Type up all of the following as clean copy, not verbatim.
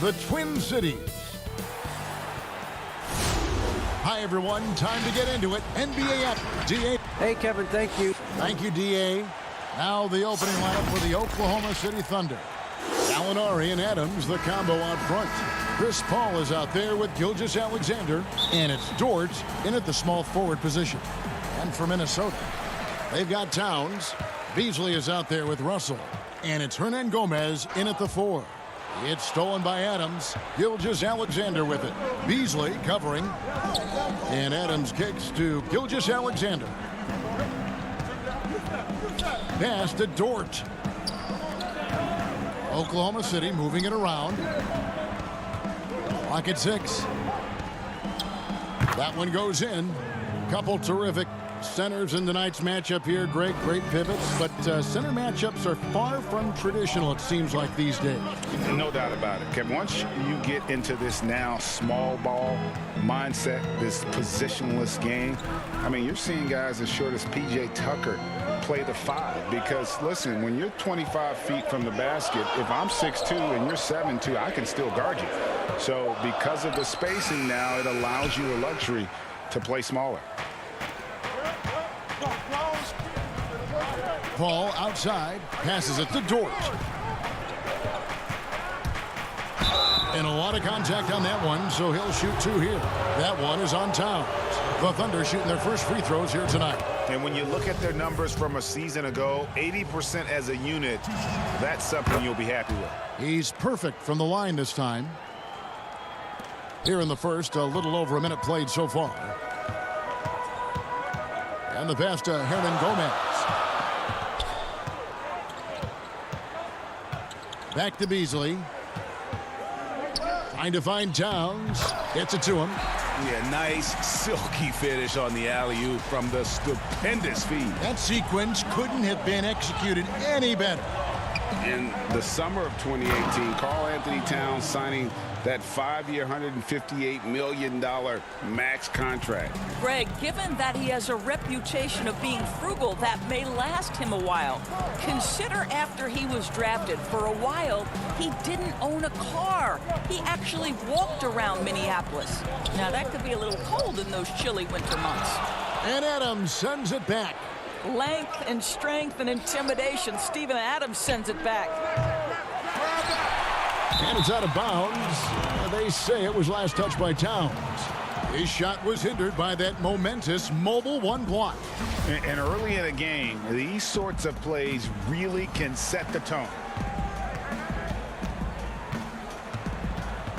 the Twin Cities. Hi, everyone. Time to get into it. NBA app. DA. Hey, Kevin. Thank you. Thank you, DA. Now the opening lineup for the Oklahoma City Thunder. Gallinari and Adams, the combo out front. Chris Paul is out there with Gilgeous-Alexander. And it's Dort in at the small forward position. And for Minnesota, they've got Towns. Beasley is out there with Russell. And it's Hernan Gomez in at the 4. It's stolen by Adams. Gilgeous-Alexander with it. Beasley covering. And Adams kicks to Gilgeous-Alexander. Pass to Dort. Oklahoma City moving it around. Clock at 6. That one goes in. Couple terrific centers in tonight's matchup here. Great pivots, but center matchups are far from traditional, it seems like, these days. No doubt about it, Kevin. Once you get into this now small ball mindset, this positionless game, I mean, you're seeing guys as short as P.J. Tucker play the 5, because listen, when you're 25 feet from the basket, if I'm 6'2" and you're 7'2", I can still guard you. So because of the spacing now, it allows you a luxury to play smaller. Paul outside, passes it to Dort. And a lot of contact on that one, so he'll shoot 2 here. That one is on Towns. The Thunder shooting their first free throws here tonight. And when you look at their numbers from a season ago, 80% as a unit, that's something you'll be happy with. He's perfect from the line this time. Here in the first, a little over a minute played so far. And the pass to Hernan Gomez. Back to Beasley. Trying to find Towns. Gets it to him. Yeah, nice silky finish on the alley-oop from the stupendous feed. That sequence couldn't have been executed any better. In the summer of 2018, Karl-Anthony Towns signing that 5-year, $158 million max contract. Greg, given that he has a reputation of being frugal, that may last him a while. Consider after he was drafted, for a while, he didn't own a car. He actually walked around Minneapolis. Now, that could be a little cold in those chilly winter months. And Adams sends it back. Length and strength and intimidation. Steven Adams sends it back. And it's out of bounds. They say it was last touched by Towns. His shot was hindered by that momentous mobile 1 block. And early in a game, these sorts of plays really can set the tone.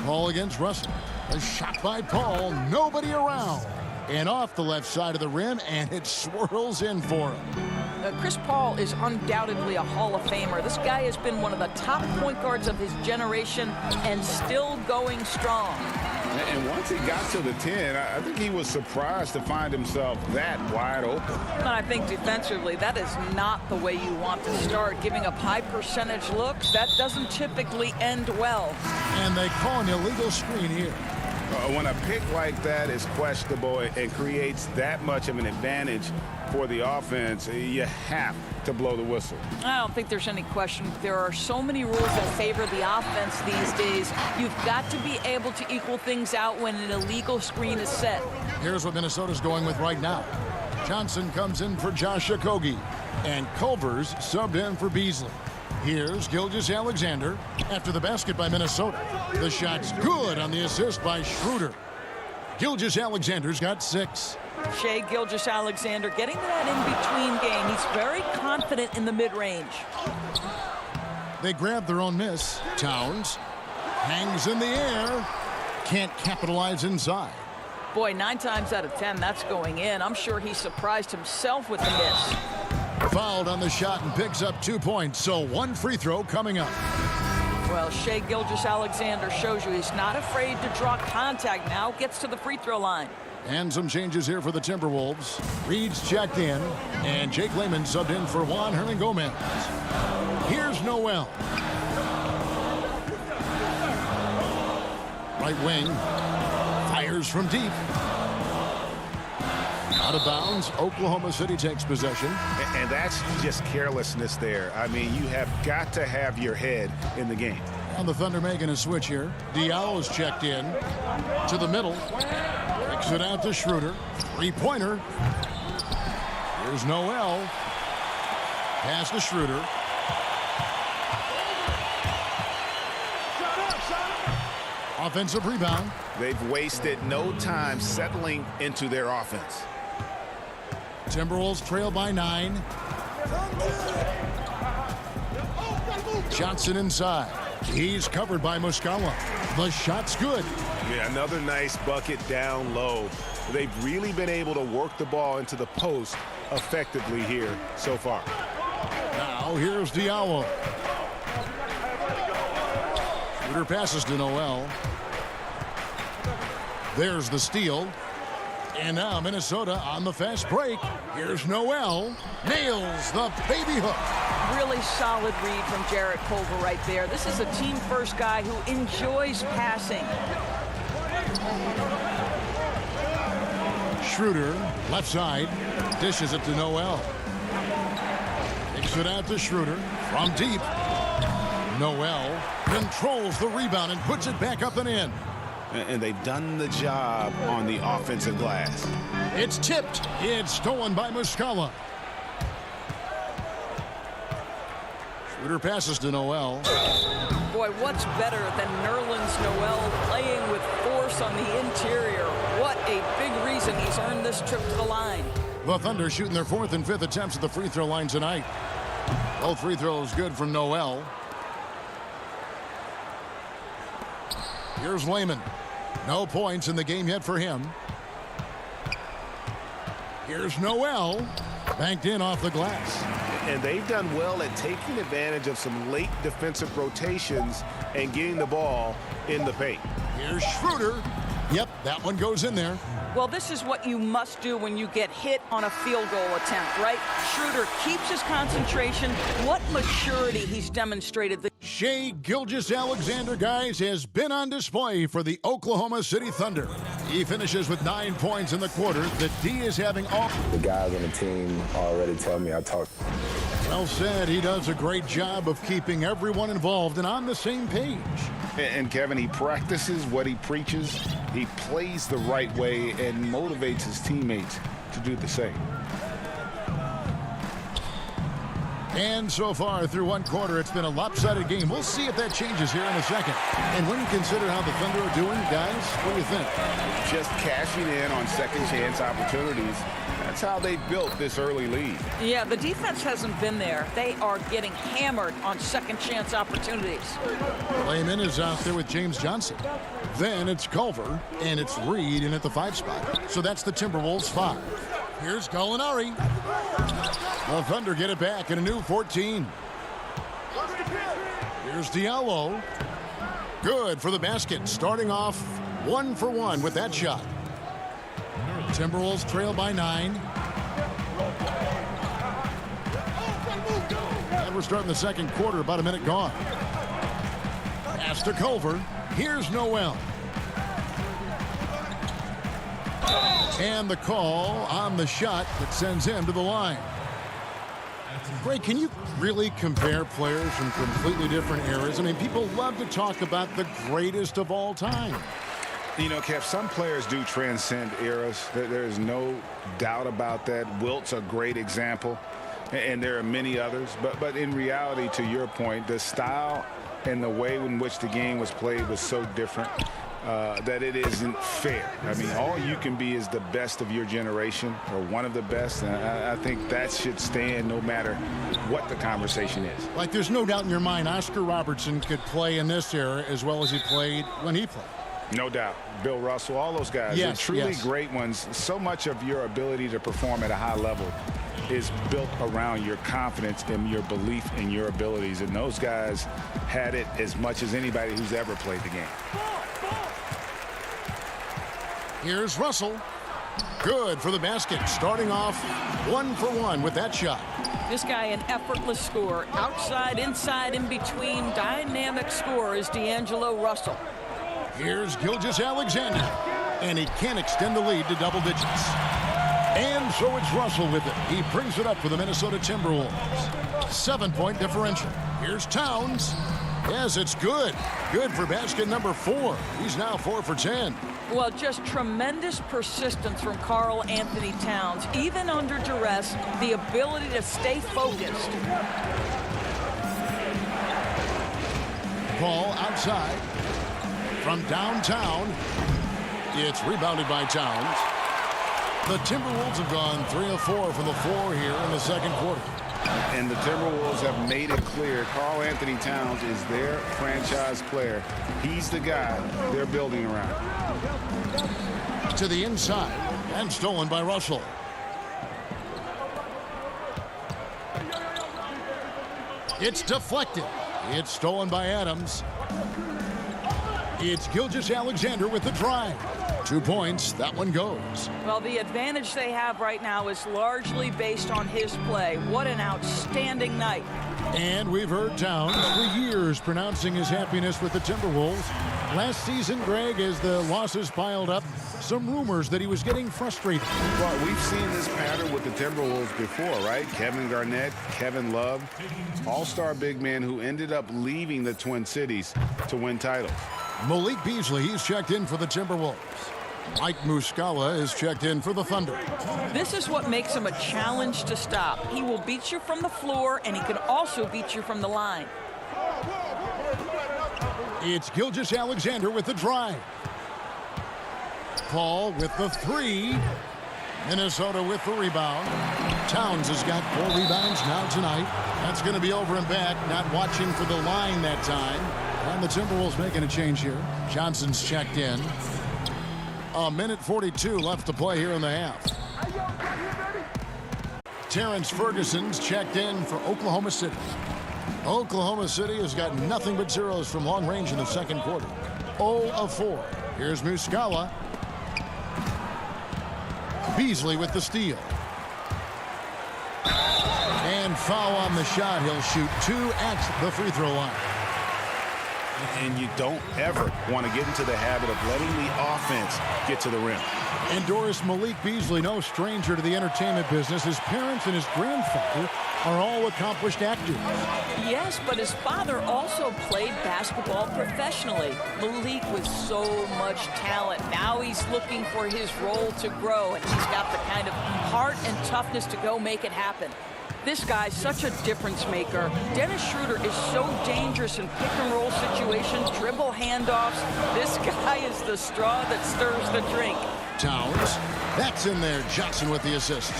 Paul against Russell. A shot by Paul. Nobody around. And off the left side of the rim, and it swirls in for him. Chris Paul is undoubtedly a Hall of Famer. This guy has been one of the top point guards of his generation and still going strong. And once he got to the 10, I think he was surprised to find himself that wide open. And I think defensively, that is not the way you want to start. Giving up high percentage looks, that doesn't typically end well. And they call an illegal screen here. When a pick like that is questionable and creates that much of an advantage for the offense, you have to blow the whistle. I don't think there's any question. There are so many rules that favor the offense these days. You've got to be able to equal things out when an illegal screen is set. Here's what Minnesota's going with right now. Johnson comes in for Josh Okogie, and Culver's subbed in for Beasley. Here's Gilgeous-Alexander after the basket by Minnesota. The shot's good on the assist by Schroeder. Gilgeous-Alexander's got 6. Shai Gilgeous-Alexander getting to that in-between game. He's very confident in the mid-range. They grab their own miss. Towns hangs in the air. Can't capitalize inside. Boy, 9 times out of 10, that's going in. I'm sure he surprised himself with the miss. Fouled on the shot and picks up 2 points, so 1 free throw coming up. Well, Shai Gilgeous-Alexander shows you he's not afraid to draw contact. Now gets to the free throw line. And some changes here for the Timberwolves. Reed's checked in, and Jake Layman subbed in for Juan Hernan Gomez. Here's Noel. Right wing. Fires from deep. Out of bounds. Oklahoma City takes possession. And that's just carelessness there. I mean, you have got to have your head in the game. And the Thunder making a switch here. Diallo's checked in to the middle. Kicks it out to Schroeder. Three-pointer. Here's Noel. Pass to Schroeder. Offensive rebound. They've wasted no time settling into their offense. Timberwolves trail by 9. Johnson inside. He's covered by Muscala. The shot's good. Yeah, another nice bucket down low. They've really been able to work the ball into the post effectively here so far. Now here's Diallo. Schroeder passes to Noel. There's the steal. And now Minnesota on the fast break. Here's Noel. Nails the baby hook. Really solid read from Jarrett Culver right there. This is a team-first guy who enjoys passing. Schroeder, left side, dishes it to Noel. Takes it out to Schroeder from deep. Noel controls the rebound and puts it back up and in. And they've done the job on the offensive glass. It's tipped. It's stolen by Muscala. Schroeder passes to Noel. Boy, what's better than Nerlens Noel playing with force on the interior? What a big reason he's earned this trip to the line. The Thunder shooting their 4th and 5th attempts at the free throw line tonight. Both free throws good from Noel. Here's Layman. No points in the game yet for him. Here's Noel. Banked in off the glass. And they've done well at taking advantage of some late defensive rotations and getting the ball in the paint. Here's Schroeder. Yep, that one goes in there. Well, this is what you must do when you get hit on a field goal attempt, right? Schroeder keeps his concentration. What maturity he's demonstrated. Shai Gilgeous-Alexander, guys, has been on display for the Oklahoma City Thunder. He finishes with 9 points in the quarter. The D is having all. The guys on the team already tell me I talk. Well said. He does a great job of keeping everyone involved and on the same page. And Kevin, he practices what he preaches. He plays the right way and motivates his teammates to do the same. And so far through one quarter, it's been a lopsided game. We'll see if that changes here in a second. And when you consider how the Thunder are doing, guys, what do you think? Just cashing in on second chance opportunities. That's how they built this early lead. Yeah, the defense hasn't been there. They are getting hammered on second chance opportunities. Layman is out there with James Johnson. Then it's Culver, and it's Reed in at the 5 spot. So that's the Timberwolves 5. Here's Gallinari. The Thunder get it back in a new 14. Here's Diallo. Good for the basket. Starting off 1 for 1 with that shot. Timberwolves trail by 9. And we're starting the second quarter, about a minute gone. Pass to Culver. Here's Noel. And the call on the shot that sends him to the line. Greg, can you really compare players from completely different eras? I mean, people love to talk about the greatest of all time. You know, Kev, some players do transcend eras. There is no doubt about that. Wilt's a great example, and there are many others. But in reality, to your point, the style and the way in which the game was played was so different that it isn't fair. I mean, all you can be is the best of your generation or one of the best. And I think that should stand no matter what the conversation is. Like, there's no doubt in your mind Oscar Robertson could play in this era as well as he played when he played. No doubt. Bill Russell, all those guys. Yes, They're truly yes. great ones. So much of your ability to perform at a high level is built around your confidence and your belief in your abilities. And those guys had it as much as anybody who's ever played the game. Here's Russell. Good for the basket. Starting off 1 for 1 with that shot. This guy, an effortless scorer. Outside, inside, in between. Dynamic scorer is D'Angelo Russell. Here's Gilgeous-Alexander. And he can't extend the lead to double digits. And so it's Russell with it. He brings it up for the Minnesota Timberwolves. 7-point differential. Here's Towns. Yes, it's good. Good for basket number 4. He's now 4 for 10. Well, just tremendous persistence from Karl Anthony Towns. Even under duress, the ability to stay focused. Ball outside. From downtown, it's rebounded by Towns. The Timberwolves have gone 3 of 4 from the floor here in the second quarter. And the Timberwolves have made it clear Karl Anthony Towns is their franchise player. He's the guy they're building around. To the inside and stolen by Russell. It's deflected. It's stolen by Adams. It's Gilgeous-Alexander with the drive. 2 points. That one goes. Well, the advantage they have right now is largely based on his play. What an outstanding night. And we've heard Towns for years pronouncing his happiness with the Timberwolves. Last season, Greg, as the losses piled up, some rumors that he was getting frustrated. Well, we've seen this pattern with the Timberwolves before, right? Kevin Garnett, Kevin Love, all-star big men who ended up leaving the Twin Cities to win titles. Malik Beasley, he's checked in for the Timberwolves. Mike Muscala is checked in for the Thunder. This is what makes him a challenge to stop. He will beat you from the floor, and he can also beat you from the line. It's Gilgeous-Alexander with the drive. Paul with the 3. Minnesota with the rebound. Towns has got 4 rebounds now tonight. That's going to be over and back, not watching for the line that time. And the Timberwolves making a change here. Johnson's checked in. 1:42 left to play here in the half. Terrence Ferguson's checked in for Oklahoma City. Oklahoma City has got nothing but zeros from long range in the second quarter. 0 of 4. Here's Muscala. Beasley with the steal. And foul on the shot. He'll shoot 2 at the free throw line. And you don't ever want to get into the habit of letting the offense get to the rim. And Doris, Malik Beasley, no stranger to the entertainment business. His parents and his grandfather are all accomplished actors. Yes, but his father also played basketball professionally. Malik with so much talent. Now he's looking for his role to grow, and he's got the kind of heart and toughness to go make it happen. This guy's such a difference maker. Dennis Schroeder is so dangerous in pick-and-roll situations, dribble handoffs. This guy is the straw that stirs the drink. Towns, that's in there. Johnson with the assist.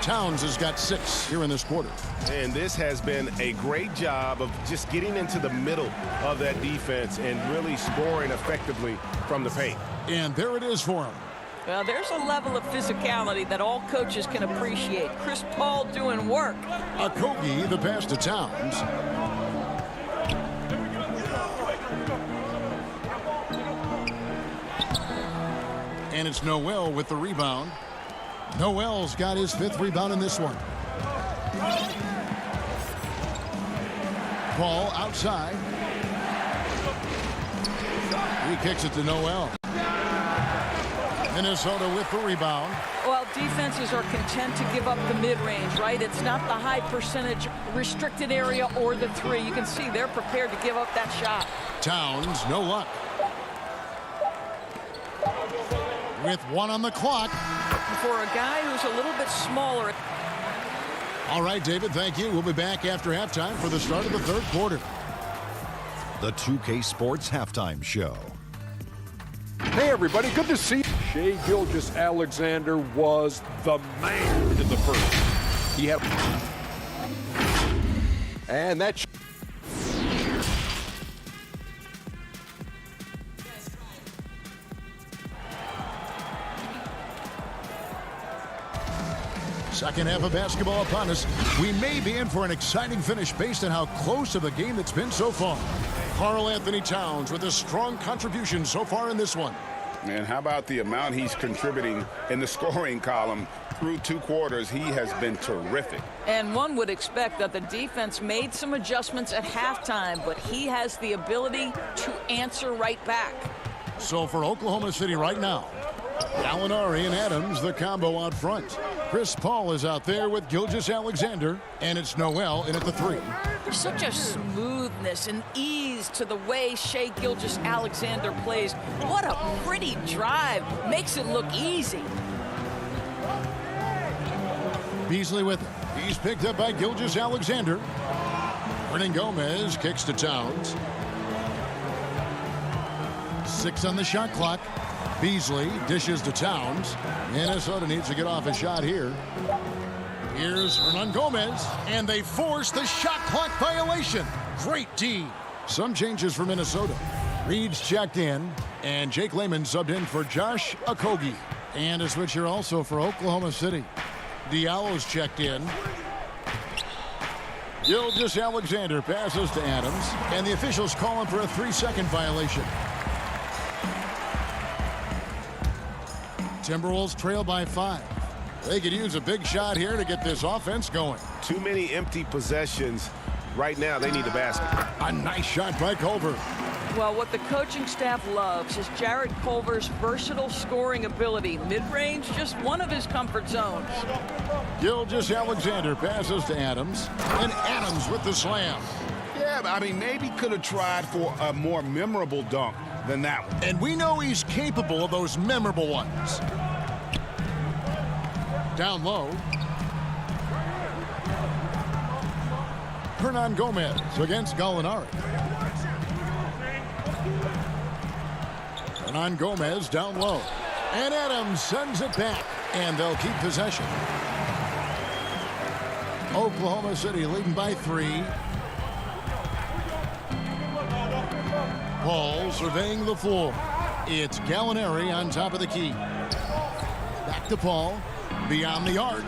Towns has got 6 here in this quarter. And this has been a great job of just getting into the middle of that defense and really scoring effectively from the paint. And there it is for him. Well, there's a level of physicality that all coaches can appreciate. Chris Paul doing work. Okogie, the pass to Towns. And it's Noel with the rebound. Noel's got his 5th rebound in this one. Ball outside. He kicks it to Noel. Minnesota with the rebound. Well, defenses are content to give up the mid-range, right? It's not the high percentage restricted area or the 3. You can see they're prepared to give up that shot. Towns, no luck. With 1 on the clock. For a guy who's a little bit smaller. All right, David, thank you. We'll be back after halftime for the start of the 3rd quarter. The 2K Sports Halftime Show. Hey, everybody, good to see you. Shai Gilgeous-Alexander was the man in the first. He had... And that... Second half of basketball upon us. We may be in for an exciting finish based on how close of a game it's been so far. Karl Anthony Towns with a strong contribution so far in this one. And how about the amount he's contributing in the scoring column through 2 quarters? He has been terrific. And one would expect that the defense made some adjustments at halftime, but he has the ability to answer right back. So for Oklahoma City right now, Gallinari and Adams, the combo out front. Chris Paul is out there with Gilgeous-Alexander, and it's Noel in at the 3. There's such a smoothness and ease keys to the way Shai Gilgeous-Alexander plays. What a pretty drive. Makes it look easy. Beasley with it. He's picked up by Gilgeous-Alexander. Gomez kicks to Towns. 6 on the shot clock. Beasley dishes to Towns. Minnesota needs to get off a shot here. Here's Gomez, and they force the shot clock violation. Great D. Some changes for Minnesota. Reed's checked in, and Jake Layman subbed in for Josh Okogie. And a switch here also for Oklahoma City. Diallo's checked in. Gilgeous-Alexander passes to Adams, and the officials call him for a 3-second violation. Timberwolves trail by 5. They could use a big shot here to get this offense going. Too many empty possessions. Right now, they need a basket. A nice shot by Culver. Well, what the coaching staff loves is Jarrett Culver's versatile scoring ability. Mid-range, just one of his comfort zones. Gilgeous-Alexander passes to Adams, and Adams with the slam. Yeah, I mean, maybe could have tried for a more memorable dunk than that one. And we know he's capable of those memorable ones. Down low. Gomez against Gallinari. Gomez down low. And Adams sends it back. And they'll keep possession. Oklahoma City leading by 3. Paul surveying the floor. It's Gallinari on top of the key. Back to Paul. Beyond the arc.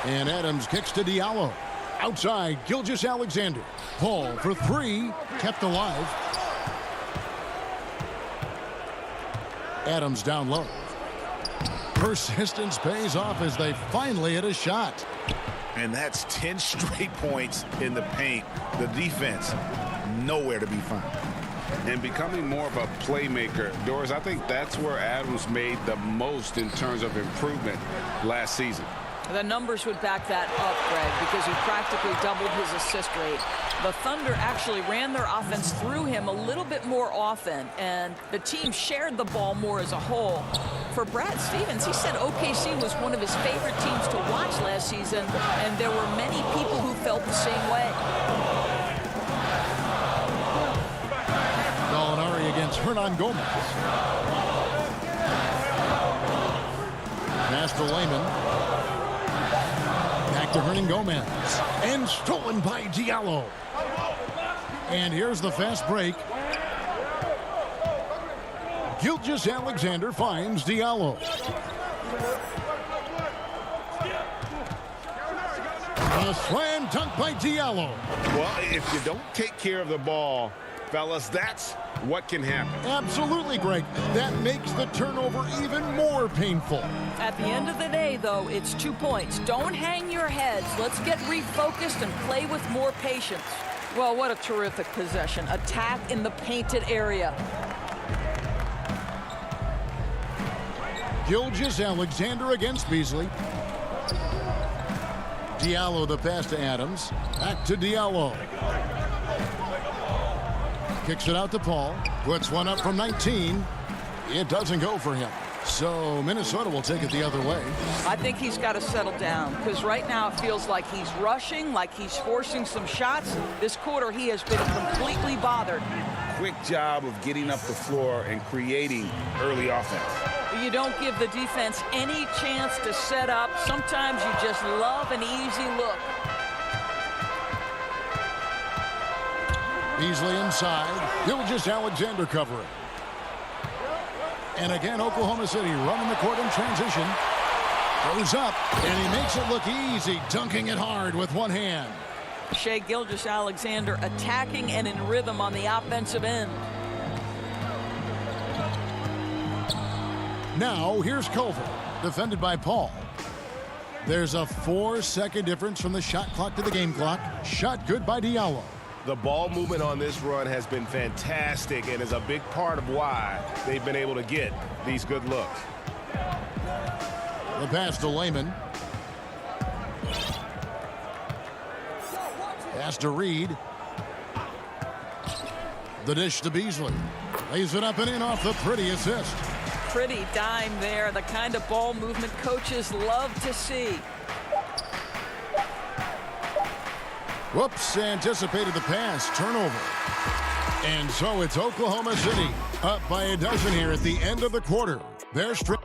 And Adams kicks to Diallo. Outside, Gilgeous-Alexander. Paul for 3. Kept alive. Adams down low. Persistence pays off as they finally hit a shot. And that's 10 straight points in the paint. The defense, nowhere to be found. And becoming more of a playmaker, Doris, I think that's where Adams made the most in terms of improvement last season. The numbers would back that up, Greg, because he practically doubled his assist rate. The Thunder actually ran their offense through him a little bit more often, and the team shared the ball more as a whole. For Brad Stevens, he said OKC was one of his favorite teams to watch last season, and there were many people who felt the same way. Gallinari against Gomez. Pass to Layman. Back to Gomez. And stolen by Diallo. And here's the fast break. Gilgeous-Alexander finds Diallo. A slam dunk by Diallo. Well, if you don't take care of the ball, fellas, that's what can happen. Absolutely, Greg. That makes the turnover even more painful. At the end of the day, though, it's 2 points. Don't hang your heads. Let's get refocused and play with more patience. Well, what a terrific possession. Attack in the painted area. Gilgeous-Alexander against Beasley. Diallo the pass to Adams. Back to Diallo. Kicks it out to Paul. Puts one up from 19. It doesn't go for him. So Minnesota will take it the other way. I think he's got to settle down because right now it feels like he's rushing, like he's forcing some shots. This quarter he has been completely bothered. Quick job of getting up the floor and creating early offense. You don't give the defense any chance to set up. Sometimes you just love an easy look. Beasley inside. Gilgeous-Alexander covering. And again, Oklahoma City running the court in transition. Goes up, and he makes it look easy, dunking it hard with one hand. Shai Gilgeous-Alexander attacking and in rhythm on the offensive end. Now, here's Culver, defended by Paul. There's a 4-second difference from the shot clock to the game clock. Shot good by Diallo. The ball movement on this run has been fantastic and is a big part of why they've been able to get these good looks. The pass to Layman. Pass to Reed. The dish to Beasley. Lays it up and in off the pretty assist. Pretty dime there, the kind of ball movement coaches love to see. Whoops, anticipated the pass. Turnover. And so it's Oklahoma City up by a dozen here at the end of the quarter. They're straight.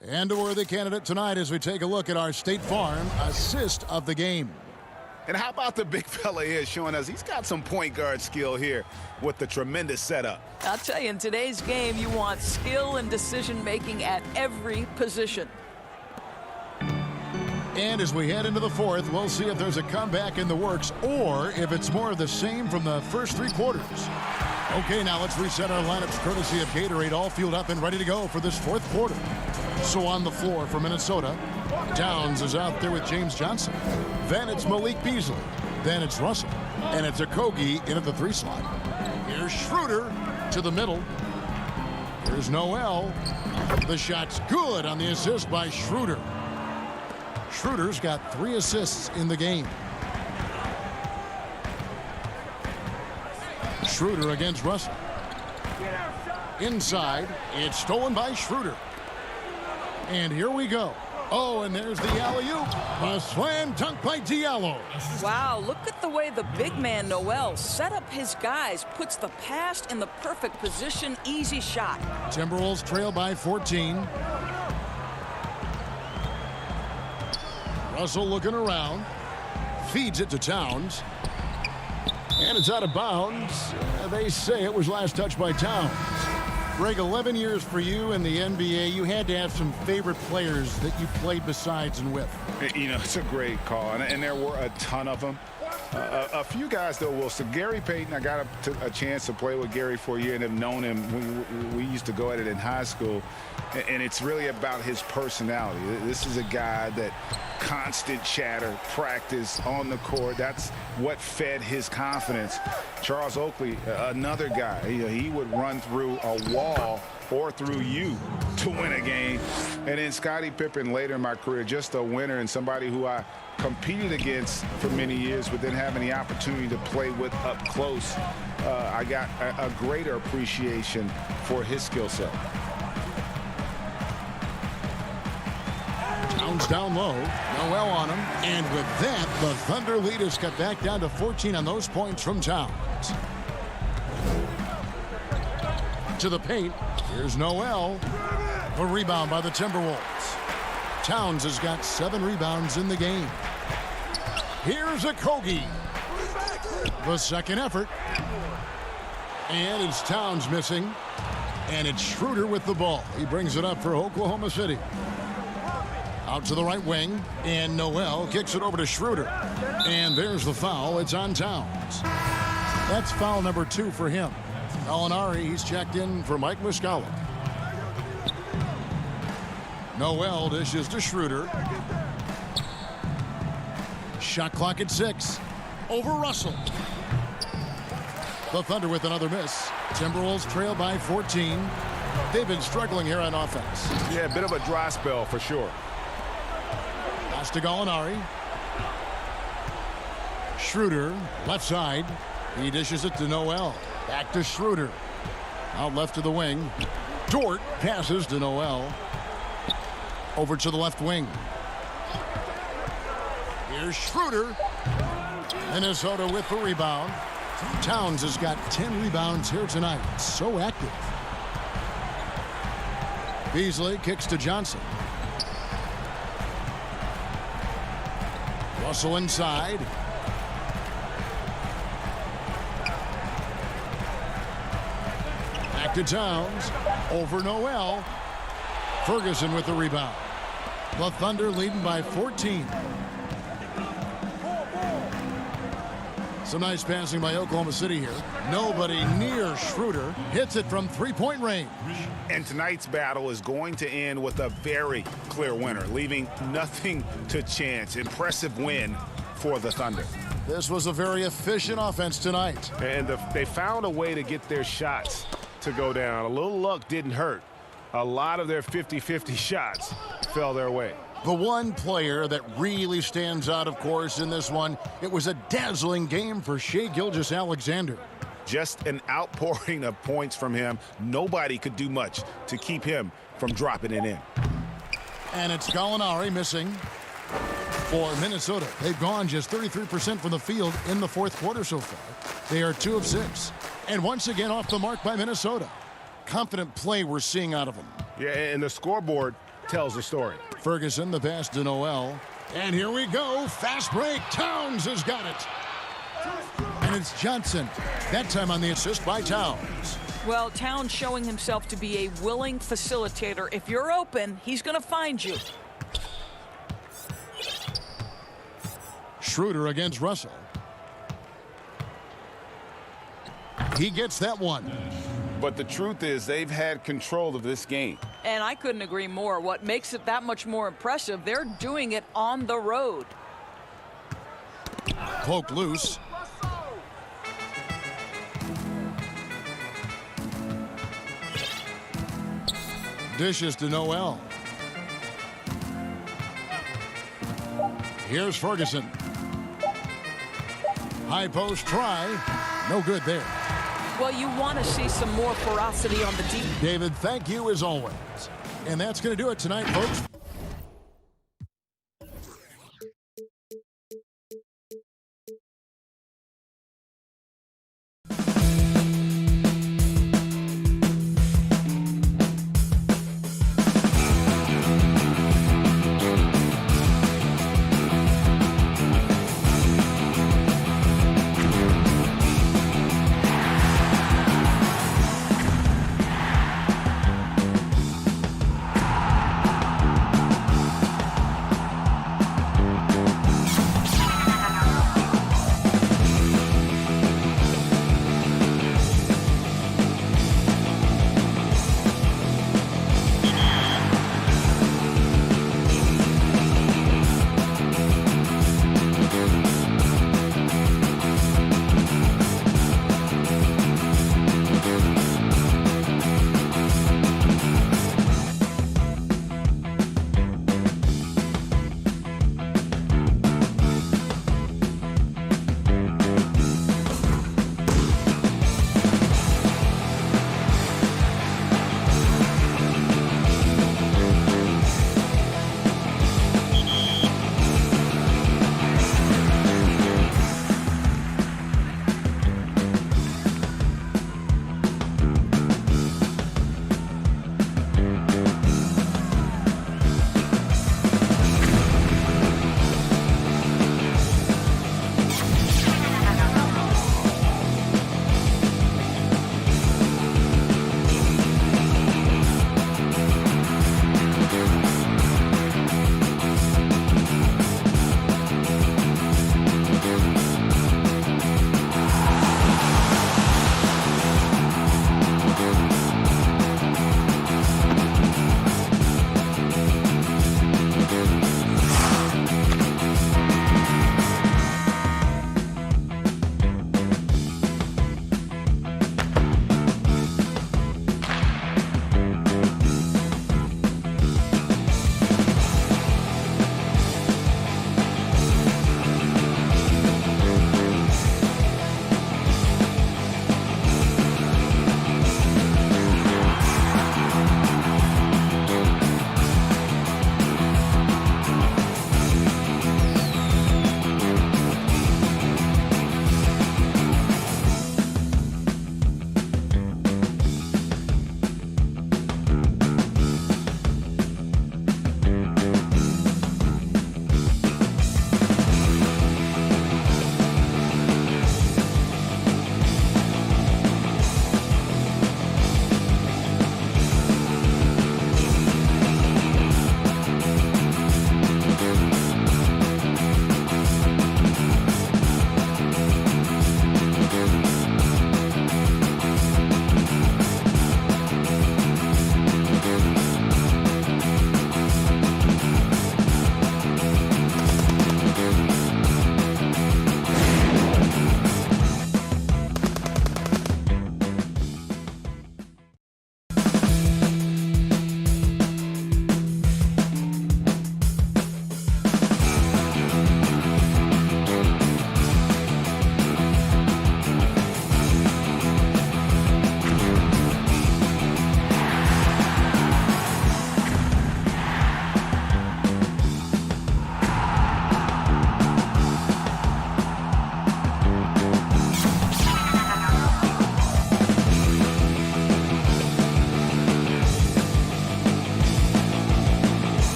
And a worthy candidate tonight as we take a look at our State Farm assist of the game. And how about the big fella here showing us he's got some point guard skill here with the tremendous setup. I'll tell you, in today's game, you want skill and decision-making at every position. And as we head into the fourth, we'll see if there's a comeback in the works or if it's more of the same from the first three quarters. Okay, now let's reset our lineups courtesy of Gatorade, all fueled up and ready to go for this fourth quarter. So on the floor for Minnesota, Downs is out there with James Johnson. Then it's Malik Beasley. Then it's Russell. And it's Okogie in at the 3 slot. Here's Schroeder to the middle. Here's Noel. The shot's good on the assist by Schroeder. Schroeder's got 3 assists in the game. Schroeder against Russell. Inside, it's stolen by Schroeder. And here we go. Oh, and there's the alley-oop. A slam dunk by Diallo. Wow, look at the way the big man, Noel, set up his guys, puts the pass in the perfect position, easy shot. Timberwolves trail by 14. Russell looking around. Feeds it to Towns. And it's out of bounds. They say it was last touched by Towns. Greg, 11 years for you in the NBA. You had to have some favorite players that you played besides and with. You know, it's a great call, and there were a ton of them. A few guys, though, Wilson. Gary Payton, I got a chance to play with Gary for a year and have known him. We used to go at it in high school, and it's really about his personality. This is a guy that constant chatter, practice on the court. That's what fed his confidence. Charles Oakley, another guy, he would run through a wall or through you to win a game. And then Scottie Pippen later in my career, just a winner and somebody who I competed against for many years, but then having the opportunity to play with up close, I got a greater appreciation for his skill set. Towns down low. Noel on him. And with that, the Thunder lead is cut back down to 14 on those points from Towns. To the paint. Here's Noel. The rebound by the Timberwolves. Towns has got 7 rebounds in the game. Here's Okogie. The second effort. And it's Towns missing. And it's Schroeder with the ball. He brings it up for Oklahoma City. Out to the right wing. And Noel kicks it over to Schroeder. And there's the foul. It's on Towns. That's foul number 2 for him. Gallinari, he's checked in for Mike Muscala. Noel dishes to Schroeder. Shot clock at 6. Over Russell. The Thunder with another miss. Timberwolves trail by 14. They've been struggling here on offense. Yeah, a bit of a dry spell for sure. Pass to Gallinari. Schroeder, left side. He dishes it to Noel. Back to Schroeder. Out left to the wing. Dort passes to Noel. Over to the left wing. Here's Schroeder. Minnesota with the rebound. Towns has got 10 rebounds here tonight. So active. Beasley kicks to Johnson. Russell inside. Back to Towns. Over Noel. Ferguson with the rebound. The Thunder leading by 14. Some nice passing by Oklahoma City here. Nobody near Schroeder. Hits it from three-point range. And tonight's battle is going to end with a very clear winner, leaving nothing to chance. Impressive win for the Thunder. This was a very efficient offense tonight. And they found a way to get their shots to go down. A little luck didn't hurt. A lot of their 50-50 shots fell their way. The one player that really stands out, of course, in this one, it was a dazzling game for Shai Gilgeous-Alexander. Just an outpouring of points from him. Nobody could do much to keep him from dropping it in. And it's Gallinari missing for Minnesota. They've gone just 33% from the field in the fourth quarter so far. They are 2 of 6. And once again off the mark by Minnesota. Confident play we're seeing out of them. Yeah, and the scoreboard tells the story. Ferguson, the pass to Noel. And here we go. Fast break. Towns has got it. And it's Johnson. That time on the assist by Towns. Well, Towns showing himself to be a willing facilitator. If you're open, he's going to find you. Schroeder against Russell. He gets that one. But the truth is they've had control of this game. And I couldn't agree more. What makes it that much more impressive, they're doing it on the road. Poke loose. Dishes to Noel. Here's Ferguson. High post try. No good there. Well, you want to see some more ferocity on the deep. David, thank you as always. And that's going to do it tonight, folks.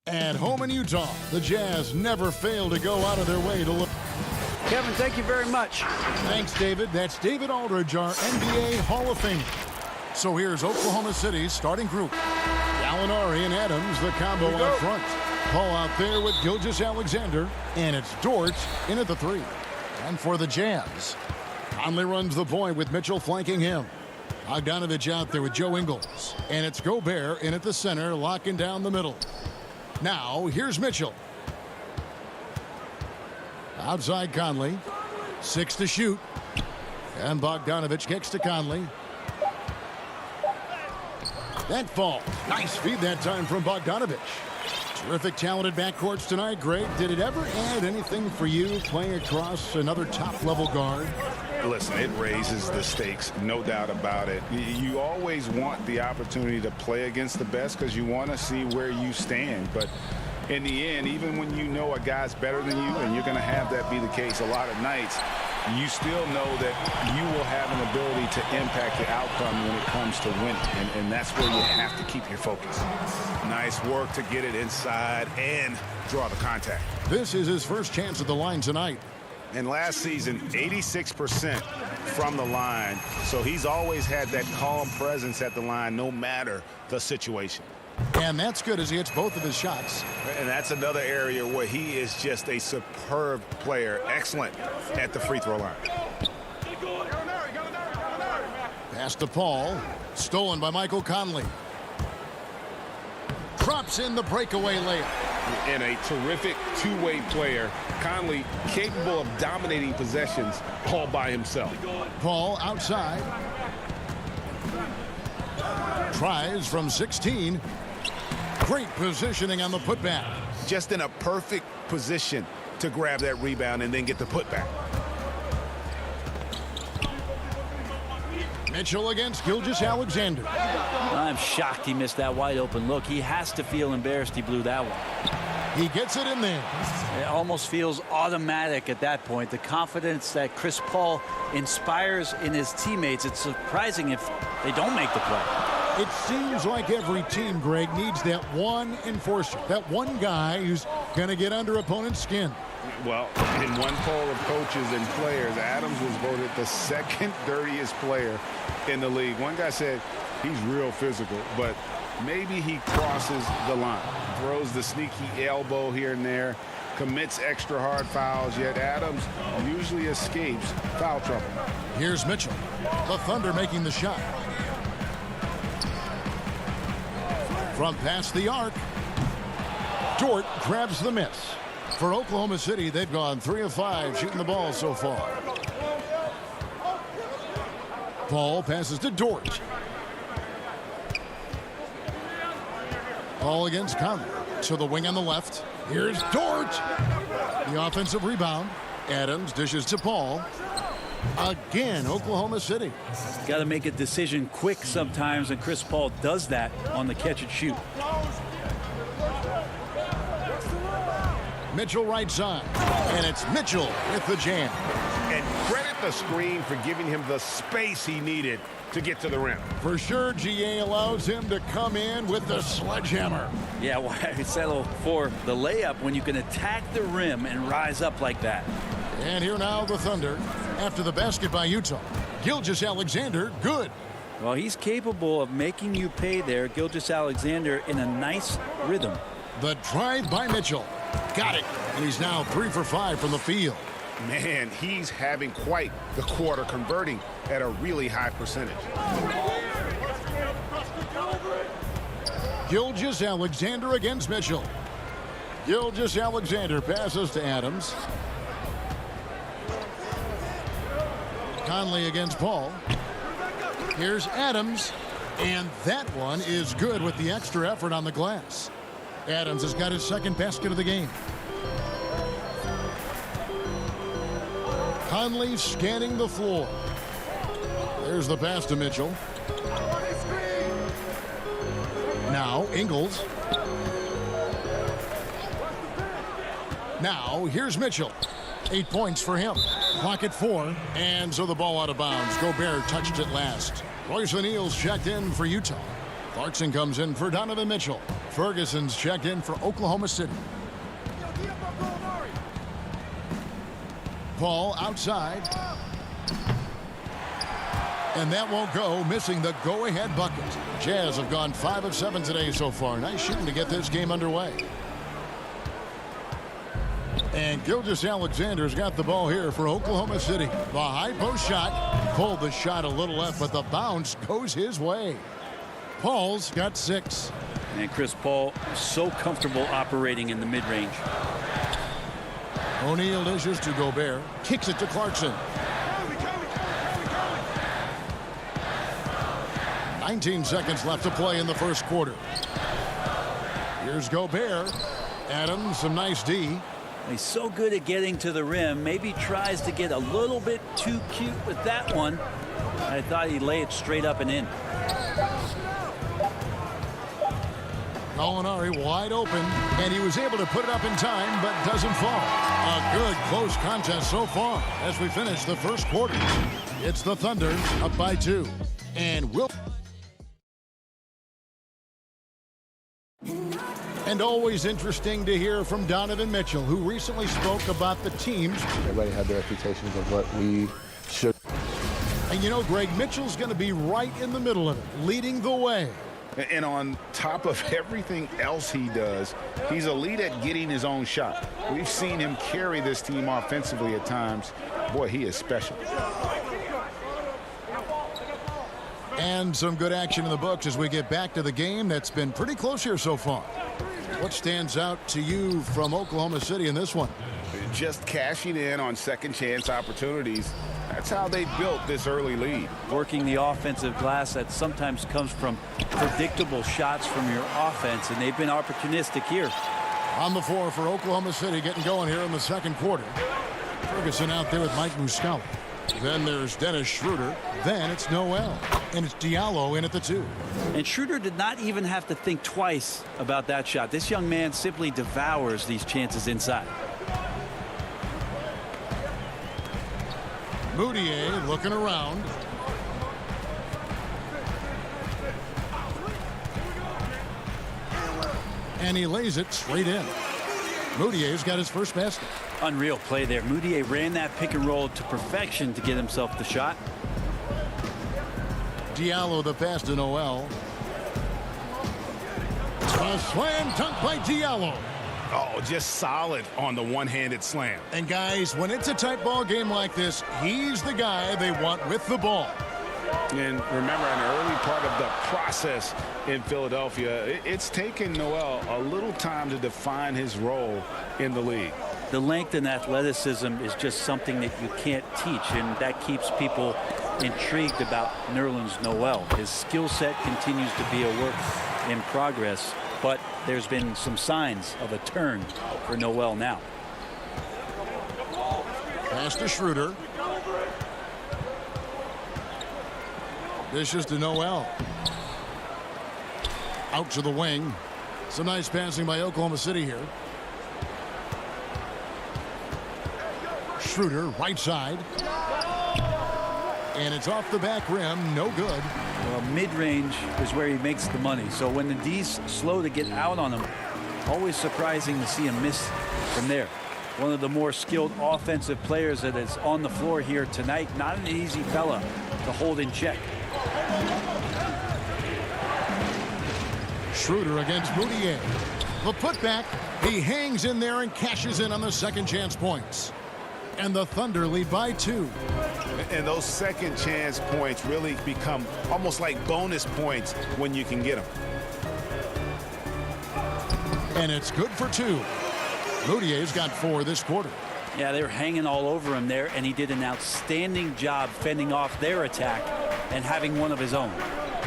At home in Utah, the Jazz never fail to go out of their way to look. Kevin, thank you very much. Thanks, David. That's David Aldridge, our NBA Hall of Famer. So here's Oklahoma City's starting group. Gallinari and Adams, the combo up front. Paul out there with Gilgeous-Alexander, and it's Dort in at the 3. And for the Jazz, Conley runs the point with Mitchell flanking him. Bogdanovich out there with Joe Ingles, and it's Gobert in at the center, locking down the middle. Now, here's Mitchell. Outside Conley. 6 to shoot. And Bogdanovich kicks to Conley. That falls. Nice feed that time from Bogdanovich. Terrific talented backcourts tonight, Greg. Did it ever add anything for you playing across another top-level guard? Listen, it raises the stakes, no doubt about it. You always want the opportunity to play against the best because you want to see where you stand. But in the end, even when you know a guy's better than you, and you're going to have that be the case a lot of nights, you still know that you will have an ability to impact the outcome when it comes to winning. And that's where you have to keep your focus. Nice work to get it inside and draw the contact. This is his first chance at the line tonight. And last season, 86% from the line. So he's always had that calm presence at the line no matter the situation. And that's good as he hits both of his shots. And that's another area where he is just a superb player. Excellent at the free throw line. Pass to Paul. Stolen by Michael Conley. Drops in the breakaway layup. And a terrific two-way player. Conley capable of dominating possessions all by himself. Paul outside. Tries from 16. Great positioning on the putback. Just in a perfect position to grab that rebound and then get the putback. Mitchell against Gilgeous-Alexander. I'm shocked he missed that wide open look. He has to feel embarrassed he blew that one. He gets it in there. It almost feels automatic at that point. The confidence that Chris Paul inspires in his teammates, it's surprising if they don't make the play. It seems like every team, Greg, needs that one enforcer, that one guy who's going to get under opponent's skin. Well, in one poll of coaches and players, Adams was voted the second dirtiest player in the league. One guy said he's real physical, but maybe he crosses the line, throws the sneaky elbow here and there, commits extra hard fouls, yet Adams usually escapes foul trouble. Here's Mitchell. The Thunder making the shot. From past the arc, Dort grabs the miss. For Oklahoma City, they've gone 3 of 5 shooting the ball so far. Paul passes to Dort. Paul against Conley. To the wing on the left. Here's Dort. The offensive rebound. Adams dishes to Paul. Again, Oklahoma City. Got to make a decision quick sometimes, and Chris Paul does that on the catch and shoot. Mitchell right side. And it's Mitchell with the jam. And credit the screen for giving him the space he needed to get to the rim. For sure, GA allows him to come in with the sledgehammer. Yeah, why settle for the layup when you can attack the rim and rise up like that? And here now the Thunder. After the basket by Utah. Gilgeous-Alexander, good. Well, he's capable of making you pay there. Gilgeous-Alexander in a nice rhythm. The drive by Mitchell. Got it. And he's now 3 for 5 from the field. Man, he's having quite the quarter, converting at a really high percentage. Gilgeous-Alexander against Mitchell. Gilgeous-Alexander passes to Adams. Conley against Paul. Here's Adams. And that one is good with the extra effort on the glass. Adams has got his second basket of the game. Conley scanning the floor. There's the pass to Mitchell. Now Ingles. Now here's Mitchell. 8 points for him. Clock at 4. And so the ball out of bounds. Gobert touched it last. Royce O'Neal's checked in for Utah. Clarkson comes in for Donovan Mitchell. Ferguson's checked in for Oklahoma City. Paul outside. And that won't go, missing the go-ahead bucket. Jazz have gone 5 of 7 today so far. Nice shooting to get this game underway. And Gilgeous-Alexander's got the ball here for Oklahoma City. The high post shot. Pulled the shot a little left, but the bounce goes his way. Paul's got 6. And Chris Paul so comfortable operating in the mid-range. O'Neal dishes to Gobert. Kicks it to Clarkson. 19 seconds left to play in the first quarter. Here's Gobert. Adams, some nice D. He's so good at getting to the rim. Maybe tries to get a little bit too cute with that one. I thought he'd lay it straight up and in. Gallinari wide open, and he was able to put it up in time, but doesn't fall. A good close contest so far as we finish the first quarter. It's the Thunder up by 2. And And always interesting to hear from Donovan Mitchell, who recently spoke about the teams. Everybody had their expectations of what we should. And you know, Greg, Mitchell's going to be right in the middle of it, leading the way. And on top of everything else he does, he's elite at getting his own shot. We've seen him carry this team offensively at times. Boy, he is special. And some good action in the books as we get back to the game that's been pretty close here so far. What stands out to you from Oklahoma City in this one? Just cashing in on second chance opportunities. That's how they built this early lead. Working the offensive glass that sometimes comes from predictable shots from your offense, and they've been opportunistic here. On the floor for Oklahoma City, getting going here in the second quarter. Ferguson out there with Mike Muscala. Then there's Dennis Schroeder. Then it's Noel. And it's Diallo in at the 2. And Schroeder did not even have to think twice about that shot. This young man simply devours these chances inside. Moutier looking around. And he lays it straight in. Moutier's got his first basket. Unreal play there. Moutier ran that pick and roll to perfection to get himself the shot. Diallo the pass to Noel. A slam dunk by Diallo. Oh, just solid on the one-handed slam. And guys, when it's a tight ball game like this, he's the guy they want with the ball. And remember, in the early part of the process in Philadelphia, it's taken Noel a little time to define his role in the league. The length and athleticism is just something that you can't teach, and that keeps people intrigued about Nerlens Noel. His skill set continues to be a work in progress, but there's been some signs of a turn for Noel now. Pass to Schroeder. Dishes to Noel. Out to the wing. Some nice passing by Oklahoma City here. Schroeder, right side. And it's off the back rim. No good. Well, mid-range is where he makes the money. So when the D's slow to get out on him, always surprising to see him miss from there. One of the more skilled offensive players that is on the floor here tonight. Not an easy fella to hold in check. Schroeder against Moutier. The putback. He hangs in there and cashes in on the second chance points. And the Thunder lead by 2. And those second chance points really become almost like bonus points when you can get them. And it's good for 2. Moutier's got 4 this quarter. Yeah, they were hanging all over him there, and he did an outstanding job fending off their attack and having one of his own.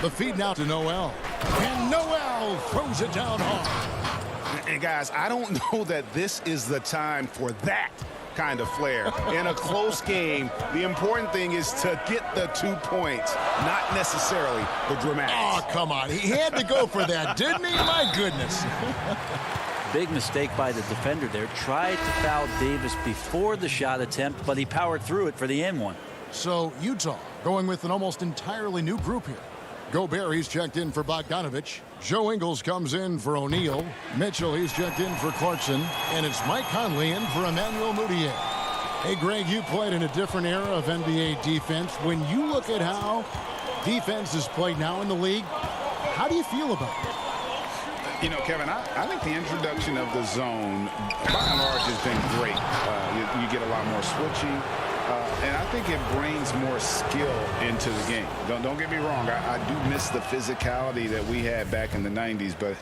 The feed now to Noel. And Noel throws it down hard. And guys, I don't know that this is the time for that kind of flair. In a close game, the important thing is to get the 2 points, not necessarily the dramatics. Oh, come on. He had to go for that, didn't he? My goodness. Big mistake by the defender there. Tried to foul Davis before the shot attempt, but he powered through it for the end one. So Utah going with an almost entirely new group here. Gobert, he's checked in for Bogdanovich. Joe Ingles comes in for O'Neal. Mitchell, he's checked in for Clarkson. And it's Mike Conley in for Emmanuel Mudiay. Hey, Greg, you played in a different era of NBA defense. When you look at how defense is played now in the league, how do you feel about it? You know, Kevin, I think the introduction of the zone, by and large, has been great. You get a lot more switching, and I think it brings more skill into the game. Don't get me wrong. I do miss the physicality that we had back in the 90s, but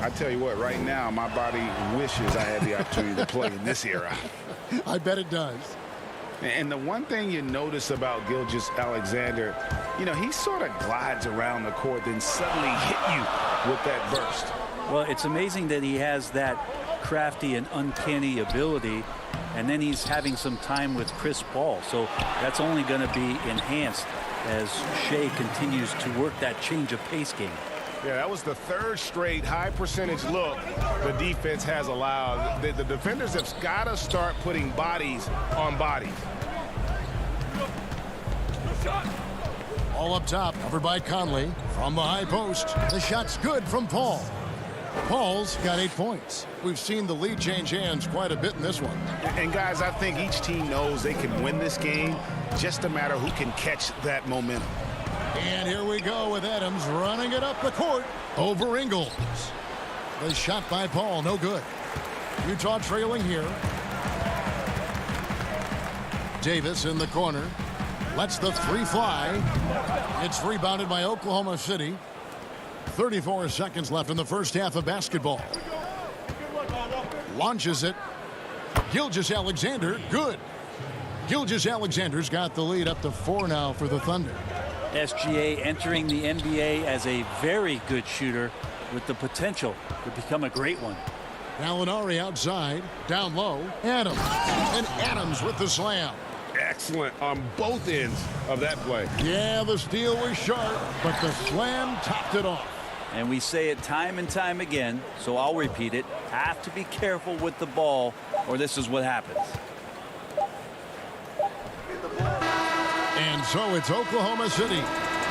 I tell you what, right now, my body wishes I had the opportunity to play in this era. I bet it does. And the one thing you notice about Gilgeous-Alexander, you know, he sort of glides around the court, then suddenly hit you with that burst. Well, it's amazing that he has that crafty and uncanny ability, and then he's having some time with Chris Paul. So that's only going to be enhanced as Shea continues to work that change of pace game. Yeah, that was the third straight high percentage look the defense has allowed. The defenders have got to start putting bodies on bodies. All up top, covered by Conley from the high post. The shot's good from Paul. Paul's got 8 points. We've seen the lead change hands quite a bit in this one. And guys, I think each team knows they can win this game, just a matter who can catch that momentum. And here we go with Adams running it up the court over Ingles. The shot by Paul, no good. Utah trailing here. Davis in the corner. Lets the three fly. It's rebounded by Oklahoma City. 34 seconds left in the first half of basketball. Launches it. Gilgeous-Alexander, good. Gilgeous-Alexander's got the lead up to 4 now for the Thunder. SGA entering the NBA as a very good shooter with the potential to become a great one. Gallinari outside, down low. Adams. And Adams with the slam. Excellent on both ends of that play. Yeah, the steal was sharp, but the slam topped it off. And we say it time and time again, so I'll repeat it. Have to be careful with the ball, or this is what happens. And so it's Oklahoma City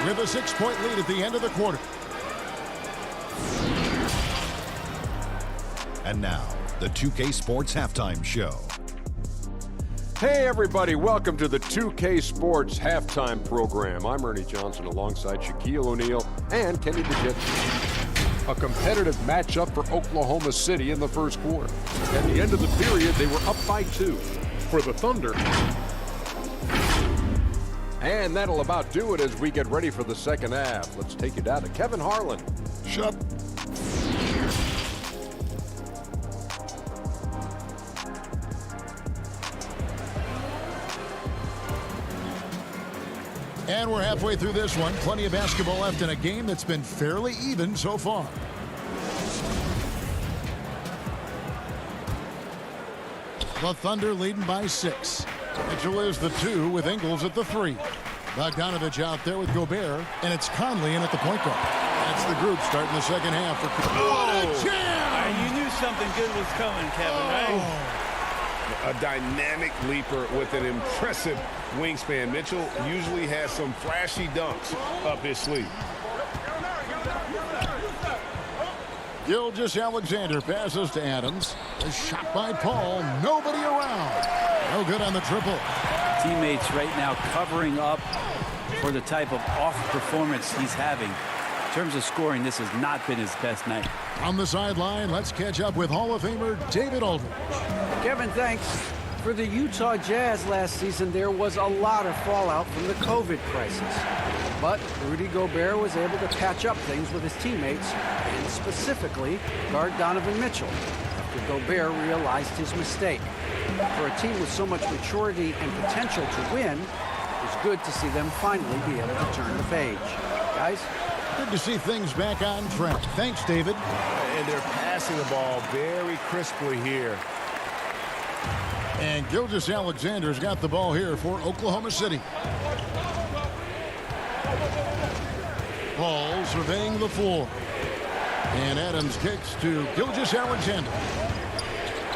with a 6-point lead at the end of the quarter. And now, the 2K Sports Halftime Show. Hey everybody, welcome to the 2K Sports Halftime Program. I'm Ernie Johnson alongside Shaquille O'Neal and Kenny DeJet. A competitive matchup for Oklahoma City in the first quarter. At the end of the period, they were up by 2 for the Thunder. And that'll about do it as we get ready for the second half. Let's take it out to Kevin Harlan. Shut. And we're halfway through this one. Plenty of basketball left in a game that's been fairly even so far. The Thunder leading by 6. Mitchell is the 2 with Ingles at the 3. Bogdanovich out there with Gobert, and it's Conley in at the point guard. That's the group starting the second half. What a jam! You knew something good was coming, Kevin, right? A dynamic leaper with an impressive wingspan. Mitchell usually has some flashy dunks up his sleeve. Gilgeous-Alexander passes to Adams. A shot by Paul. Nobody around. No good on the triple. Teammates right now covering up for the type of off performance he's having. In terms of scoring, this has not been his best night. On the sideline, let's catch up with Hall of Famer David Aldridge. Kevin, thanks. For the Utah Jazz last season, there was a lot of fallout from the COVID crisis. But Rudy Gobert was able to patch up things with his teammates, and specifically guard Donovan Mitchell, after Gobert realized his mistake. For a team with so much maturity and potential to win, it's good to see them finally be able to turn the page. Guys? Good to see things back on track. Thanks, David. And they're passing the ball very crisply here. And Gilgeous-Alexander's got the ball here for Oklahoma City. Paul surveying the floor. And Adams kicks to Gilgeous-Alexander.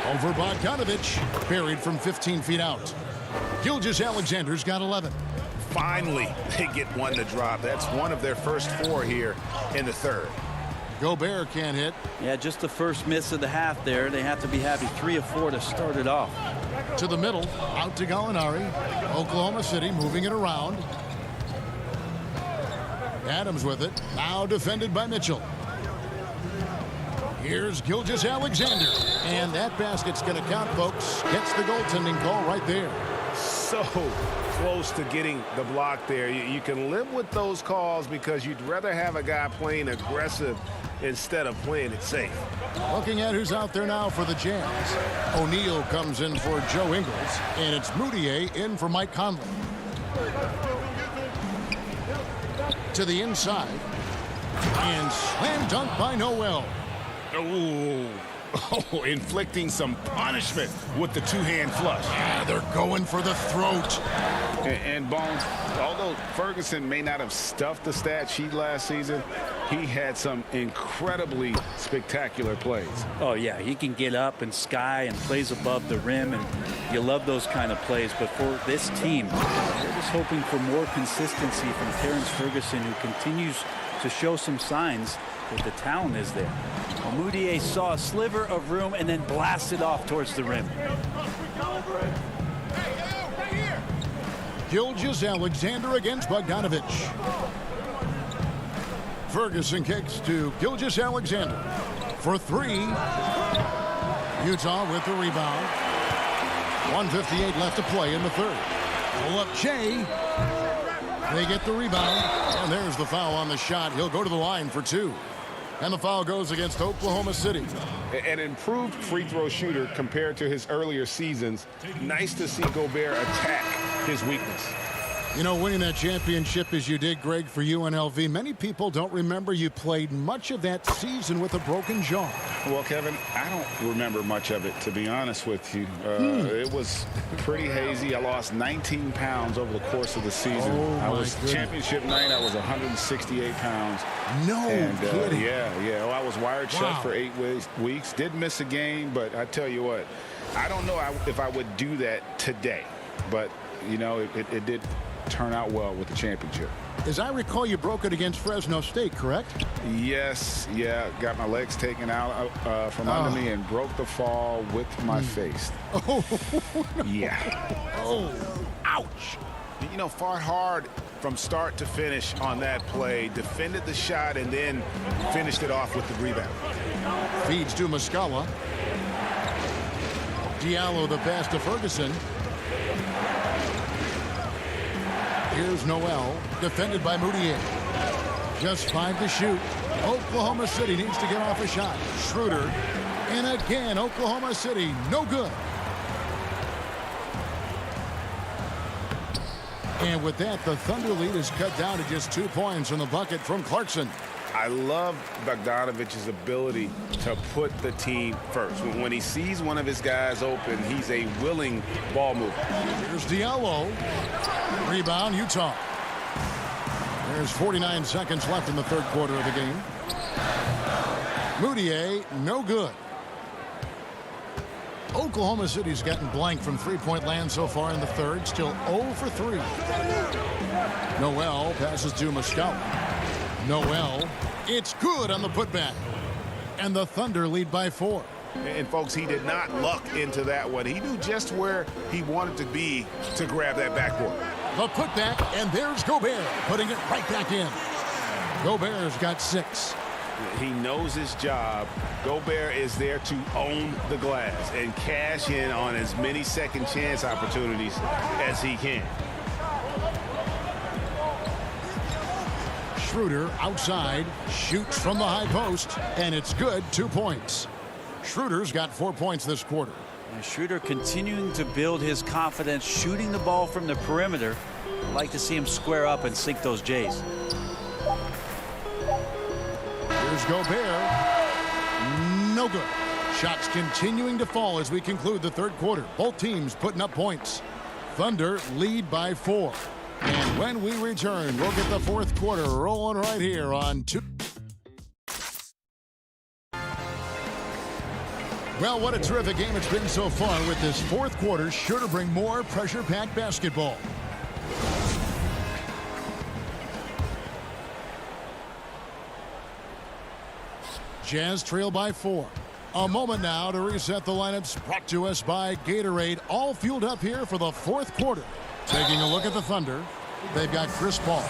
Over Bogdanovich, buried from 15 feet out. Gilgeous-Alexander's got 11. finally they get one to drop. That's one of their first 4 here in the third. Gobert can't hit. Yeah, just the first miss of the half there. They have to be happy 3 of 4 to start it off. To the middle, out to Gallinari. Oklahoma City moving it around. Adams with it. Now defended by Mitchell. Here's Gilgeous-Alexander. And that basket's going to count, folks. Gets the goaltending call right there. So close to getting the block there. You can live with those calls because you'd rather have a guy playing aggressive instead of playing it safe. Looking at who's out there now for the Jazz. O'Neal comes in for Joe Ingles, and it's Moutier in for Mike Conley. To the inside, and slam dunk by Noel. Oh, inflicting some punishment with the two-hand flush. Yeah, they're going for the throat. And Bones, although Ferguson may not have stuffed the stat sheet last season, he had some incredibly spectacular plays. Oh, yeah, he can get up and sky and plays above the rim, and you love those kind of plays. But for this team, they're just hoping for more consistency from Terrence Ferguson, who continues to show some signs that the talent is there. Moutier saw a sliver of room and then blasted off towards the rim. Gilgeous-Alexander against Bogdanovich. Ferguson kicks to Gilgeous-Alexander for 3. Utah with the rebound. 1:58 left to play in the third. Pull up Shea. They get the rebound, and there's the foul on the shot. He'll go to the line for 2. And the foul goes against Oklahoma City. An improved free throw shooter compared to his earlier seasons. Nice to see Gobert attack his weakness. You know, winning that championship as you did, Greg, for UNLV, many people don't remember you played much of that season with a broken jaw. Well, Kevin, I don't remember much of it, to be honest with you. It was pretty hazy. I lost 19 pounds over the course of the season. Championship night, I was 168 pounds. No kidding. Yeah. Well, I was wired shut for 8 weeks. Did miss a game, but I tell you what, I don't know if I would do that today. But, you know, it did turn out well with the championship. As I recall, you broke it against Fresno State, correct? Yes, got my legs taken out from under me and broke the fall with my face. Oh, no. Yeah. Oh, ouch. You know, fought hard from start to finish on that play, defended the shot, and then finished it off with the rebound. Feeds to Muscala. Diallo the pass to Ferguson. Here's Noel, defended by Moutier. Just 5 to shoot. Oklahoma City needs to get off a shot. Schroeder, and again, Oklahoma City, no good. And with that, the Thunder lead is cut down to just 2 points in the bucket from Clarkson. I love Bogdanovich's ability to put the team first. When he sees one of his guys open, he's a willing ball mover. Here's Diallo. Rebound, Utah. There's 49 seconds left in the third quarter of the game. Moutier, no good. Oklahoma City's gotten blank from three-point land so far in the third. Still 0 for 3. Noel passes to Muscala. Noel, it's good on the putback. And the Thunder lead by 4. And, folks, he did not luck into that one. He knew just where he wanted to be to grab that backboard. The putback, and there's Gobert putting it right back in. Gobert's got 6. He knows his job. Gobert is there to own the glass and cash in on as many second chance opportunities as he can. Schroeder outside, shoots from the high post, and it's good. 2 points. Schroeder's got 4 points this quarter. And Schroeder continuing to build his confidence, shooting the ball from the perimeter. I'd like to see him square up and sink those Jays. Here's Gobert. No good. Shots continuing to fall as we conclude the third quarter. Both teams putting up points. Thunder lead by 4. And when we return, we'll get the fourth quarter rolling right here on 2. Well, what a terrific game it's been so far with this fourth quarter. Sure to bring more pressure-packed basketball. Jazz trail by 4. A moment now to reset the lineups, brought to us by Gatorade, all fueled up here for the fourth quarter. Taking a look at the Thunder, they've got Chris Paul.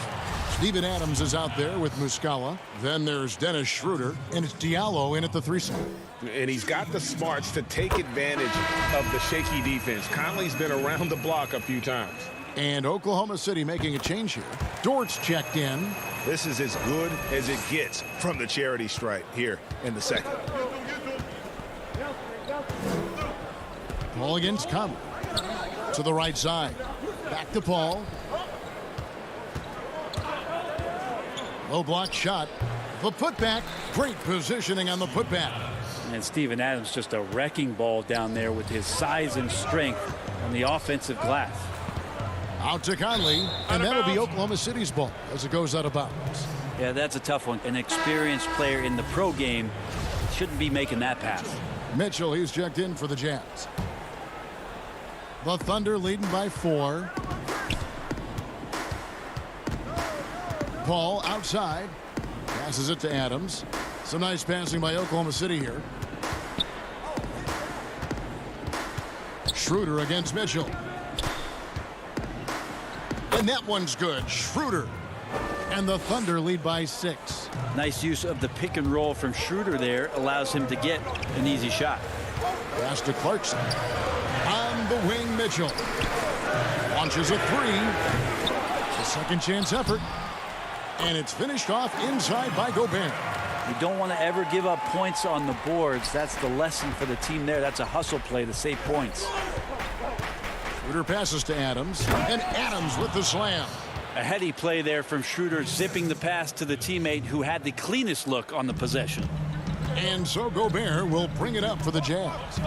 Steven Adams is out there with Muscala. Then there's Dennis Schroeder, and it's Diallo in at the 3 spot. And he's got the smarts to take advantage of the shaky defense. Conley's been around the block a few times. And Oklahoma City making a change here. Dort's checked in. This is as good as it gets from the charity stripe here in the second. Paul against Conley. To the right side. Back to Paul. Low block shot. The putback. Great positioning on the putback. And Steven Adams just a wrecking ball down there with his size and strength on the offensive glass. Out to Conley, and that'll be Oklahoma City's ball as it goes out of bounds. Yeah, that's a tough one. An experienced player in the pro game shouldn't be making that pass. Mitchell, he's checked in for the Jazz. The Thunder leading by 4. Paul outside. Passes it to Adams. Some nice passing by Oklahoma City here. Schroeder against Mitchell. And that one's good. Schroeder. And the Thunder lead by 6. Nice use of the pick and roll from Schroeder there. Allows him to get an easy shot. Pass to Clarkson. On the wing, Mitchell. Launches a 3. It's a second chance effort. And it's finished off inside by Gobert. You don't want to ever give up points on the boards. That's the lesson for the team there. That's a hustle play to save points. Schroeder passes to Adams. And Adams with the slam. A heady play there from Schroeder, zipping the pass to the teammate who had the cleanest look on the possession. And so Gobert will bring it up for the Jazz.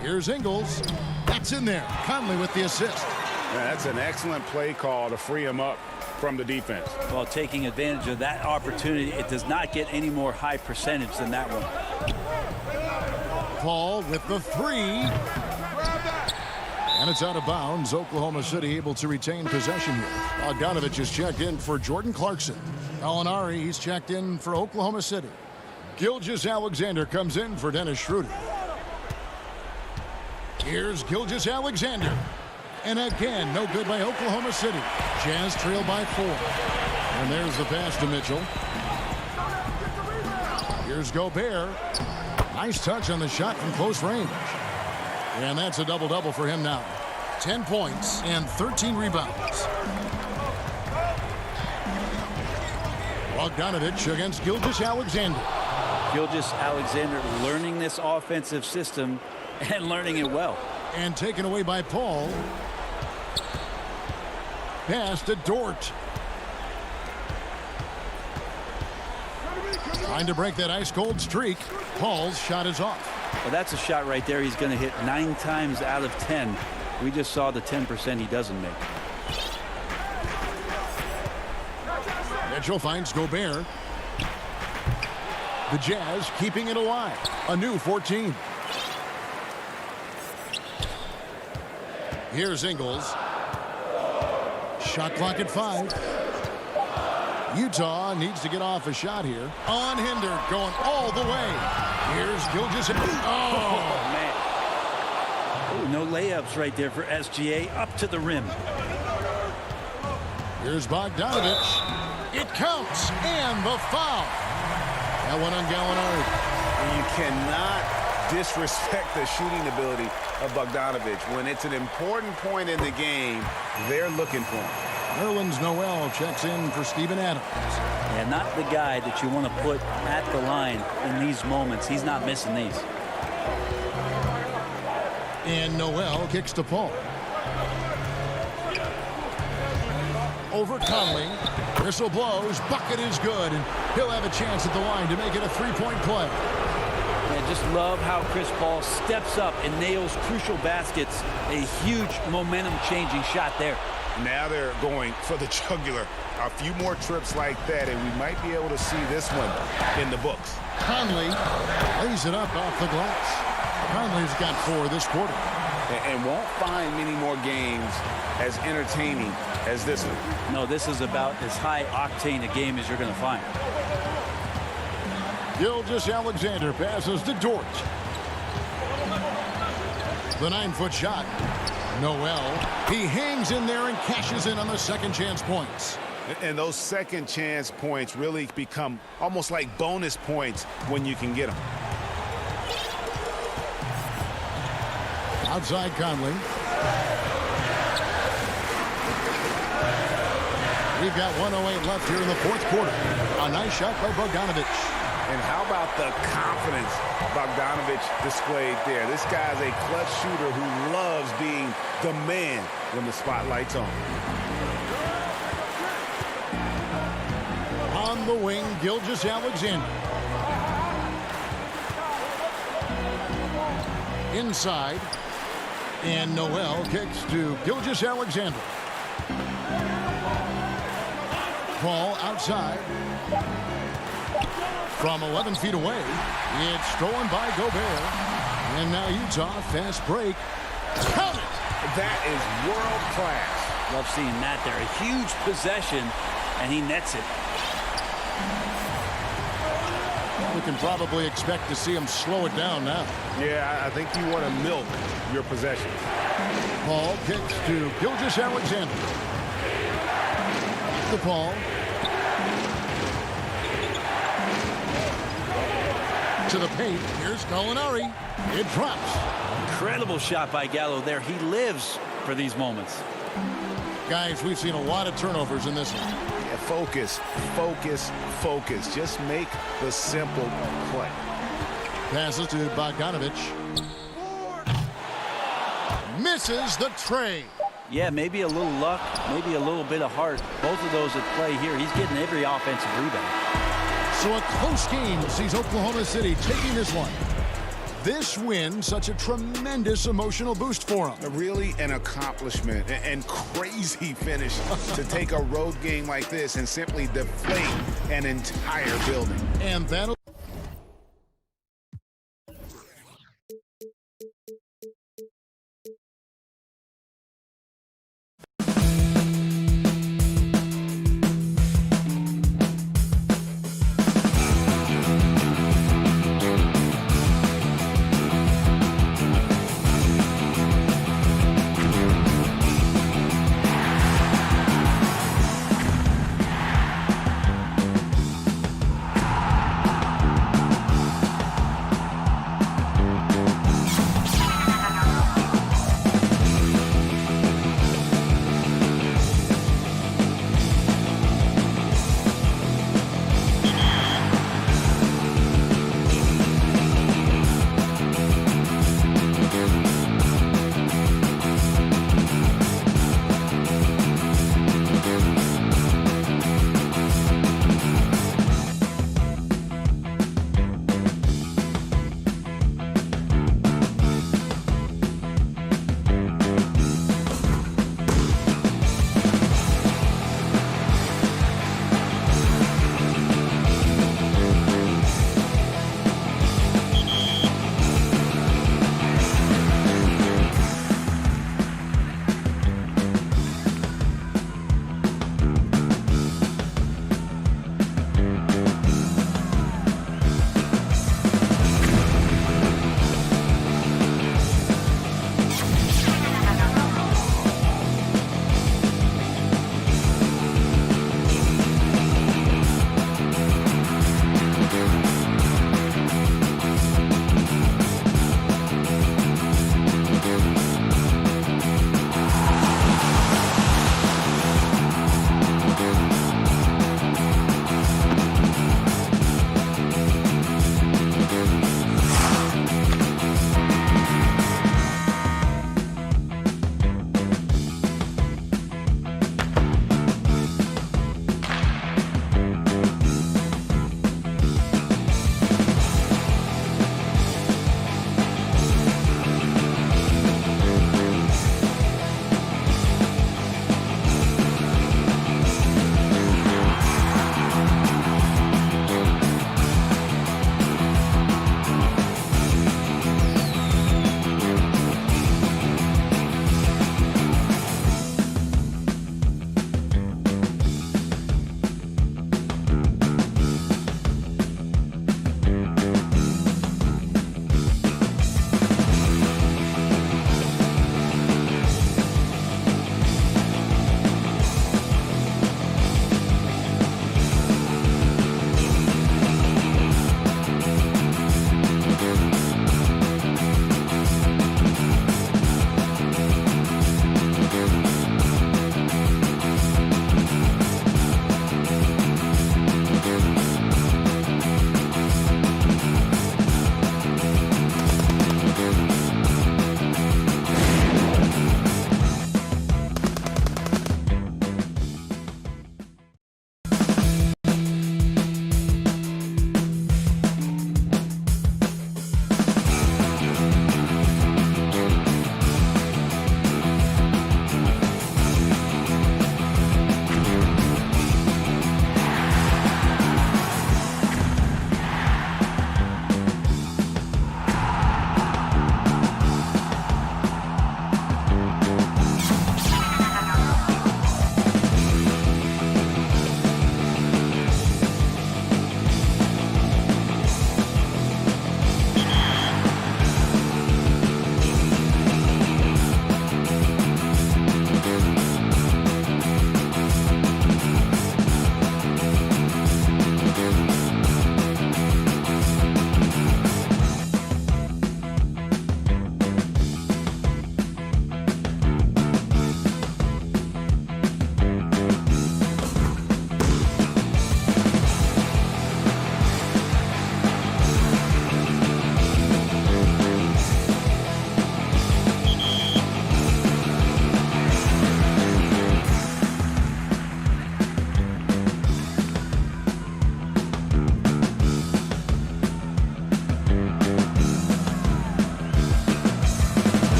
Here's Ingles. That's in there. Conley with the assist. Yeah, that's an excellent play call to free him up from the defense. Well, taking advantage of that opportunity, it does not get any more high percentage than that one. Paul with the 3. And it's out of bounds. Oklahoma City able to retain possession here. Bogdanovich is checked in for Jordan Clarkson. Gallinari, he's checked in for Oklahoma City. Gilgeous-Alexander comes in for Dennis Schroeder. Here's Gilgeous-Alexander. And again, no good by Oklahoma City. Jazz trail by 4. And there's the pass to Mitchell. Here's Gobert. Nice touch on the shot from close range. And that's a double-double for him now. 10 points and 13 rebounds. Bogdanovich against Gilgeous-Alexander. Gilgeous-Alexander learning this offensive system and learning it well. And taken away by Paul. Pass to Dort. Trying to break that ice-cold streak. Paul's shot is off. Well, that's a shot right there he's going to hit 9 times out of 10. We just saw the 10% he doesn't make. Mitchell finds Gobert. The Jazz keeping it alive. A new 14. Here's Ingles. Shot clock at 5. Utah needs to get off a shot here. Unhindered, going all the way. Here's Gilgeous. Oh, man. Oh, no layups right there for SGA. Up to the rim. Here's Bogdanovich. It counts. And the foul. That one on Gallinari. You cannot disrespect the shooting ability of Bogdanovich. When it's an important point in the game, they're looking for him. Nerlens Noel checks in for Steven Adams. Yeah, not the guy that you want to put at the line in these moments. He's not missing these. And Noel kicks to Paul. Over Conley. Whistle blows. Bucket is good. And he'll have a chance at the line to make it a three-point play. I just love how Chris Paul steps up and nails crucial baskets. A huge momentum-changing shot there. Now they're going for the jugular. A few more trips like that, and we might be able to see this one in the books. Conley lays it up off the glass. Conley's got 4 this quarter. And won't find many more games as entertaining as this one. No, this is about as high-octane a game as you're going to find. Gilgeous-Alexander passes to Dort. The 9-foot shot. Noel. He hangs in there and cashes in on the second chance points. And those second chance points really become almost like bonus points when you can get them. Outside Conley. We've got 1:08 left here in the fourth quarter. A nice shot by Bogdanovich. And how about the confidence Bogdanovich displayed there? This guy's a clutch shooter who loves being the man when the spotlight's on. On the wing, Gilgeous-Alexander. Inside. And Noel kicks to Gilgeous-Alexander. Paul outside. From 11 feet away, it's stolen by Gobert. And now Utah, fast break. Count it! That is world class. Love seeing that there. A huge possession, and he nets it. We can probably expect to see him slow it down now. Yeah, I think you want to milk your possession. Paul kicks to Gilgeous-Alexander. To Paul. To the paint. Here's Gallinari. It drops. Incredible shot by Gallo there. He lives for these moments. Guys, we've seen a lot of turnovers in this one. Yeah, focus, focus, focus. Just make the simple play. Passes to Bogdanovich. Misses the tray. Yeah, maybe a little luck, maybe a little bit of heart. Both of those at play here. He's getting every offensive rebound. So a close game sees Oklahoma City taking this one. This win, such a tremendous emotional boost for them. Really an accomplishment and crazy finish to take a road game like this and simply deflate an entire building. And that'll...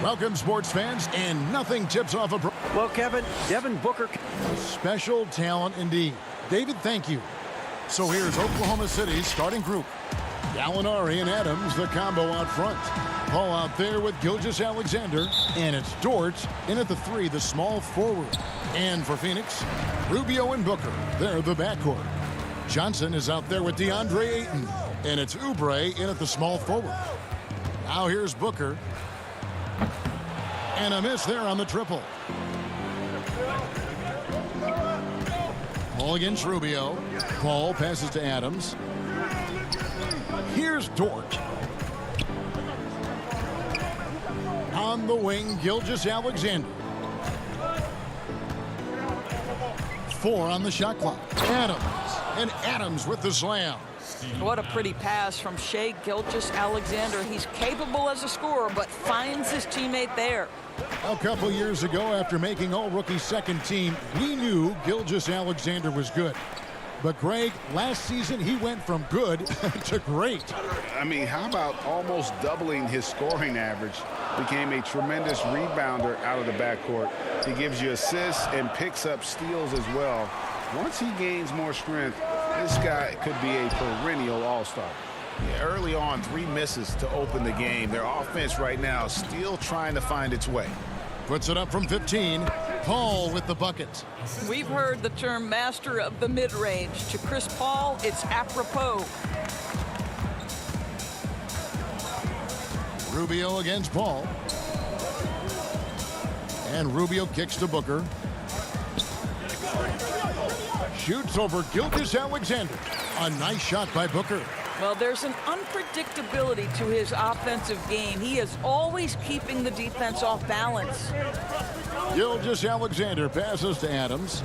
Welcome, sports fans, and nothing tips off a... Well, Kevin, Devin Booker... Special talent indeed. David, thank you. So here's Oklahoma City's starting group. Gallinari and Adams, the combo out front. Paul out there with Gilgeous-Alexander. And it's Dort in at the 3, the small forward. And for Phoenix, Rubio and Booker. They're the backcourt. Johnson is out there with DeAndre Ayton. And it's Oubre in at the small forward. Now here's Booker. And a miss there on the triple. Paul against Rubio. Paul passes to Adams. Here's Dort. On the wing, Gilgeous-Alexander. 4 on the shot clock. Adams. And Adams with the slam. What a pretty pass from Shai Gilgeous-Alexander. He's capable as a scorer, but finds his teammate there. A couple years ago, after making all-rookie second team, we knew Gilgeous-Alexander was good. But, Greg, last season he went from good to great. I mean, how about almost doubling his scoring average? Became a tremendous rebounder out of the backcourt. He gives you assists and picks up steals as well. Once he gains more strength, this guy could be a perennial all-star. Yeah, early on, 3 misses to open the game. Their offense right now still trying to find its way. Puts it up from 15. Paul with the bucket. We've heard the term master of the mid-range. To Chris Paul, it's apropos. Rubio against Paul. And Rubio kicks to Booker. Shoots over Gilgeous-Alexander. A nice shot by Booker. Well, there's an unpredictability to his offensive game. He is always keeping the defense off balance. Gilgeous-Alexander passes to Adams.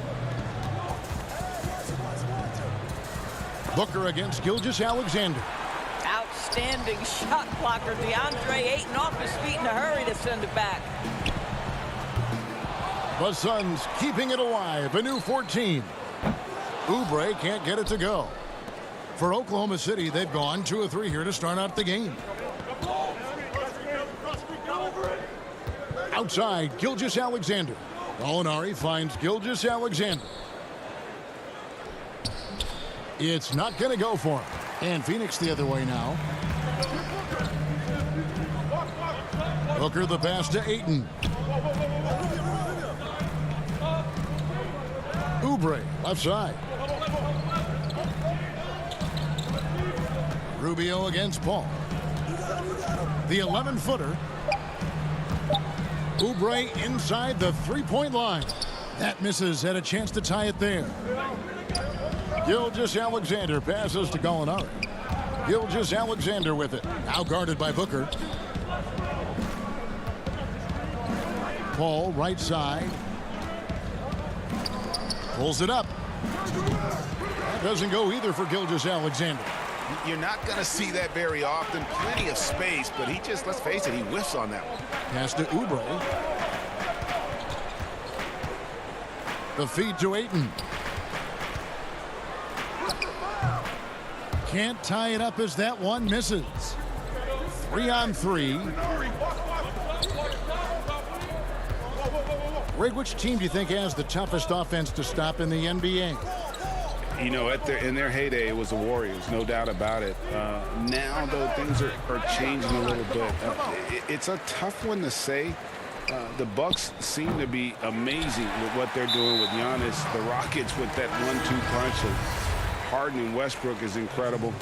Booker against Gilgeous-Alexander. Outstanding shot blocker. DeAndre Ayton off his feet in a hurry to send it back. The Suns keeping it alive. A new 14. Oubre can't get it to go. For Oklahoma City, they've gone 2 of 3 here to start out the game. Outside, Gilgeous-Alexander. Gallinari finds Gilgeous-Alexander. It's not going to go for him. And Phoenix the other way now. Booker the pass to Ayton. Oubre, left side. Rubio against Paul. The 11-footer. Oubre inside the 3-point line. That misses. Had a chance to tie it there. Gilgeous-Alexander passes to Gallinari. Gilgeous-Alexander with it. Now guarded by Booker. Paul right side. Pulls it up. That doesn't go either for Gilgeous-Alexander. You're not going to see that very often. Plenty of space, but he just, let's face it, he whiffs on that one. Pass to Oubre. The feed to Ayton. Can't tie it up as that one misses. 3 on 3. Greg, which team do you think has the toughest offense to stop in the NBA? You know, in their heyday, it was the Warriors, no doubt about it. Now, though, things are changing a little bit. It's a tough one to say. The Bucks seem to be amazing with what they're doing with Giannis. The Rockets with that 1-2 punch of Harden and Westbrook is incredible.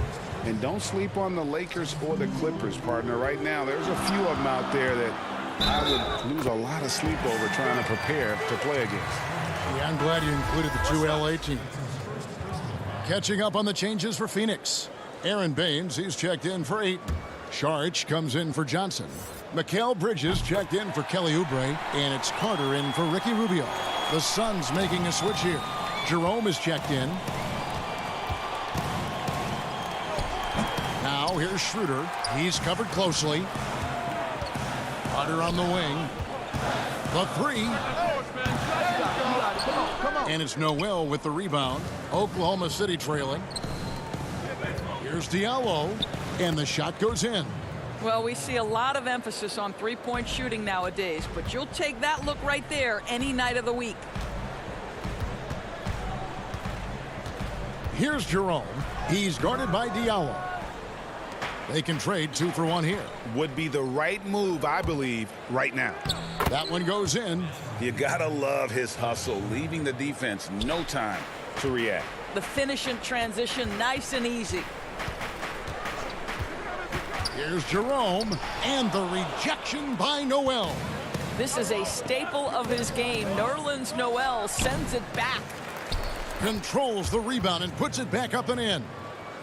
And don't sleep on the Lakers or the Clippers, partner. Right now, there's a few of them out there that I would lose a lot of sleep over trying to prepare to play against. Yeah, I'm glad you included the 2 LA teams. Catching up on the changes for Phoenix. Aaron Baines, he's checked in for Ayton. Saric comes in for Johnson. Mikal Bridges checked in for Kelly Oubre. And it's Carter in for Ricky Rubio. The Suns making a switch here. Jerome is checked in. Now here's Schroeder. He's covered closely. Carter on the wing. The 3. And it's Noel with the rebound. Oklahoma City trailing. Here's Diallo. And the shot goes in. Well, we see a lot of emphasis on three-point shooting nowadays, but you'll take that look right there any night of the week. Here's Jerome. He's guarded by Diallo. They can trade 2 for 1 here. Would be the right move, I believe, right now. That one goes in. You gotta love his hustle, leaving the defense no time to react. The finish in transition, nice and easy. Here's Jerome, and the rejection by Noel. This is a staple of his game. Nerlens Noel sends it back. Controls the rebound and puts it back up and in.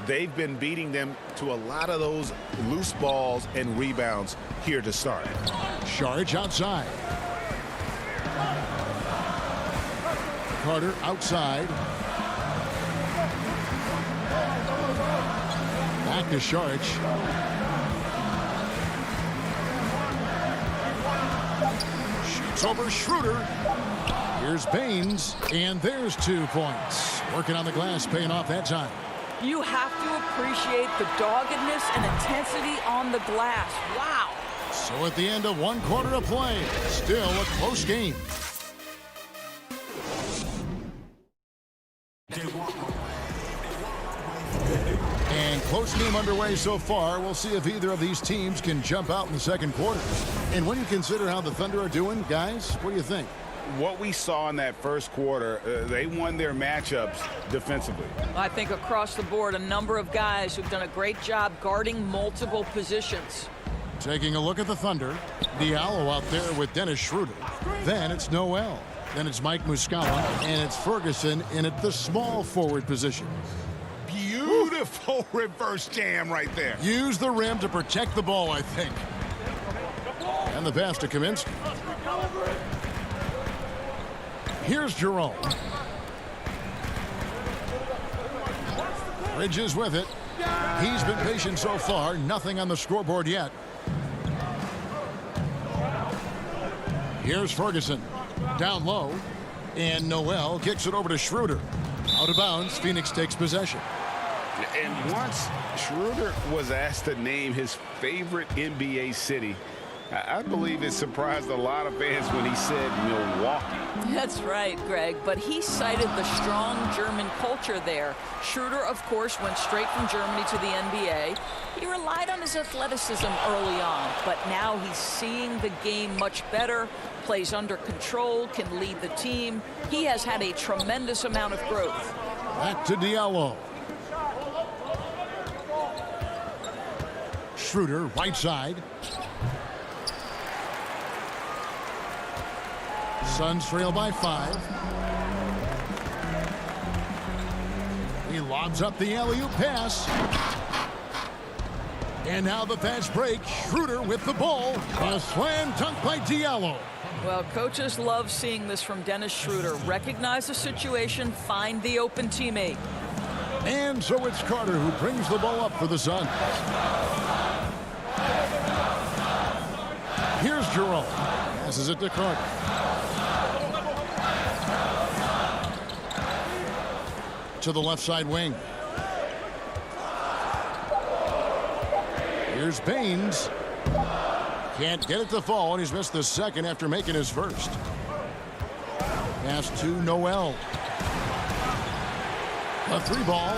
They've been beating them to a lot of those loose balls and rebounds here to start. Saric outside. Carter outside. Back to Saric. Shoots over Schroeder. Here's Baines, and there's 2 points. Working on the glass, paying off that time. You have to appreciate the doggedness and intensity on the glass. Wow. So at the end of 1 quarter of play, still a close game. And close game underway so far. We'll see if either of these teams can jump out in the second quarter. And when you consider how the Thunder are doing, guys, what do you think? What we saw in that first quarter, they won their matchups defensively. I think across the board, a number of guys who've done a great job guarding multiple positions. Taking a look at the Thunder, Diallo out there with Dennis Schroeder. Then it's Noel. Then it's Mike Muscala, and it's Ferguson in at the small forward position. Beautiful reverse jam right there. Use the rim to protect the ball, I think. And the pass to Kaminsky. Here's Jerome. Bridges with it. He's been patient so far. Nothing on the scoreboard yet. Here's Ferguson. Down low. And Noel kicks it over to Schroeder. Out of bounds. Phoenix takes possession. And once Schroeder was asked to name his favorite NBA city, I believe it surprised a lot of fans when he said Milwaukee. That's right, Greg, but he cited the strong German culture there. Schroeder, of course, went straight from Germany to the NBA. He relied on his athleticism early on, but now he's seeing the game much better, plays under control, can lead the team. He has had a tremendous amount of growth. Back to Diallo. Schroeder, right side. Suns trail by 5. He lobs up the alley-oop pass. And now the fast break. Schroeder with the ball. And a slam dunk by Diallo. Well, coaches love seeing this from Dennis Schroeder. Recognize the situation, find the open teammate. And so it's Carter who brings the ball up for the Suns. Here's Jerome. Passes it to Carter. To the left side wing. Here's Baines. Can't get it to fall, and he's missed the second after making his first. Pass to Noel. A 3-ball.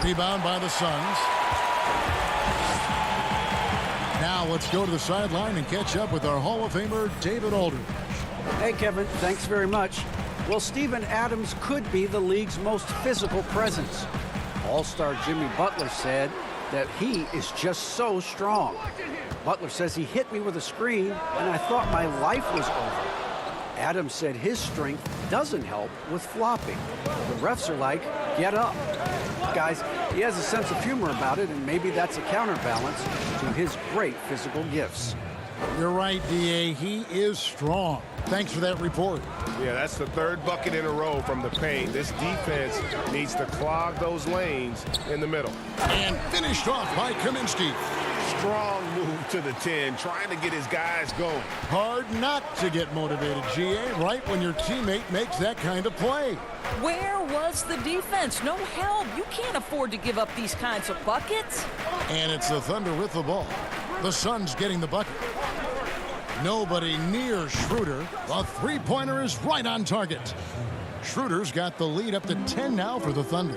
Rebound by the Suns. Now let's go to the sideline and catch up with our Hall of Famer, David Aldridge. Hey, Kevin, thanks very much. Well, Steven Adams could be the league's most physical presence. All-star Jimmy Butler said that he is just so strong. Butler says he hit me with a screen, and I thought my life was over. Adams said his strength doesn't help with flopping. The refs are like, get up. Guys, he has a sense of humor about it, and maybe that's a counterbalance to his great physical gifts. You're right, D.A. He is strong. Thanks for that report. Yeah, that's the 3rd bucket in a row from the paint. This defense needs to clog those lanes in the middle. And finished off by Kaminsky. Strong move to the 10, trying to get his guys going. Hard not to get motivated, G.A., right when your teammate makes that kind of play. Where was the defense? No help. You can't afford to give up these kinds of buckets. And it's the Thunder with the ball. The Suns getting the bucket. Nobody near Schroeder. The three-pointer is right on target. Schroeder's got the lead up to 10 now for the Thunder.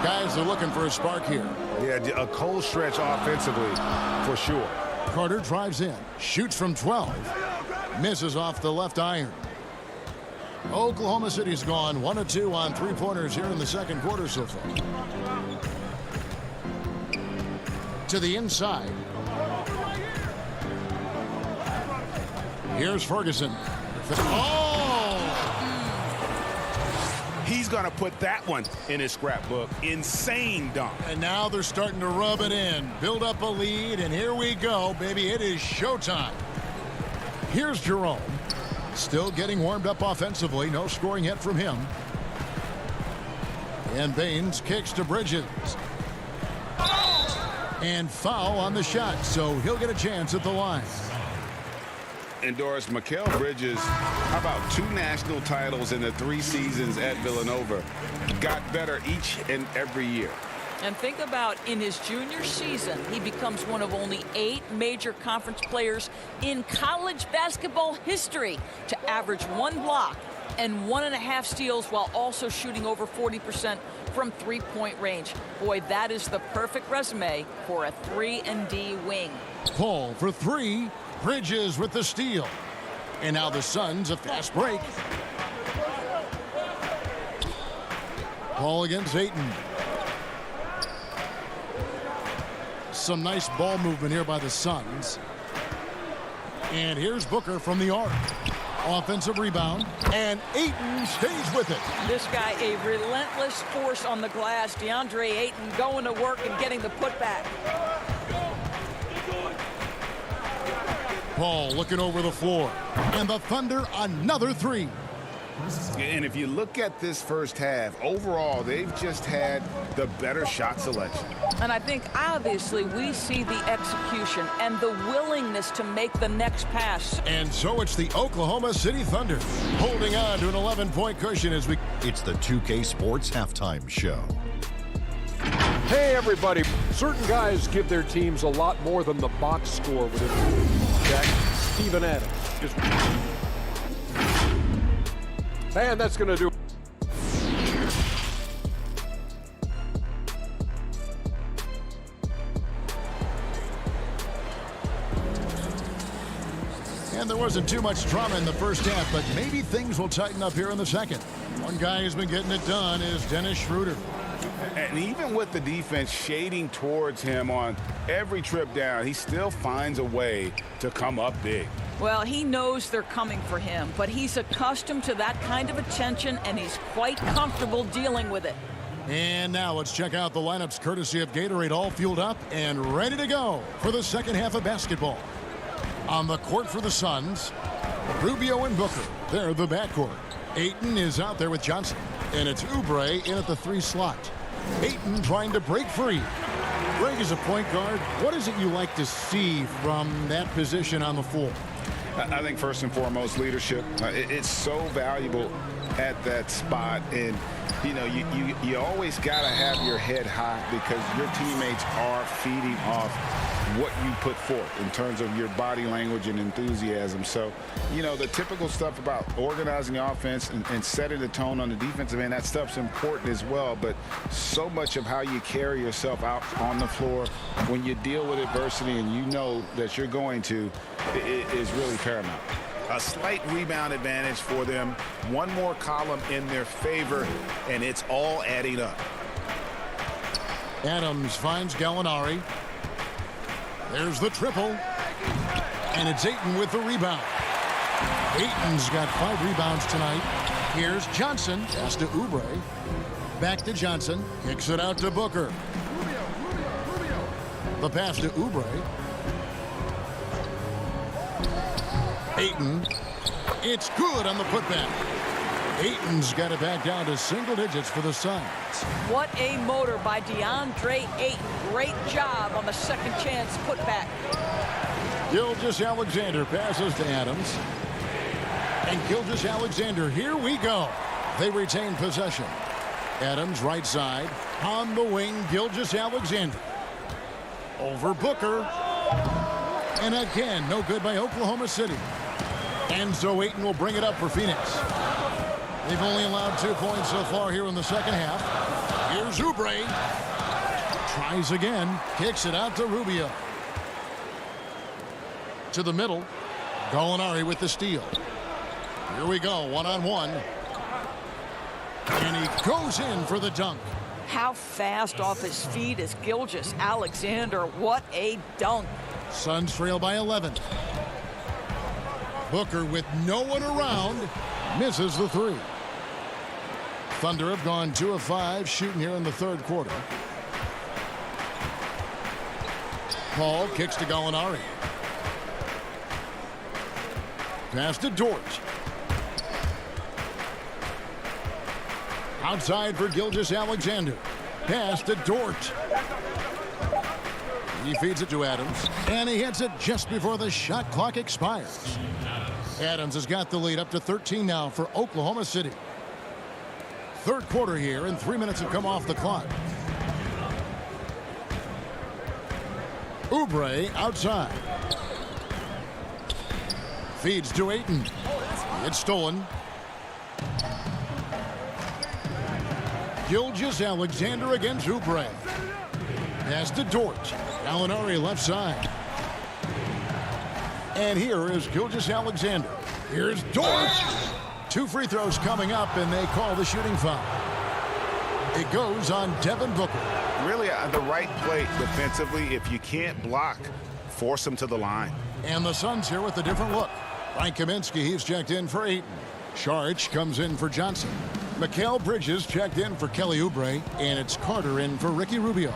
Guys are looking for a spark here. Yeah, a cold stretch offensively for sure. Carter drives in, shoots from 12, misses off the left iron. Oklahoma City's gone 1 of 2 on three-pointers here in the second quarter so far. To the inside. Here's Ferguson. Oh! He's going to put that one in his scrapbook. Insane dunk. And now they're starting to rub it in. Build up a lead, and here we go, baby. It is showtime. Here's Jerome. Still getting warmed up offensively. No scoring yet from him. And Baines kicks to Bridges. And foul on the shot, so he'll get a chance at the line. And Doris, Mikal Bridges, how about 2 national titles in the 3 seasons at Villanova? Got better each and every year. And think about in his junior season, he becomes one of only 8 major conference players in college basketball history to average 1 block and 1.5 steals while also shooting over 40% from three-point range. Boy, that is the perfect resume for a 3-and-D wing. Paul for 3. Bridges with the steal. And now the Suns a fast break. Paul against Ayton. Some nice ball movement here by the Suns. And here's Booker from the arc. Offensive rebound. And Ayton stays with it. This guy, a relentless force on the glass. DeAndre Ayton going to work and getting the putback. Paul looking over the floor. And the Thunder another 3. And if you look at this first half, overall, they've just had the better shot selection. And I think, obviously, we see the execution and the willingness to make the next pass. And so it's the Oklahoma City Thunder holding on to an 11-point cushion as we... It's the 2K Sports Halftime Show. Hey, everybody. Certain guys give their teams a lot more than the box score with it. Jack, Steven Adams. And that's going to do. And there wasn't too much drama in the first half, but maybe things will tighten up here in the second. One guy who's been getting it done is Dennis Schroeder. And even with the defense shading towards him on every trip down, he still finds a way to come up big. Well, he knows they're coming for him, but he's accustomed to that kind of attention, and he's quite comfortable dealing with it. And now let's check out the lineups courtesy of Gatorade, all fueled up and ready to go for the second half of basketball. On the court for the Suns, Rubio and Booker. They're the backcourt. Ayton is out there with Johnson, and it's Oubre in at the 3 slot. Ayton trying to break free. Greg is a point guard. What is it you like to see from that position on the floor? I think first and foremost, leadership. It's so valuable at that spot. And, you know, you always got to have your head high because your teammates are feeding off what you put forth in terms of your body language and enthusiasm. So, you know, the typical stuff about organizing the offense and setting the tone on the defensive end, that stuff's important as well. But so much of how you carry yourself out on the floor when you deal with adversity and you know that you're going to is really paramount. A slight rebound advantage for them. One more column in their favor, and it's all adding up. Adams finds Gallinari. There's the triple. And it's Ayton with the rebound. Ayton's got 5 rebounds tonight. Here's Johnson. Pass to Oubre. Back to Johnson. Kicks it out to Booker. The pass to Oubre. Ayton. It's good on the putback. Ayton's got it back down to single digits for the Suns. What a motor by DeAndre Ayton. Great job on the second chance putback. Gilgeous-Alexander passes to Adams. And Gilgeous-Alexander, here we go. They retain possession. Adams right side. On the wing, Gilgeous-Alexander. Over Booker. And again, no good by Oklahoma City. And so Ayton will bring it up for Phoenix. They've only allowed 2 points so far here in the second half. Here's Oubre. Tries again. Kicks it out to Rubio. To the middle. Gallinari with the steal. Here we go, one-on-one. And he goes in for the dunk. How fast off his feet is Gilgeous-Alexander. What a dunk. Suns trail by 11. Booker with no one around misses the three. Thunder have gone 2 of 5 shooting here in the third quarter. Paul kicks to Gallinari. Pass to Dort. Outside for Gilgeous-Alexander. Pass to Dort. He feeds it to Adams. And he hits it just before the shot clock expires. Adams has got the lead up to 13 now for Oklahoma City. Third quarter here, and 3 minutes have come off the clock. Oubre outside. Feeds to Ayton. It's stolen. Gilgeous-Alexander against Oubre. Pass to Dort. Gallinari left side. And here is Gilgeous-Alexander. Here's Dort. 2 free throws coming up, and they call the shooting foul. It goes on Devin Booker. Really the right play defensively. If you can't block, force him to the line. And the Suns here with a different look. Frank Kaminsky, he's checked in for Ayton. Saric comes in for Johnson. Mikal Bridges checked in for Kelly Oubre, and it's Carter in for Ricky Rubio.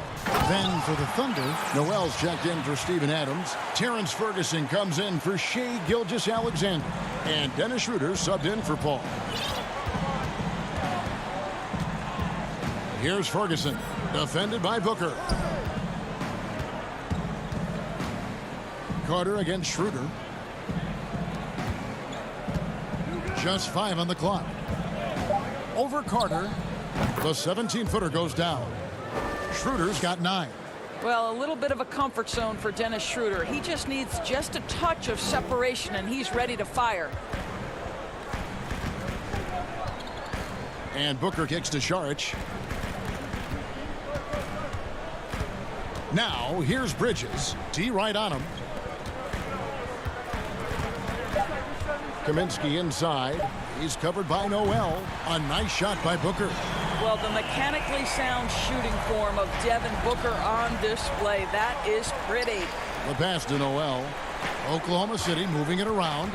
Then for the Thunder, Noel's checked in for Steven Adams. Terrence Ferguson comes in for Shai Gilgeous-Alexander, and Dennis Schroeder subbed in for Paul. Here's Ferguson, defended by Booker. Carter against Schroeder. Just 5 on the clock. Over Carter. The 17-footer goes down. Schroeder's got 9. Well, a little bit of a comfort zone for Dennis Schroeder. He just needs just a touch of separation, and he's ready to fire. And Booker kicks to Saric. Now, here's Bridges. T right on him. Kaminsky inside. He's covered by Noel. A nice shot by Booker. Well, the mechanically sound shooting form of Devin Booker on display. That is pretty. The pass to Noel. Oklahoma City moving it around.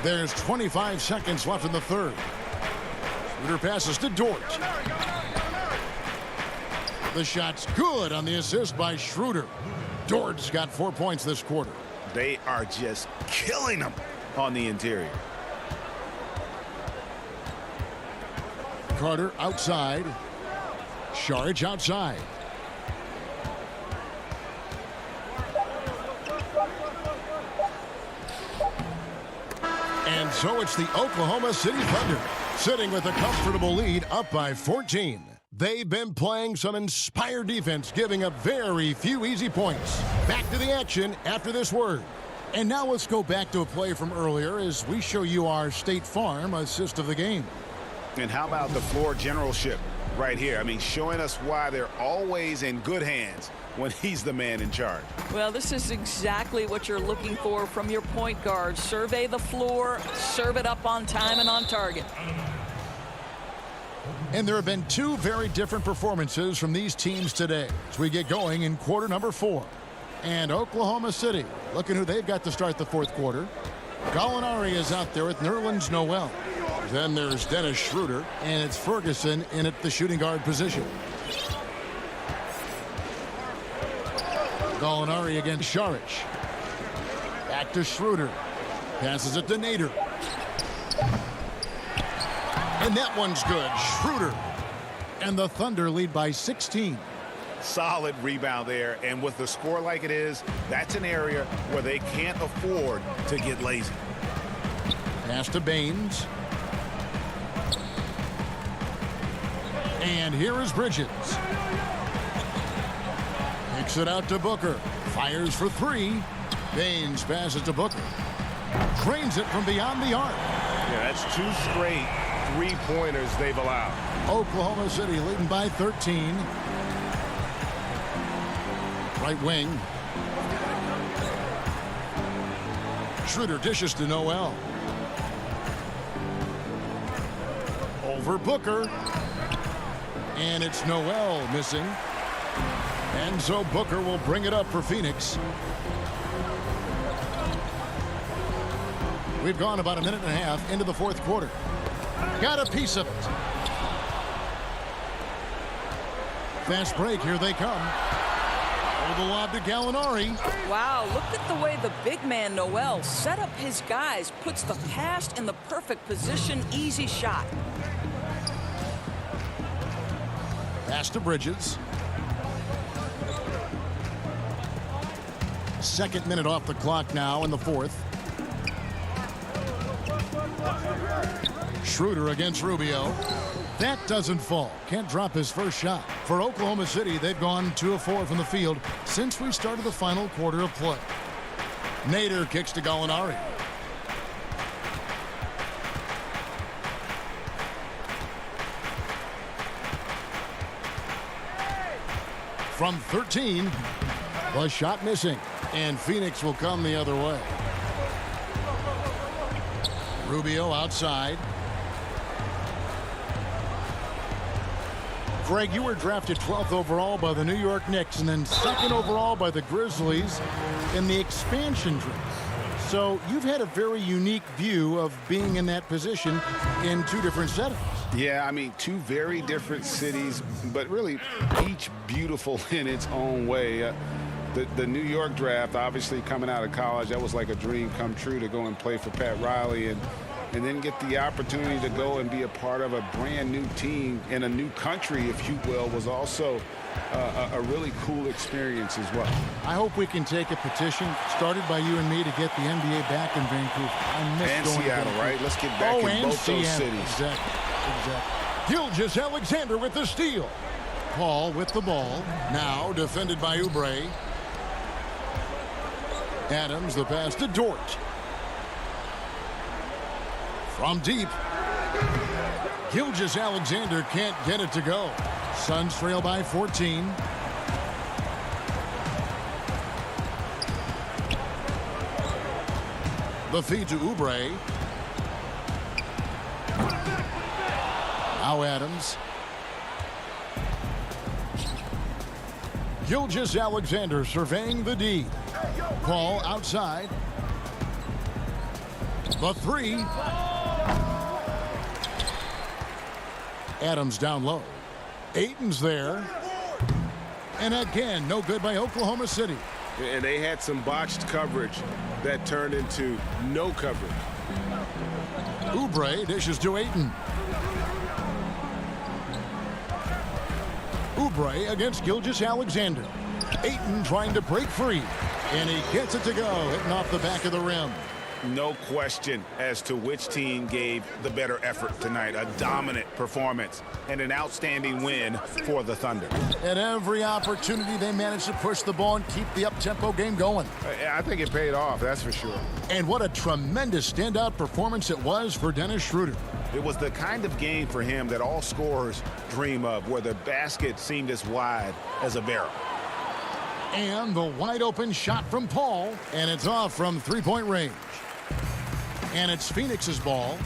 There's 25 seconds left in the third. Schroeder passes to Dort. The shot's good on the assist by Schroeder. Dort's got 4 points this quarter. They are just killing them on the interior. Carter outside. Saric outside. And so it's the Oklahoma City Thunder sitting with a comfortable lead up by 14. They've been playing some inspired defense, giving up very few easy points. Back to the action after this word. And now let's go back to a play from earlier as we show you our State Farm assist of the game. And how about the floor generalship right here? I mean, showing us why they're always in good hands when he's the man in charge. Well, this is exactly what you're looking for from your point guard. Survey the floor, serve it up on time and on target. And there have been 2 very different performances from these teams today as we get going in quarter number 4. And Oklahoma City, looking who they've got to start the fourth quarter. Gallinari is out there with Nerlens Noel. Then there's Dennis Schroeder, and it's Ferguson in at the shooting guard position. Gallinari against Saric. Back to Schroeder. Passes it to Nader. And that one's good. Schroeder. And the Thunder lead by 16. Solid rebound there, and with the score like it is, that's an area where they can't afford to get lazy. Pass to Baines. And here is Bridges. Kicks it out to Booker. Fires for three. Baines passes to Booker. Drains it from beyond the arc. Yeah, that's 2 straight three-pointers they've allowed. Oklahoma City leading by 13. Right wing. Schroeder dishes to Noel. Over Booker. And it's Noel missing. And so Booker will bring it up for Phoenix. We've gone about a minute and a half into the fourth quarter. Got a piece of it. Fast break. Here they come. The lob to Gallinari. Wow, look at the way the big man Noel set up his guys, puts the pass in the perfect position, easy shot. Pass to Bridges. Second minute off the clock now in the fourth. Schroeder against Rubio. That doesn't fall. Can't drop his first shot. For Oklahoma City, they've gone 2 of 4 from the field since we started the final quarter of play. Nader kicks to Gallinari. From 13, the shot missing, and Phoenix will come the other way. Rubio outside. Greg, you were drafted 12th overall by the New York Knicks and then 2nd overall by the Grizzlies in the expansion draft. So you've had a very unique view of being in that position in 2 different settings. Yeah, I mean, 2 very different cities, but really each beautiful in its own way. The New York draft, obviously coming out of college, that was like a dream come true to go and play for Pat Riley and then get the opportunity to go and be a part of a brand new team in a new country, if you will, was also a really cool experience as well. I hope we can take a petition started by you and me to get the NBA back in Vancouver. I miss and going Seattle, to right? Let's get back in both those cities. Exactly. Gilgeous-Alexander with the steal. Paul with the ball. Now defended by Oubre. Adams, the pass to Dort. From deep. Gilgeous-Alexander can't get it to go. Suns trail by 14. The feed to Oubre. Now Adams. Gilgeous-Alexander surveying the D. Paul outside. The three. Adams down low. Ayton's there. And again, no good by Oklahoma City. And they had some botched coverage that turned into no coverage. Oubre dishes to Ayton. Oubre against Gilgeous-Alexander. Ayton trying to break free. And he gets it to go, hitting off the back of the rim. No question as to which team gave the better effort tonight. A dominant performance and an outstanding win for the Thunder. At every opportunity, they managed to push the ball and keep the up-tempo game going. I think it paid off, that's for sure. And what a tremendous standout performance it was for Dennis Schroeder. It was the kind of game for him that all scorers dream of, where the basket seemed as wide as a barrel. And the wide-open shot from Paul, and it's off from three-point range. And it's Phoenix's ball.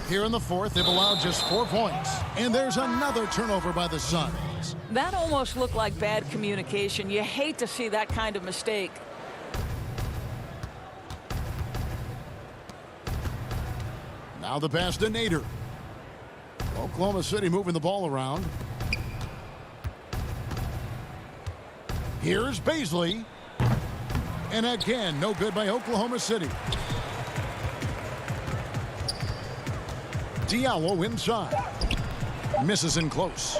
Here in the fourth, they've allowed just 4 points. And there's another turnover by the Suns. That almost looked like bad communication. You hate to see that kind of mistake. Now the pass to Nader. Oklahoma City moving the ball around. Here's Baisley. And again, no good by Oklahoma City. Diallo inside. Misses in close.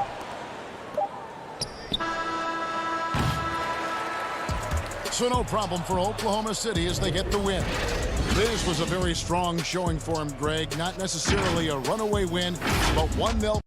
So no problem for Oklahoma City as they get the win. This was a very strong showing for him, Greg. Not necessarily a runaway win, but one they'll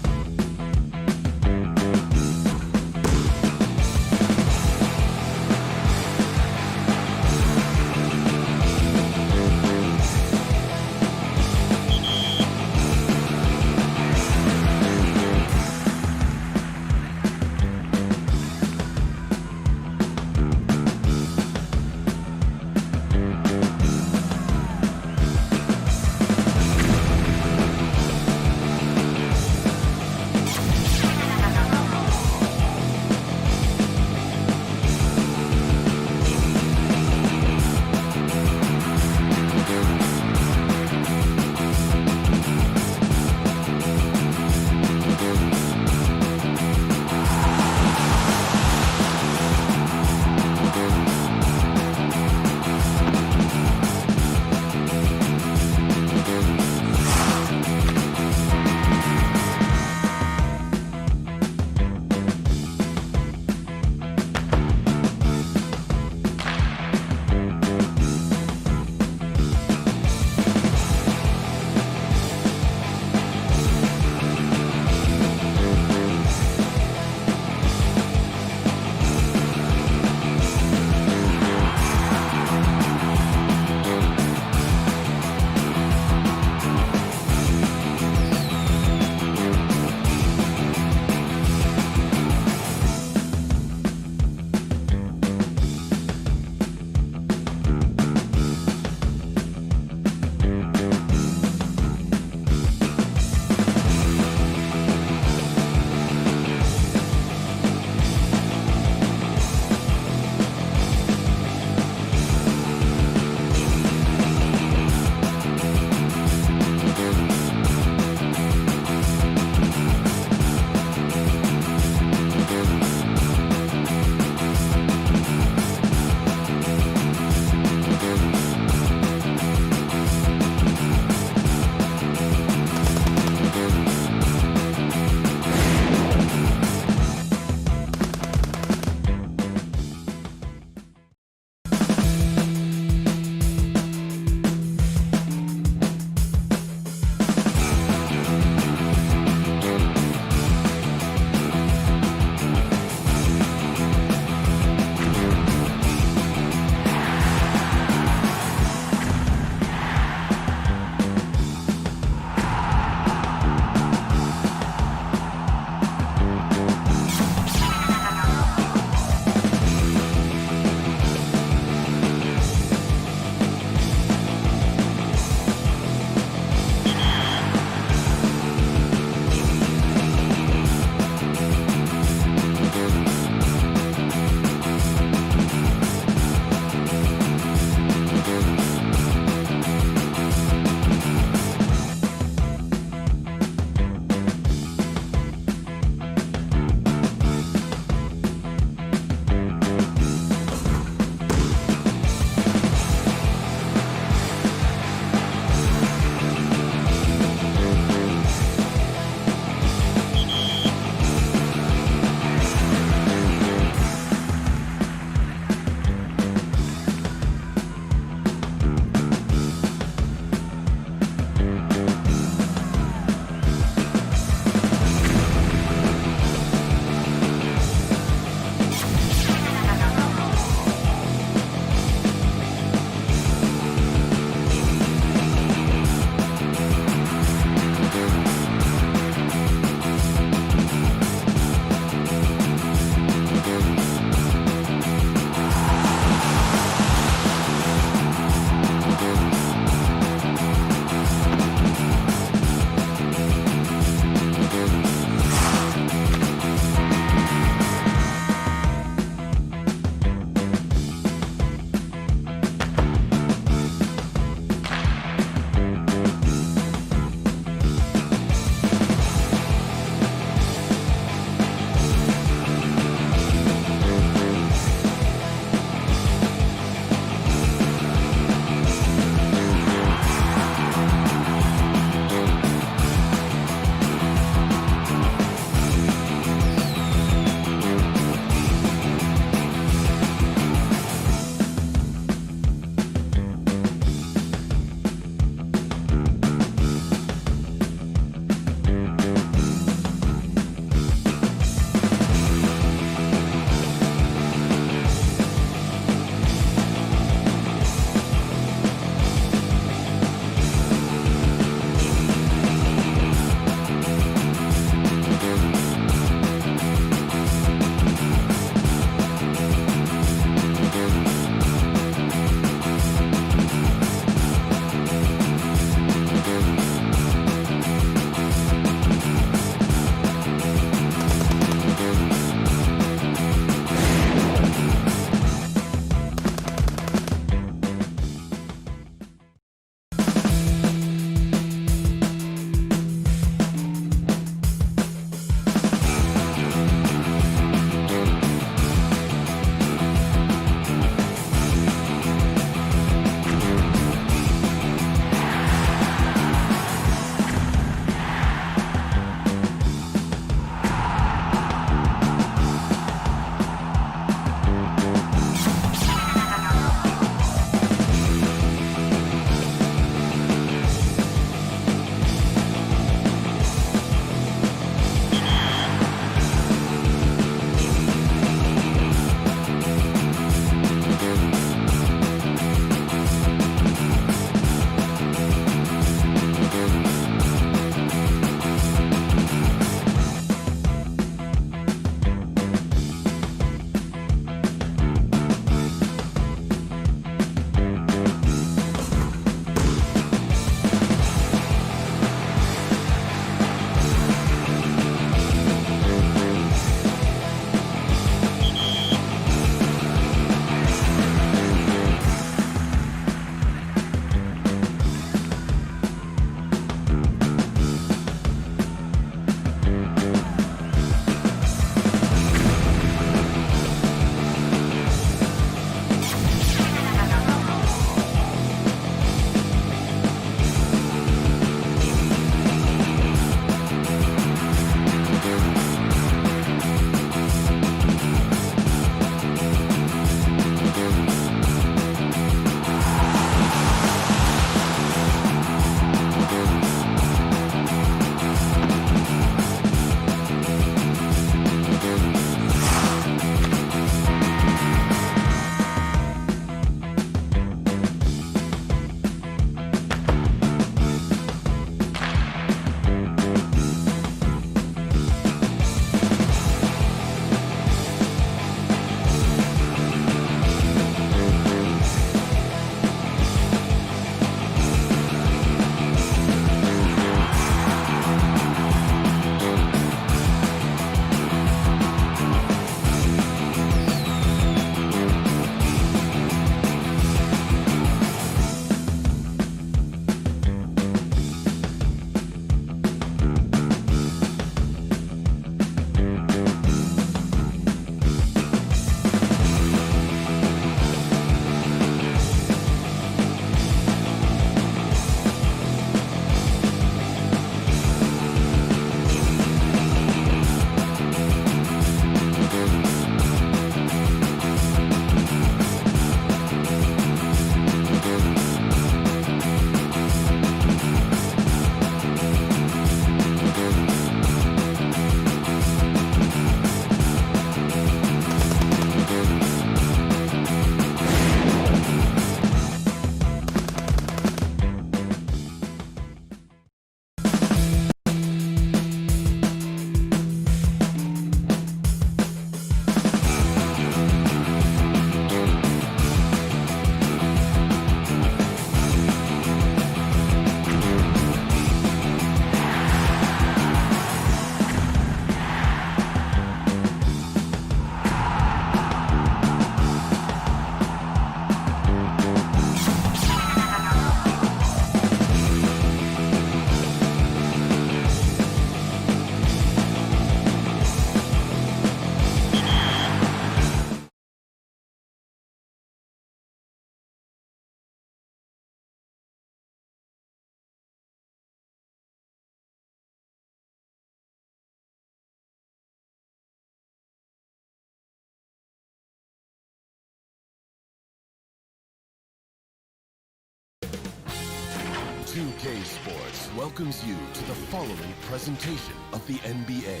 2K Sports welcomes you to the following presentation of the NBA.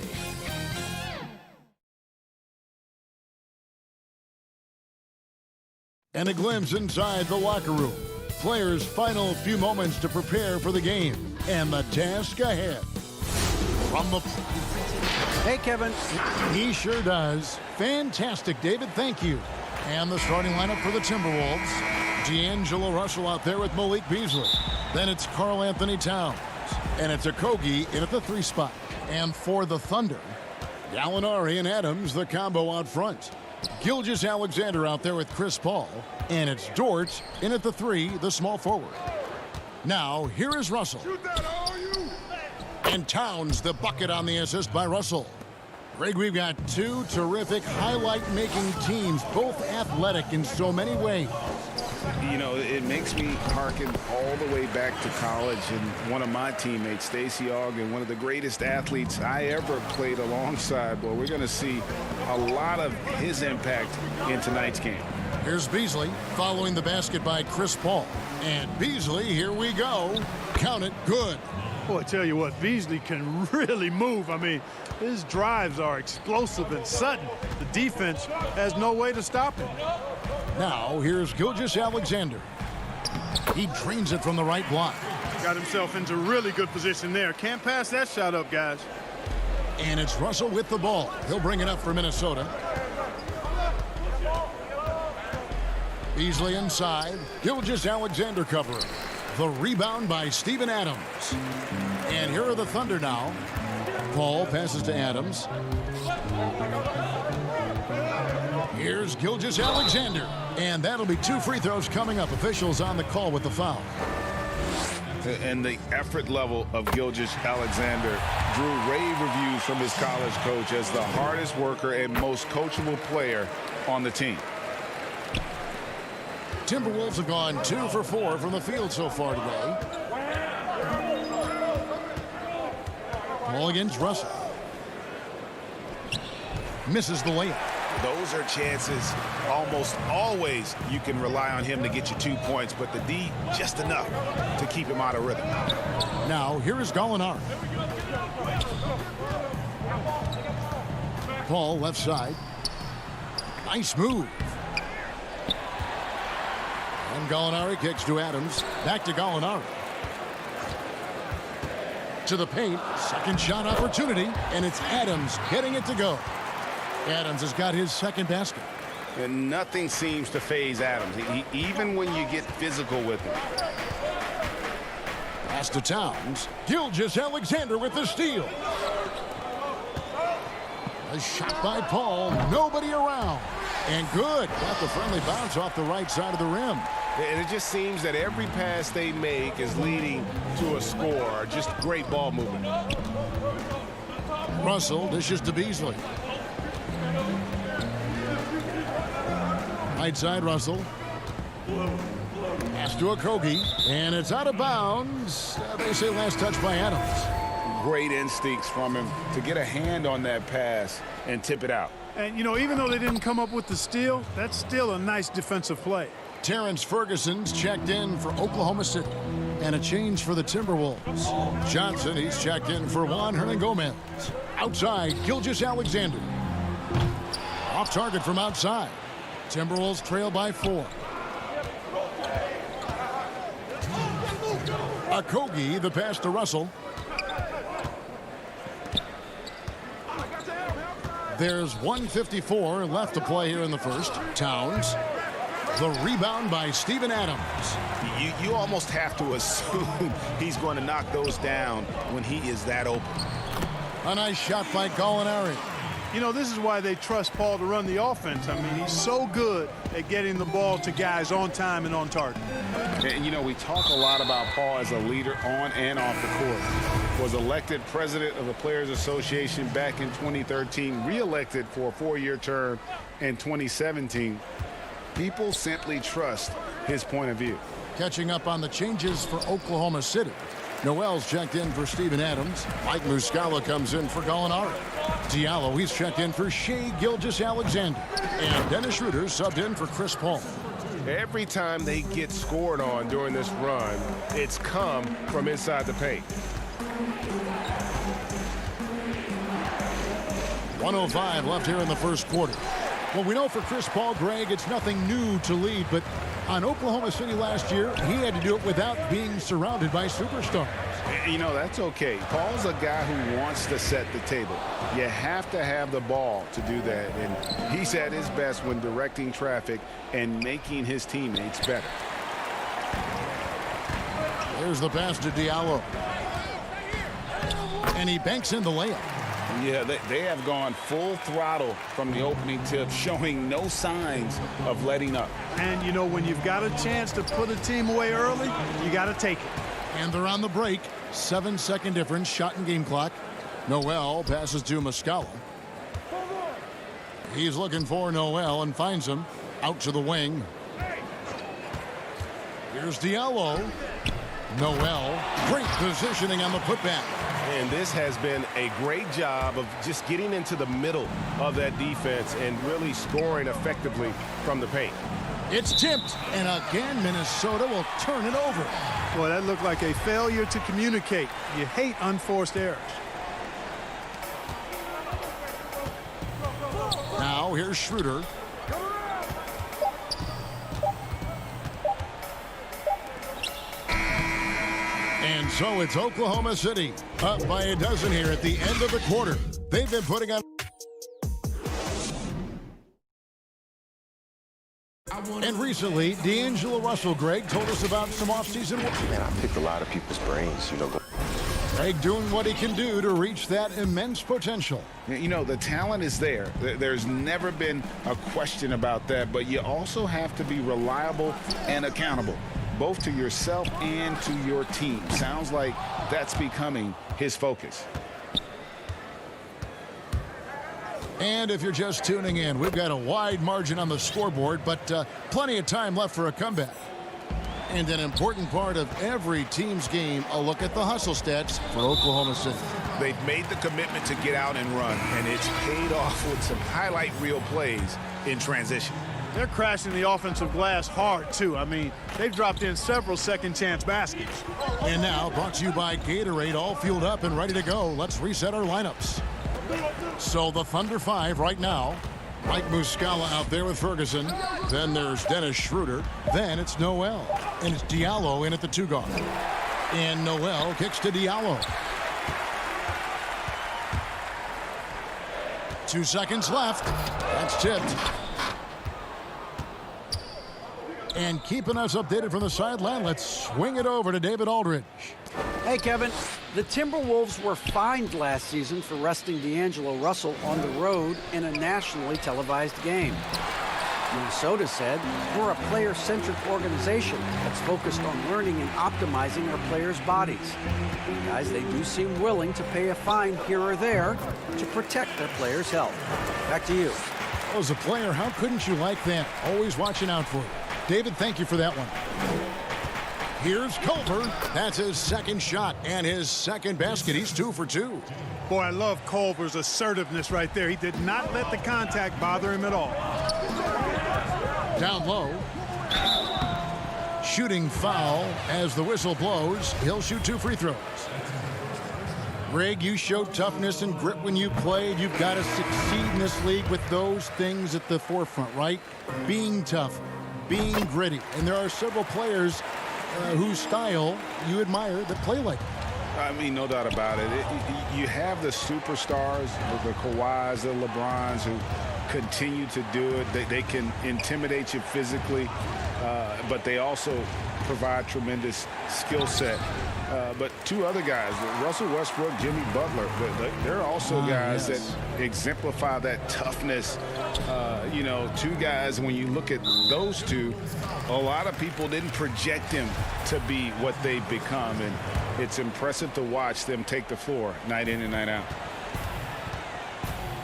And a glimpse inside the locker room. Players' final few moments to prepare for the game. And the task ahead. From the... Hey, Kevin. He sure does. Fantastic, David. Thank you. And the starting lineup for the Timberwolves. D'Angelo Russell out there with Malik Beasley. Then it's Karl Anthony Towns. And it's Okogie in at the 3 spot. And for the Thunder, Gallinari and Adams, the combo out front. Gilgeous-Alexander out there with Chris Paul. And it's Dort in at the 3, the small forward. Now, here is Russell. And Towns, the bucket on the assist by Russell. Greg, we've got 2 terrific highlight-making teams, both athletic in so many ways. You know, it makes me hearken all the way back to college, and one of my teammates, Stacey Ogden, one of the greatest athletes I ever played alongside. Well, we're going to see a lot of his impact in tonight's game. Here's Beasley following the basket by Chris Paul. And Beasley, here we go. Count it, good. Boy, I tell you what, Beasley can really move. I mean, his drives are explosive and sudden. The defense has no way to stop him. Now, here's Gilgeous-Alexander. He drains it from the right block. Got himself into really good position there. Can't pass that shot up, guys. And it's Russell with the ball. He'll bring it up for Minnesota. Beasley inside. Gilgeous-Alexander covering. The rebound by Steven Adams. And here are the Thunder now. Paul passes to Adams. Here's Gilgeous-Alexander. And that'll be 2 free throws coming up. Officials on the call with the foul. And the effort level of Gilgeous-Alexander drew rave reviews from his college coach as the hardest worker and most coachable player on the team. Timberwolves have gone 2 for 4 from the field so far today. Ball against Russell. Misses the layup. Those are chances almost always you can rely on him to get you 2 points, but the D just enough to keep him out of rhythm. Now, here is Gallinari. Paul left side. Nice move. And Gallinari kicks to Adams. Back to Gallinari. To the paint. Second shot opportunity. And it's Adams getting it to go. Adams has got his second basket. And nothing seems to faze Adams, even when you get physical with him. Pass to Towns. Gilgeous-Alexander with the steal. A shot by Paul. Nobody around. And good. Got the friendly bounce off the right side of the rim. And it just seems that every pass they make is leading to a score. Just great ball movement. Russell dishes to Beasley. Right side, Russell. Pass to Okogie. And it's out of bounds. They say last touch by Adams. Great instincts from him to get a hand on that pass and tip it out. And, you know, even though they didn't come up with the steal, that's still a nice defensive play. Terrence Ferguson's checked in for Oklahoma City. And a change for the Timberwolves. Johnson, he's checked in for Juan Hernangomez. Outside, Gilgeous-Alexander. Off target from outside. Timberwolves trail by 4. Okogie, the pass to Russell. There's 1:54 left to play here in the first. Towns. The rebound by Steven Adams. You almost have to assume he's going to knock those down when he is that open. A nice shot by Gallinari. You know, this is why they trust Paul to run the offense. I mean, he's so good at getting the ball to guys on time and on target. And, you know, we talk a lot about Paul as a leader on and off the court. Was elected president of the Players Association back in 2013, re-elected for a 4-year term in 2017. People simply trust his point of view. Catching up on the changes for Oklahoma City. Noel's checked in for Steven Adams. Mike Muscala comes in for Gallinari. Diallo, he's checked in for Shai Gilgeous-Alexander. And Dennis Schroeder subbed in for Chris Paul. Every time they get scored on during this run, it's come from inside the paint. 1:05 left here in the first quarter. Well, we know for Chris Paul, Greg, it's nothing new to lead, but on Oklahoma City last year, he had to do it without being surrounded by superstars. You know, that's okay. Paul's a guy who wants to set the table. You have to have the ball to do that, and he's at his best when directing traffic and making his teammates better. There's the pass to Diallo. And he banks in the layup. Yeah, they have gone full throttle from the opening tip, showing no signs of letting up. And, you know, when you've got a chance to put a team away early, you got to take it. And they're on the break. 7-second difference, shot and game clock. Noel passes to Muscala. He's looking for Noel and finds him out to the wing. Here's Diallo. Noel, great positioning on the putback. And this has been a great job of just getting into the middle of that defense and really scoring effectively from the paint. It's tipped, and again, Minnesota will turn it over. Boy, that looked like a failure to communicate. You hate unforced errors. Now, here's Schroeder. And so it's Oklahoma City up by a dozen here at the end of the quarter. They've been putting on. And recently, D'Angelo Russell, Greg, told us about some offseason work. Man, I picked a lot of people's brains, you know. Greg doing what he can do to reach that immense potential. You know, the talent is there. There's never been a question about that, but you also have to be reliable and accountable, both to yourself and to your team. Sounds like that's becoming his focus. And if you're just tuning in, we've got a wide margin on the scoreboard, but plenty of time left for a comeback. And an important part of every team's game, a look at the hustle stats for Oklahoma City. They've made the commitment to get out and run, and it's paid off with some highlight reel plays in transition. They're crashing the offensive glass hard, too. I mean, they've dropped in several second-chance baskets. And now, brought to you by Gatorade, all fueled up and ready to go. Let's reset our lineups. So the Thunder 5 right now. Mike Muscala out there with Ferguson. Then there's Dennis Schroeder. Then it's Noel. And it's Diallo in at the 2 guard. And Noel kicks to Diallo. 2 seconds left. That's tipped. And keeping us updated from the sideline, let's swing it over to David Aldridge. Hey, Kevin. The Timberwolves were fined last season for resting D'Angelo Russell on the road in a nationally televised game. Minnesota said, we're a player-centric organization that's focused on learning and optimizing our players' bodies. Guys, they do seem willing to pay a fine here or there to protect their players' health. Back to you. As a player, how couldn't you like that? Always watching out for you. David, thank you for that one. Here's Culver. That's his second shot and his second basket. He's 2 for 2. Boy, I love Culver's assertiveness right there. He did not let the contact bother him at all. Down low. Shooting foul as the whistle blows. He'll shoot 2 free throws. Greg, you showed toughness and grit when you played. You've got to succeed in this league with those things at the forefront, right? Being tough, being gritty. And there are several players whose style you admire that play like that. I mean, no doubt about it. You have the superstars, the Kawhis, the LeBrons, who continue to do it. They can intimidate you physically, but they also provide tremendous skill set. But 2 other guys, Russell Westbrook, Jimmy Butler, they're also guys that exemplify that toughness. You know, 2 guys, when you look at those 2, a lot of people didn't project them to be what they've become, and it's impressive to watch them take the floor night in and night out.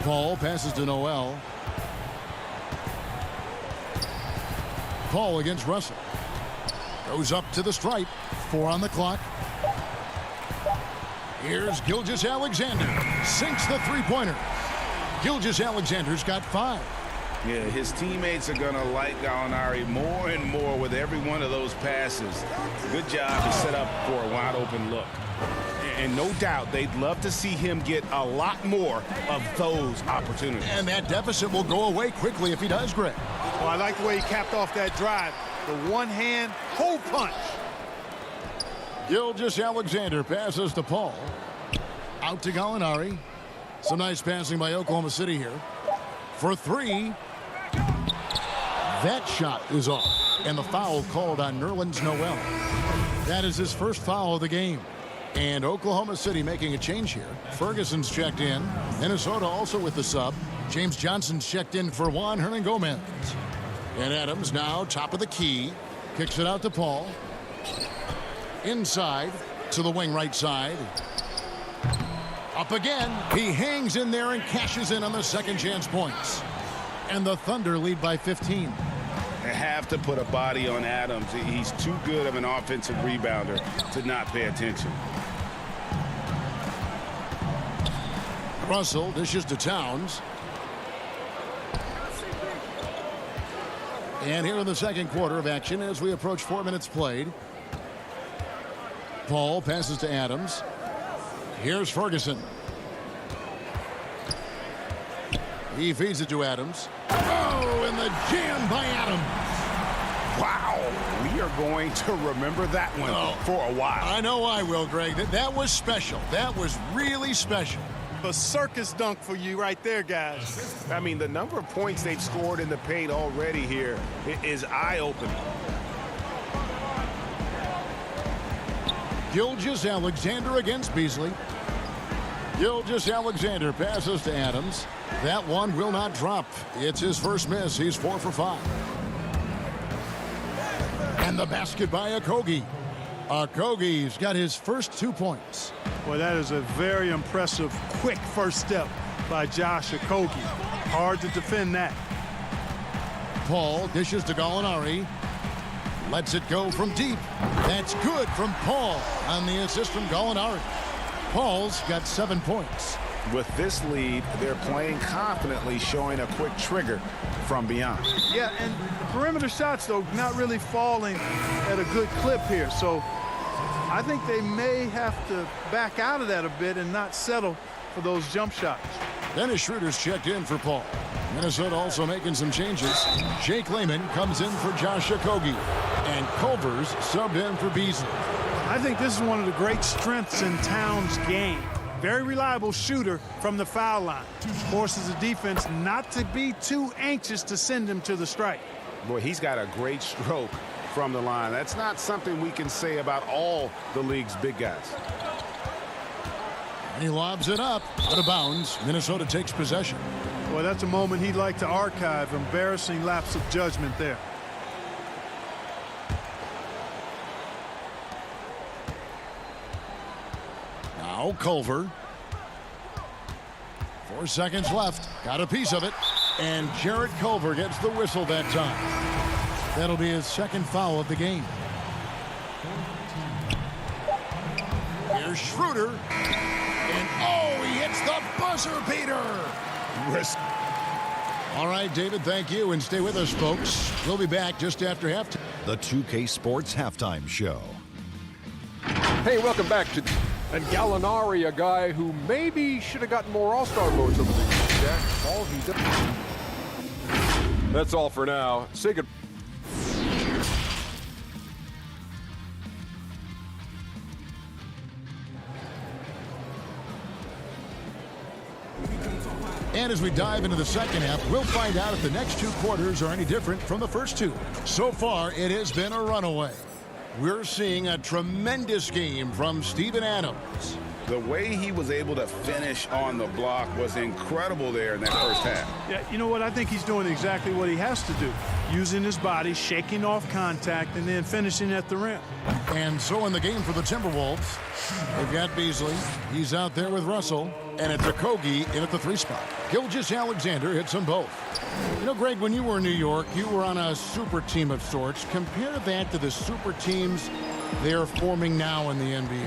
Paul passes to Noel. Paul against Russell. Goes up to the stripe. 4 on the clock. Here's Gilgeous-Alexander. Sinks the 3-pointer. Gilgeous-Alexander's got 5. Yeah, his teammates are going to like Gallinari more and more with every one of those passes. Good job to set up for a wide open look. And no doubt they'd love to see him get a lot more of those opportunities. And that deficit will go away quickly if he does, Greg. Well, I like the way he capped off that drive. The one-hand hole punch. Gilgeous-Alexander passes to Paul. Out to Gallinari. Some nice passing by Oklahoma City here. For three. That shot is off. And the foul called on Nerlens Noel. That is his first foul of the game. And Oklahoma City making a change here. Ferguson's checked in. Minnesota also with the sub. James Johnson's checked in for Juan Hernangomez. And Adams now top of the key. Kicks it out to Paul. Inside to the wing right side. Up again. He hangs in there and cashes in on the second chance points. And the Thunder lead by 15. They have to put a body on Adams. He's too good of an offensive rebounder to not pay attention. Russell dishes to Towns. And here in the second quarter of action as we approach 4 minutes played. Paul passes to Adams. Here's Ferguson. He feeds it to Adams. Oh, and the jam by Adams. Wow, we are going to remember that one for a while. I know I will, Greg. That was special. That was really special. A circus dunk for you right there, guys. I mean, the number of points they've scored in the paint already here is eye-opening. Gilgeous-Alexander against Beasley. Gilgeous-Alexander passes to Adams. That one will not drop. It's his first miss. He's 4 for 5. And the basket by Okogie. Okogie's got his first 2 points. Well, that is a very impressive, quick first step by Josh Okogie. Hard to defend that. Paul dishes to Gallinari. Lets it go from deep. That's good from Paul on the assist from Gallinari. Paul's got 7 points. With this lead, they're playing confidently, showing a quick trigger from beyond. Yeah, and the perimeter shots, though, not really falling at a good clip here. So I think they may have to back out of that a bit and not settle for those jump shots. Dennis Schroeder's checked in for Paul. Minnesota also making some changes. Jake Layman comes in for Josh Okogie. And Culver's subbed in for Beasley. I think this is one of the great strengths in Towns' game. Very reliable shooter from the foul line. Forces the defense not to be too anxious to send him to the strike. Boy, he's got a great stroke from the line. That's not something we can say about all the league's big guys. And he lobs it up. Out of bounds. Minnesota takes possession. Well, that's a moment he'd like to archive. Embarrassing lapse of judgment there. Now Culver. 4 seconds left. Got a piece of it. And Jarrett Culver gets the whistle that time. That'll be his second foul of the game. Here's Schroeder. And oh, he hits the buzzer beater. All right, David, thank you. And stay with us, folks. We'll be back just after halftime. The 2K Sports Halftime Show. Hey, welcome back to... And Gallinari, a guy who maybe should have gotten more All-Star votes over the years, Jack. All he did. That's all for now. Say good. And as we dive into the second half, we'll find out if the next 2 quarters are any different from the first 2. So far, it has been a runaway. We're seeing a tremendous game from Steven Adams. The way he was able to finish on the block was incredible there in that first half. Yeah, you know what? I think he's doing exactly what he has to do. Using his body, shaking off contact, and then finishing at the rim. And so in the game for the Timberwolves, they've got Beasley. He's out there with Russell. And it's Okogie in at the 3 spot. Gilgeous-Alexander hits them both. You know, Greg, when you were in New York, you were on a super team of sorts. Compare that to the super teams they're forming now in the NBA.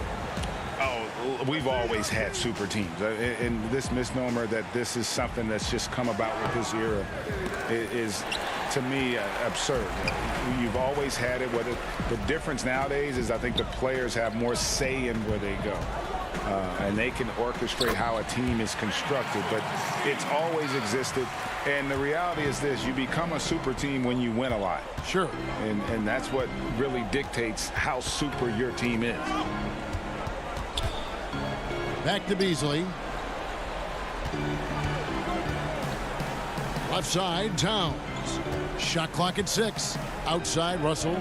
Oh, We've always had super teams. And this misnomer that this is something that's just come about with this era is, to me, absurd. You've always had it. Whether the difference nowadays is I think the players have more say in where they go. And they can orchestrate how a team is constructed. But it's always existed. And the reality is this. You become a super team when you win a lot. Sure. And that's what really dictates how super your team is. Back to Beasley. Left side, Towns. Shot clock at 6. Outside, Russell.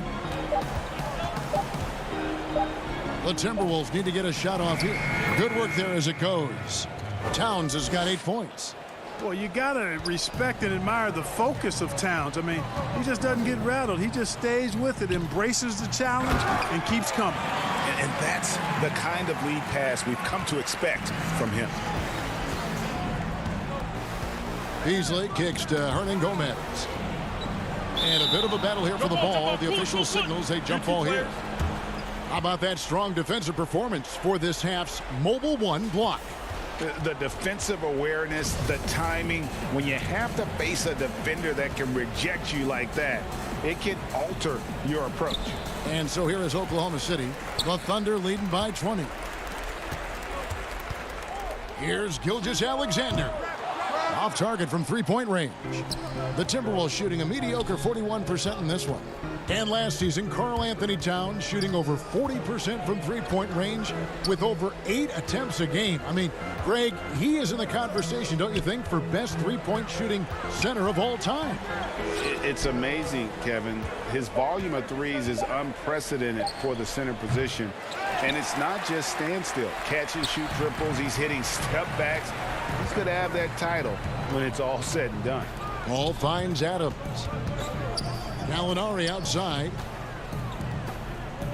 The Timberwolves need to get a shot off here. Good work there as it goes. Towns has got 8 points. Well, you got to respect and admire the focus of Towns. I mean, he just doesn't get rattled. He just stays with it, embraces the challenge, and keeps coming. And that's the kind of lead pass we've come to expect from him. Beasley kicks to Hernan Gomez. And a bit of a battle here for the ball. The official signals a jump ball here. How about that strong defensive performance for this half's Mobile One block? The defensive awareness, the timing, when you have to face a defender that can reject you like that, it can alter your approach. And so here is Oklahoma City. The Thunder leading by 20. Here's Gilgeous-Alexander. Off target from three-point range. The Timberwolves shooting a mediocre 41% in this one. And last season, Karl-Anthony Towns shooting over 40% from three-point range with over 8 attempts a game. I mean, Greg, he is in the conversation, don't you think, for best three-point shooting center of all time? It's amazing, Kevin. His volume of threes is unprecedented for the center position. And it's not just standstill. Catch and shoot triples. He's hitting step backs. He's going to have that title when it's all said and done. Ball finds Adams. Gallinari outside.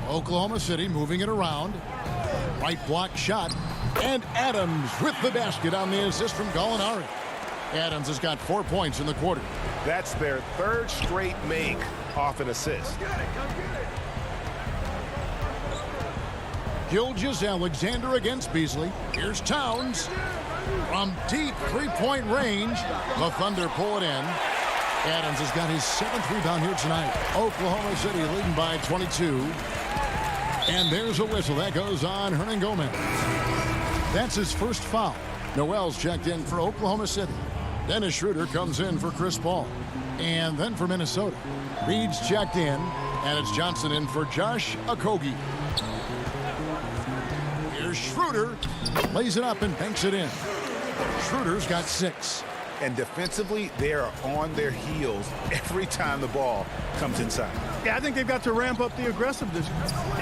Oklahoma City moving it around. Right block shot. And Adams with the basket on the assist from Gallinari. Adams has got 4 points in the quarter. That's their third straight make off an assist. Gilgeous-Alexander against Beasley. Here's Towns. From deep three-point range, the Thunder pull it in. Adams has got his 7th rebound here tonight. Oklahoma City leading by 22. And there's a whistle. That goes on Hernan Gomez. That's his first foul. Noel's checked in for Oklahoma City. Dennis Schroeder comes in for Chris Paul. And then for Minnesota, Reed's checked in. And it's Johnson in for Josh Okogie. Here's Schroeder. Lays it up and banks it in. Schroeder's got 6. And defensively, they are on their heels every time the ball comes inside. Yeah, I think they've got to ramp up the aggressiveness.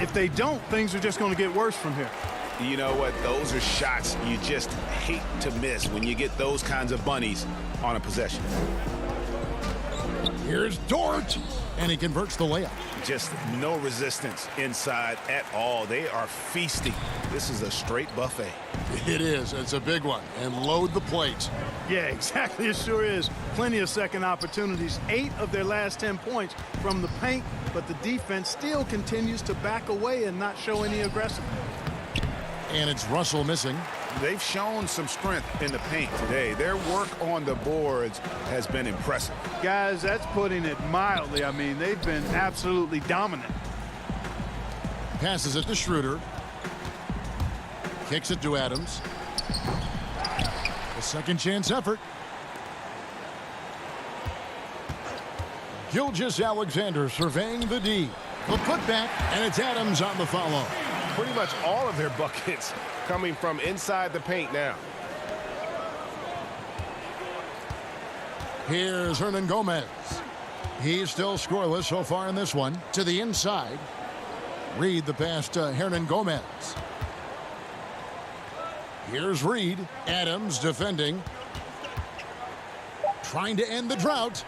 If they don't, things are just going to get worse from here. You know what? Those are shots you just hate to miss when you get those kinds of bunnies on a possession. Here's Dort. And he converts the layup. Just no resistance inside at all. They are feasting. This is a straight buffet. It is. It's a big one. And load the plate. Yeah, exactly. It sure is. Plenty of second opportunities. 8 of their last 10 points from the paint, but the defense still continues to back away and not show any aggressiveness. And it's Russell missing. They've shown some strength in the paint today. Their work on the boards has been impressive. Guys, that's putting it mildly. I mean, they've been absolutely dominant. Passes it to Schroeder. Kicks it to Adams. A second chance effort. Gilgeous-Alexander surveying the D. The putback, and it's Adams on the follow. Pretty much all of their buckets coming from inside the paint now. Here's Hernan Gomez. He's still scoreless so far in this one. To the inside. Reed the pass to Hernan Gomez. Here's Reed. Adams defending. Trying to end the drought.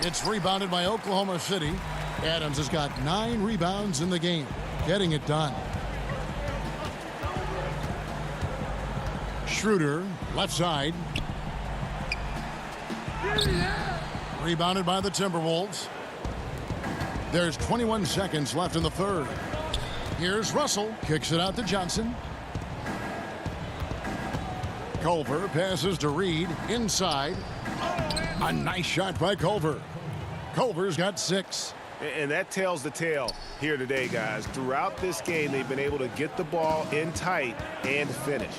It's rebounded by Oklahoma City. Adams has got 9 rebounds in the game. Getting it done. Schroeder, left side. Rebounded by the Timberwolves. There's 21 seconds left in the third. Here's Russell. Kicks it out to Johnson. Culver passes to Reed inside. A nice shot by Culver. Culver's got 6. And that tells the tale here today, guys. Throughout this game, they've been able to get the ball in tight and finish.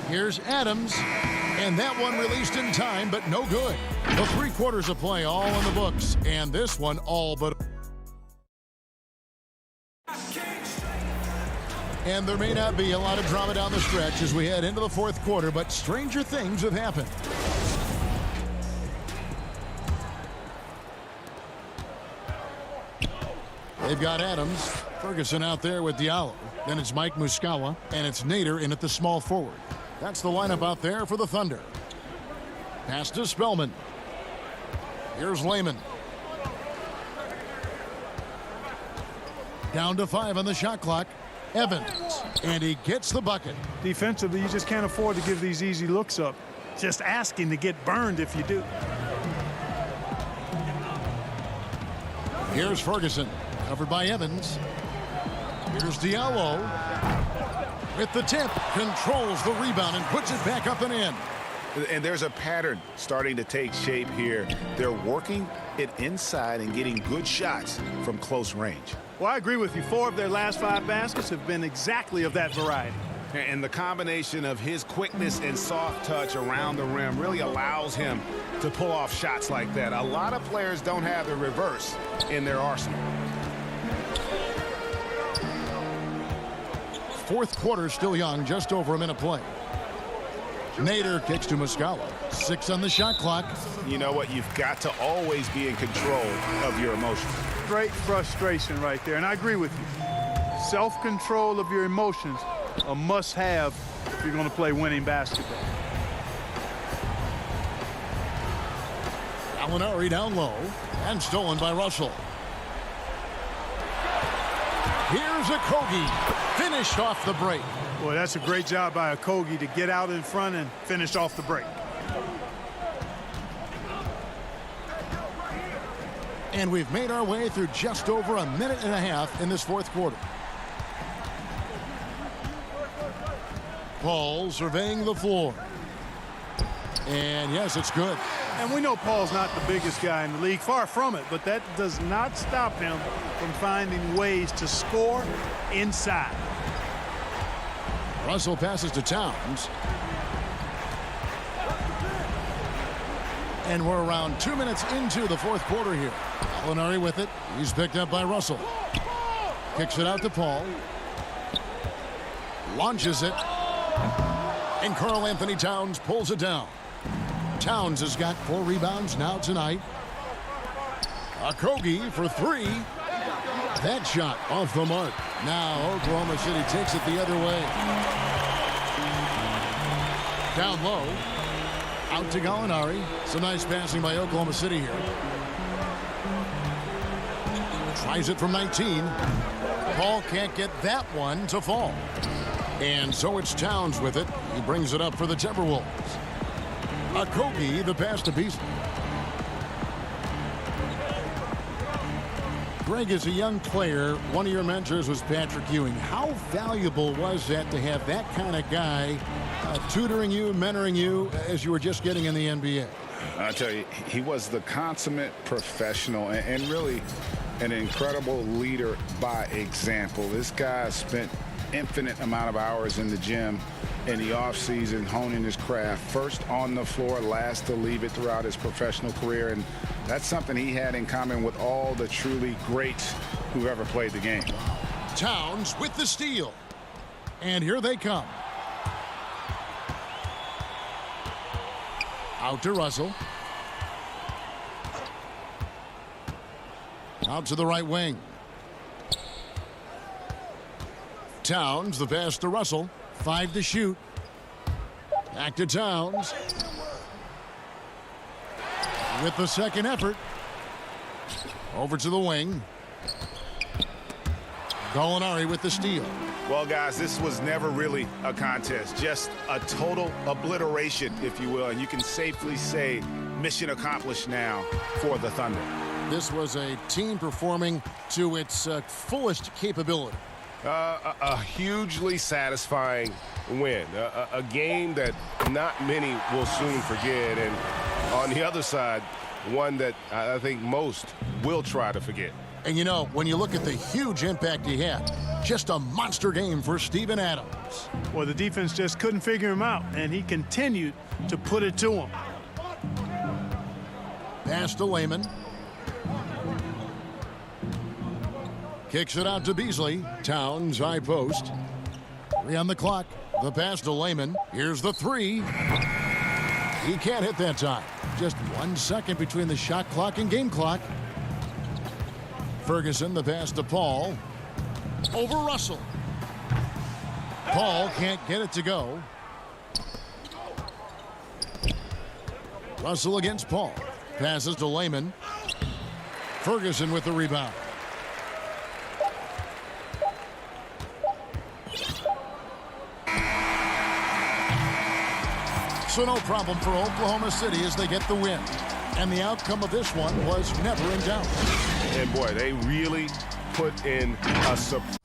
Here's Adams, and that one released in time, but no good. The 3 quarters of play all in the books, and this one all but. And there may not be a lot of drama down the stretch as we head into the 4th quarter, but stranger things have happened. They've got Adams, Ferguson out there with Diallo. Then it's Mike Muscala, and it's Nader in at the small forward. That's the lineup out there for the Thunder. Pass to Spellman. Here's Lehman. Down to 5 on the shot clock. Evans, and he gets the bucket. Defensively, you just can't afford to give these easy looks up. Just asking to get burned if you do. Here's Ferguson, covered by Evans. Here's Diallo. With the tip, controls the rebound and puts it back up and in. And there's a pattern starting to take shape here. They're working it inside and getting good shots from close range. Well, I agree with you. 4 of their last 5 baskets have been exactly of that variety. And the combination of his quickness and soft touch around the rim really allows him to pull off shots like that. A lot of players don't have the reverse in their arsenal. 4th quarter still young, just over a minute play. Nader kicks to Muscala. 6 on the shot clock. You know what? You've got to always be in control of your emotions. Great frustration right there, and I agree with you. Self-control of your emotions, a must-have if you're going to play winning basketball. Gallinari down low and stolen by Russell. Here's Okogie, finished off the break. Boy, that's a great job by Okogie to get out in front and finish off the break. And we've made our way through just over a minute and a half in this 4th quarter. Paul surveying the floor. And yes, it's good. And we know Paul's not the biggest guy in the league, far from it, but that does not stop him from finding ways to score inside. Russell passes to Towns. And we're around 2 minutes into the 4th quarter here. Gallinari with it. He's picked up by Russell. Kicks it out to Paul. Launches it. And Karl Anthony Towns pulls it down. Towns has got 4 rebounds now tonight. Okogie for 3. That shot off the mark. Now Oklahoma City takes it the other way. Down low. Out to Gallinari. Some nice passing by Oklahoma City here. Tries it from 19. Paul can't get that one to fall. And so it's Towns with it. He brings it up for the Timberwolves. Okogie, the pass to Beasley. Greg, as a young player, one of your mentors was Patrick Ewing. How valuable was that to have that kind of guy tutoring you, mentoring you as you were just getting in the NBA? I tell you, he was the consummate professional and really an incredible leader by example. This guy spent infinite amount of hours in the gym in the offseason honing his craft, first on the floor, last to leave it throughout his professional career, and that's something he had in common with all the truly greats who ever played the game. Towns with the steal, and here they come. Out to Russell. Out to the right wing. Towns, the pass to Russell. 5 to shoot. Back to Towns. With the second effort. Over to the wing. Gallinari with the steal. Well, guys, this was never really a contest. Just a total obliteration, if you will. And you can safely say mission accomplished now for the Thunder. This was a team performing to its fullest capability. A hugely satisfying win. A game that not many will soon forget. And on the other side, one that I think most will try to forget. And you know, when you look at the huge impact he had, just a monster game for Steven Adams. Well, the defense just couldn't figure him out, and he continued to put it to him. Pass to Lehman. Kicks it out to Beasley. Towns, high post. 3 on the clock. The pass to Lehman. Here's the 3. He can't hit that time. Just 1 second between the shot clock and game clock. Ferguson, the pass to Paul. Over Russell. Paul can't get it to go. Russell against Paul. Passes to Lehman. Ferguson with the rebound. So no problem for Oklahoma City as they get the win. And the outcome of this one was never in doubt. And boy, they really put in a surprise.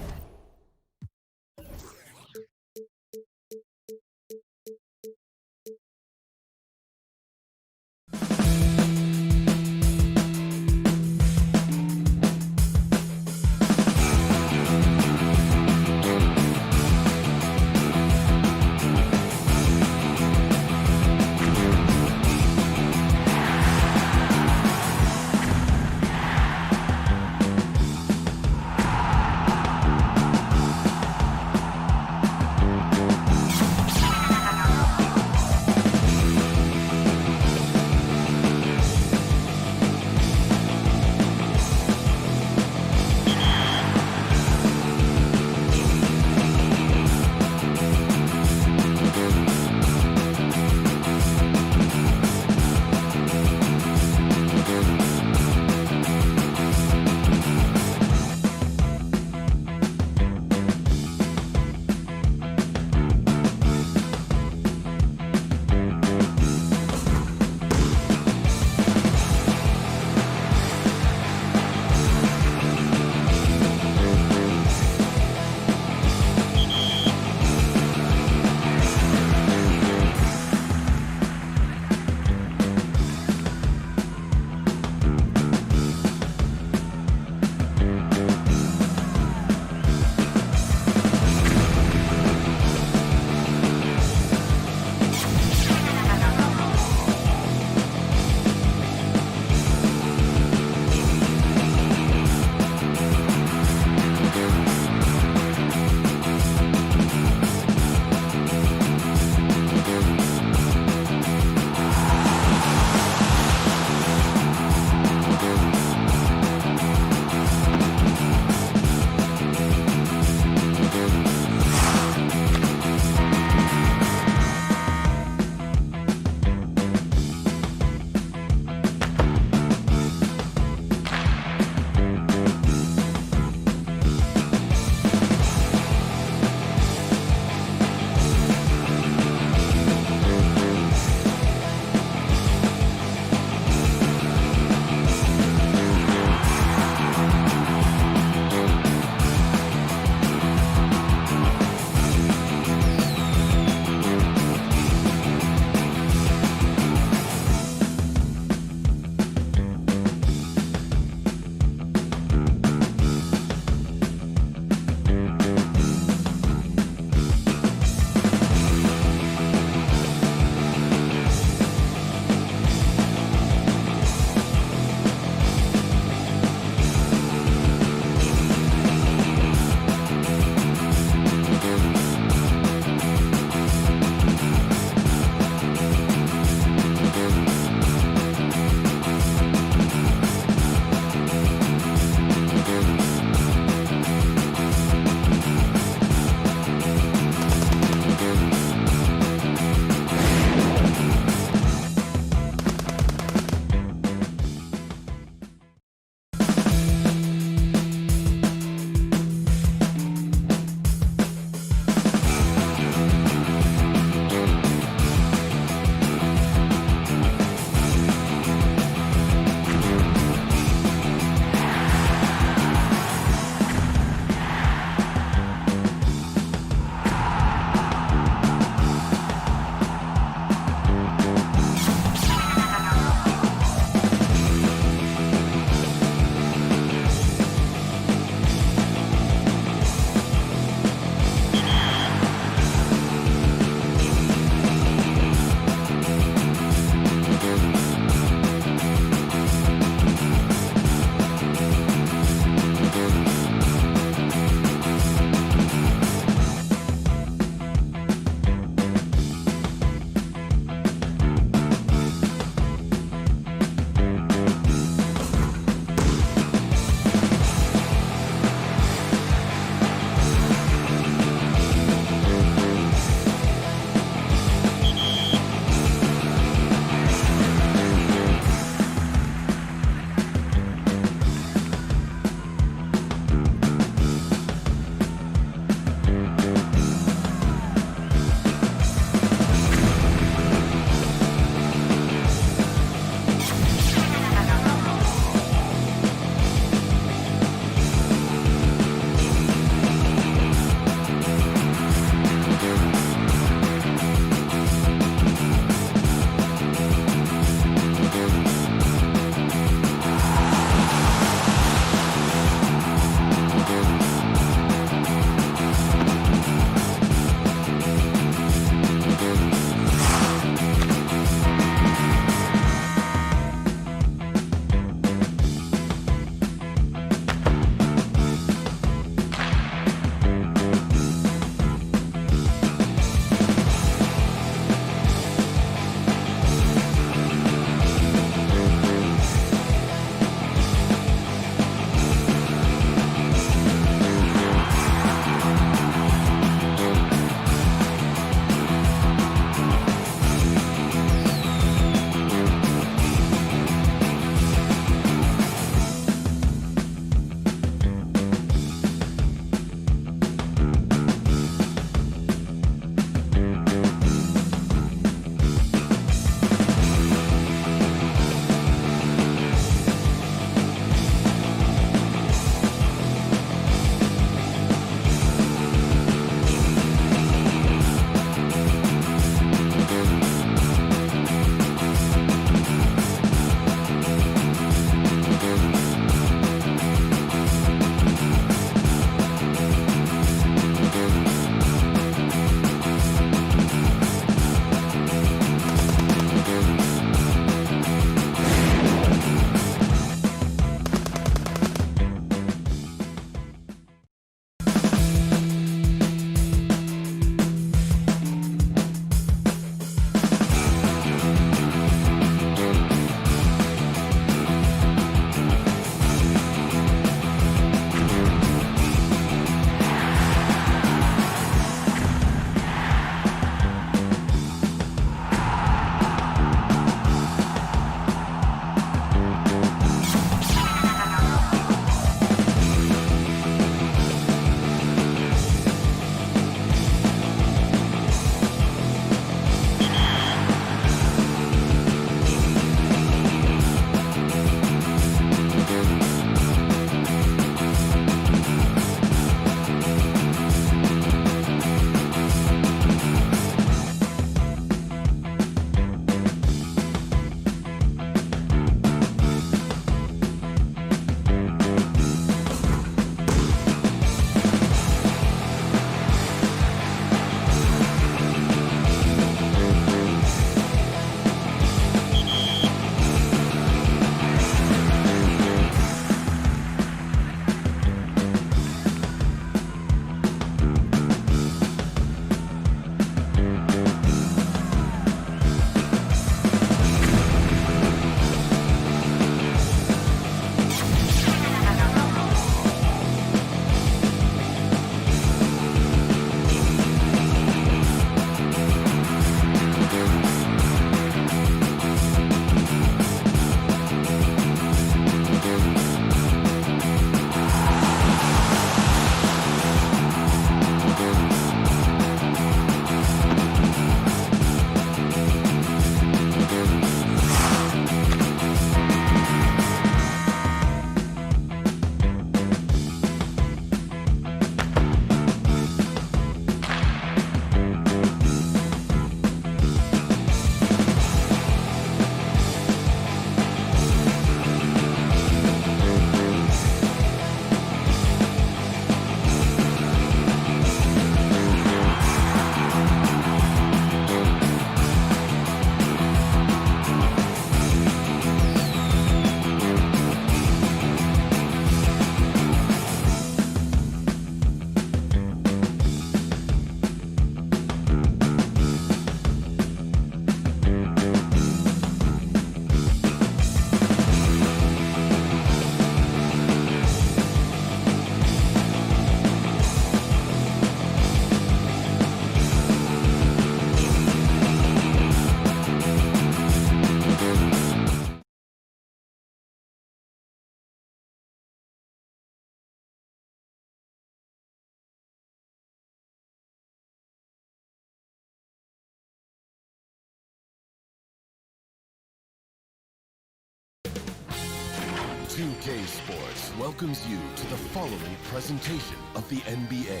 2K Sports welcomes you to the following presentation of the NBA.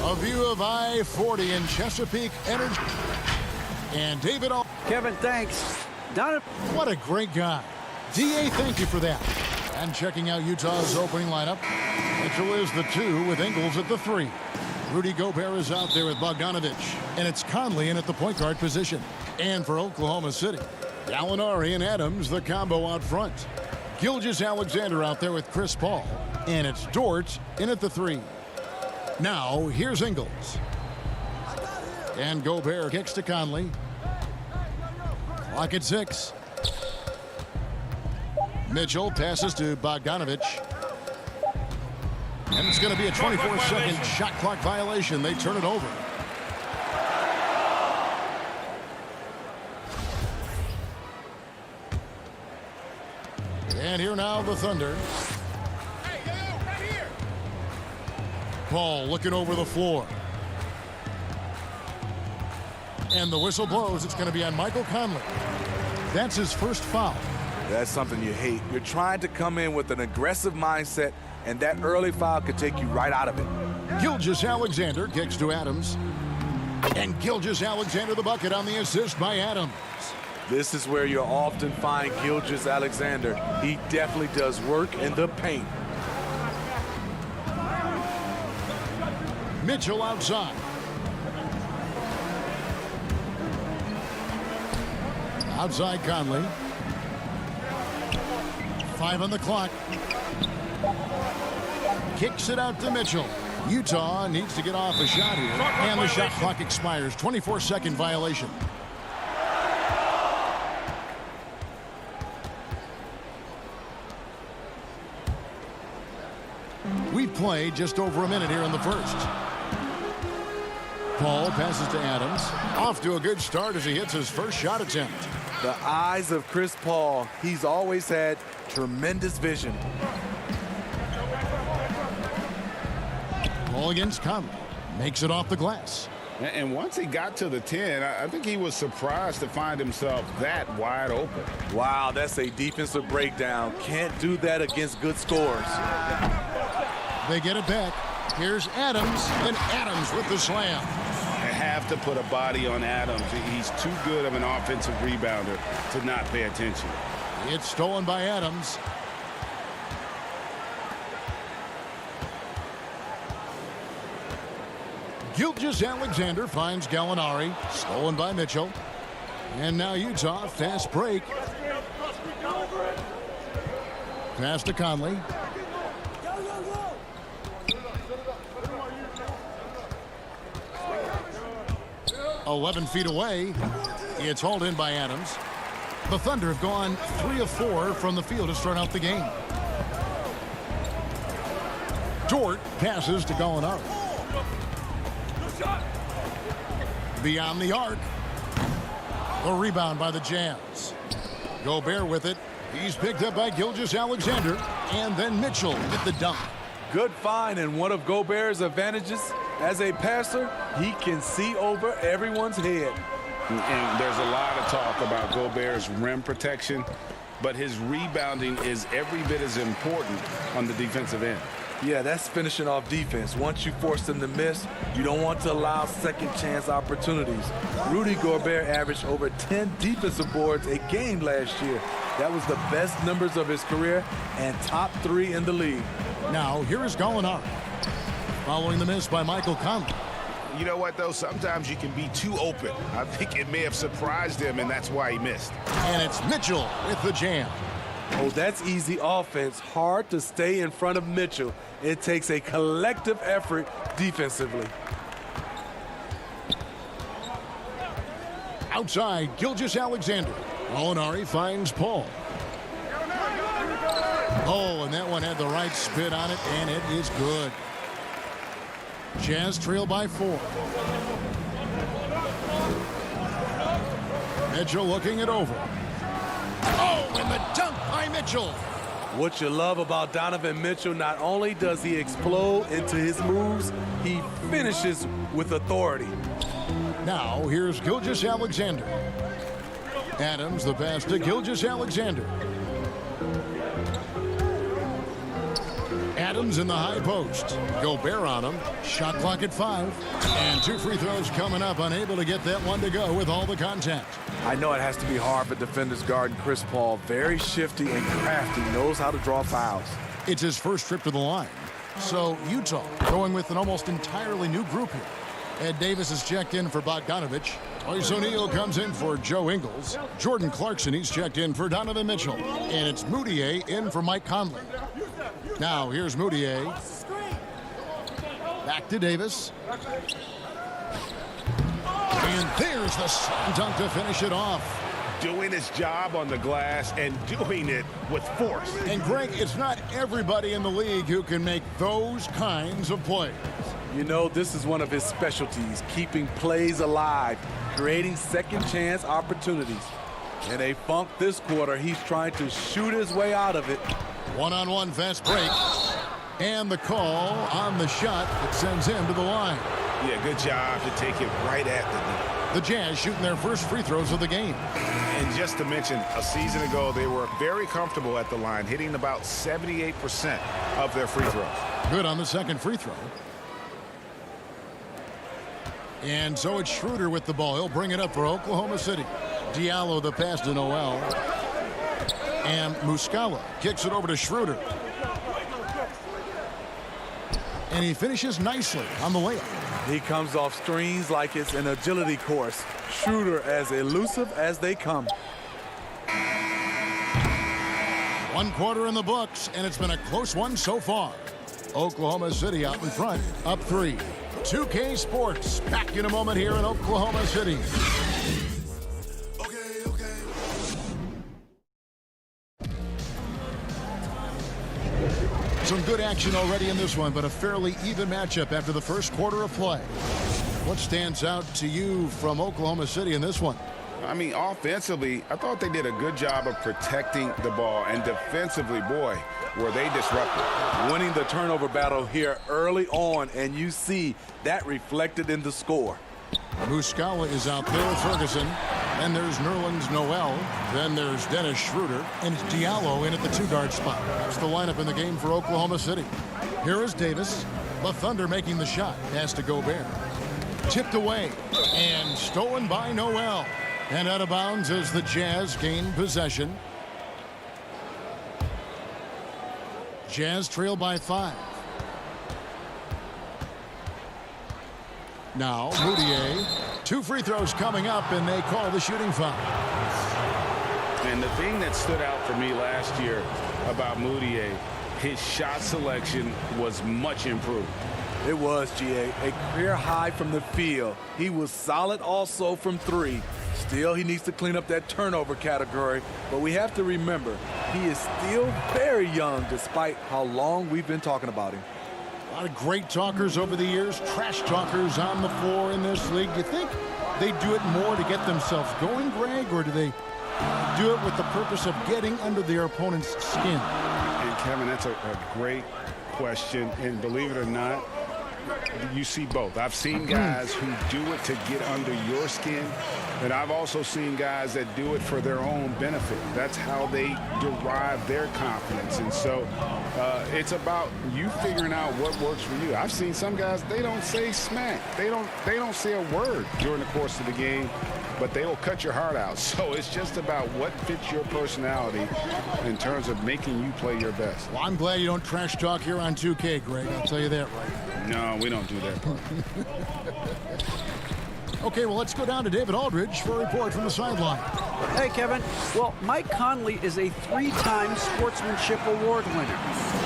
A view of I-40 in Chesapeake Energy. And David Al. Kevin, thanks. What a great guy. D.A., thank you for that. And checking out Utah's opening lineup, Mitchell is the 2 with Ingles at the 3. Rudy Gobert is out there with Bogdanovich. And it's Conley in at the point guard position. And for Oklahoma City, Gallinari and Adams, the combo out front. Gilgeous-Alexander out there with Chris Paul. And it's Dort in at the 3. Now, here's Ingles. And Gobert kicks to Conley. Clock at 6. Mitchell passes to Bogdanovich. And it's going to be a 24-second shot clock violation. They turn it over. And here now the Thunder. Paul looking over the floor. And the whistle blows. It's going to be on Michael Conley. That's his first foul. That's something you hate. You're trying to come in with an aggressive mindset, and that early foul could take you right out of it. Gilgeous-Alexander kicks to Adams. And Gilgeous-Alexander the bucket on the assist by Adams. This is where you'll often find Gilgeous-Alexander. He definitely does work in the paint. Mitchell outside. Outside Conley. 5 on the clock. Kicks it out to Mitchell. Utah needs to get off a shot here. And the shot clock expires. 24-second violation. We've played just over a minute here in the first. Paul passes to Adams. Off to a good start as he hits his first shot attempt. The eyes of Chris Paul. He's always had tremendous vision. Paul against Conley. Makes it off the glass. And once he got to the 10, I think he was surprised to find himself that wide open. Wow, that's a defensive breakdown. Can't do that against good scores. They get it back. Here's Adams, and Adams with the slam. They have to put a body on Adams. He's too good of an offensive rebounder to not pay attention. It's stolen by Adams. Gilgeous-Alexander finds Gallinari. Stolen by Mitchell. And now Utah, fast break. Pass to Conley. "11 feet away." It's hauled in by Adams. The Thunder have gone 3 of 4 from the field to start out the game. Dort passes to Gallinari. Beyond the arc. The rebound by the Jazz. Gobert with it. He's picked up by Gilgeous-Alexander. And then Mitchell with the dunk. Good find, and one of Gobert's advantages as a passer, he can see over everyone's head. And there's a lot of talk about Gobert's rim protection, but his rebounding is every bit as important on the defensive end. Yeah, that's finishing off defense. Once you force them to miss, you don't want to allow second chance opportunities. Rudy Gobert averaged over 10 defensive boards a game last year. That was the best numbers of his career and top 3 in the league. Now, here is Gallinari. Following the miss by Michael Conley. You know what, though? Sometimes you can be too open. I think it may have surprised him, and that's why he missed. And it's Mitchell with the jam. Oh, that's easy offense. Hard to stay in front of Mitchell. It takes a collective effort defensively. Outside, Gilgeous-Alexander. Gallinari finds Paul. Oh, and that one had the right spin on it, and it is good. Jazz trail by 4. Mitchell looking it over. Oh, and the dunk by Mitchell. What you love about Donovan Mitchell, not only does he explode into his moves, he finishes with authority. Now, here's Gilgeous-Alexander. Adams, the pass to Gilgeous-Alexander. Adams in the high post. Gobert on him. Shot clock at 5. And 2 free throws coming up. Unable to get that one to go with all the contact. I know it has to be hard for defenders guarding Chris Paul. Very shifty and crafty. Knows how to draw fouls. It's his first trip to the line. So Utah going with an almost entirely new group here. Ed Davis is checked in for Bogdanovich. Royce O'Neal comes in for Joe Ingles. Jordan Clarkson, he's checked in for Donovan Mitchell. And it's Moutier in for Mike Conley. Now here's Moutier. Back to Davis. And there's the slam dunk to finish it off. Doing his job on the glass and doing it with force. And Greg, it's not everybody in the league who can make those kinds of plays. You know, this is one of his specialties, keeping plays alive, creating second chance opportunities. In a funk this quarter, he's trying to shoot his way out of it. One-on-one fast break. And the call on the shot that sends him to the line. Yeah, good job to take it right at the net. The Jazz shooting their first free throws of the game. And just to mention, a season ago, they were very comfortable at the line, hitting about 78% of their free throws. Good on the second free throw. And so it's Schroeder with the ball. He'll bring it up for Oklahoma City. Diallo the pass to Noel. And Muscala kicks it over to Schroeder. And he finishes nicely on the layup. He comes off screens like it's an agility course. Schroeder as elusive as they come. 1 quarter in the books, and it's been a close one so far. Oklahoma City out in front, up 3. 2K Sports back in a moment here in Oklahoma City. Some good action already in this one, but a fairly even matchup after the first quarter of play. What stands out to you from Oklahoma City in this one? I mean, offensively, I thought they did a good job of protecting the ball. And defensively, boy, were they disruptive. Winning the turnover battle here early on, and you see that reflected in the score. Muscala is out there with Ferguson. Then there's Nerlens Noel. Then there's Dennis Schroeder. And it's Diallo in at the 2-guard spot. That's the lineup in the game for Oklahoma City. Here is Davis. The Thunder making the shot. Pass to Gobert. Tipped away. And stolen by Noel. And out of bounds as the Jazz gain possession. Jazz trail by 5. Now, Moutier. 2 free throws coming up, and they call the shooting foul. And the thing that stood out for me last year about Moutier, his shot selection was much improved. It was, GA. A career high from the field. He was solid also from 3. Still, he needs to clean up that turnover category. But we have to remember, he is still very young despite how long we've been talking about him. A lot of great talkers over the years, trash talkers on the floor in this league. Do you think they do it more to get themselves going, Greg, or do they do it with the purpose of getting under their opponent's skin? And Kevin, that's a great question. And believe it or not, you see both. I've seen guys who do it to get under your skin, and I've also seen guys that do it for their own benefit. That's how they derive their confidence. And so it's about you figuring out what works for you. I've seen some guys, they don't say smack. They don't say a word during the course of the game, but they will cut your heart out. So it's just about what fits your personality in terms of making you play your best. Well, I'm glad you don't trash talk here on 2K, Greg. I'll tell you that right. No, we don't do that part. Okay, well, let's go down to David Aldridge for a report from the sideline. Hey, Kevin. Well, Mike Conley is a 3-time Sportsmanship Award winner.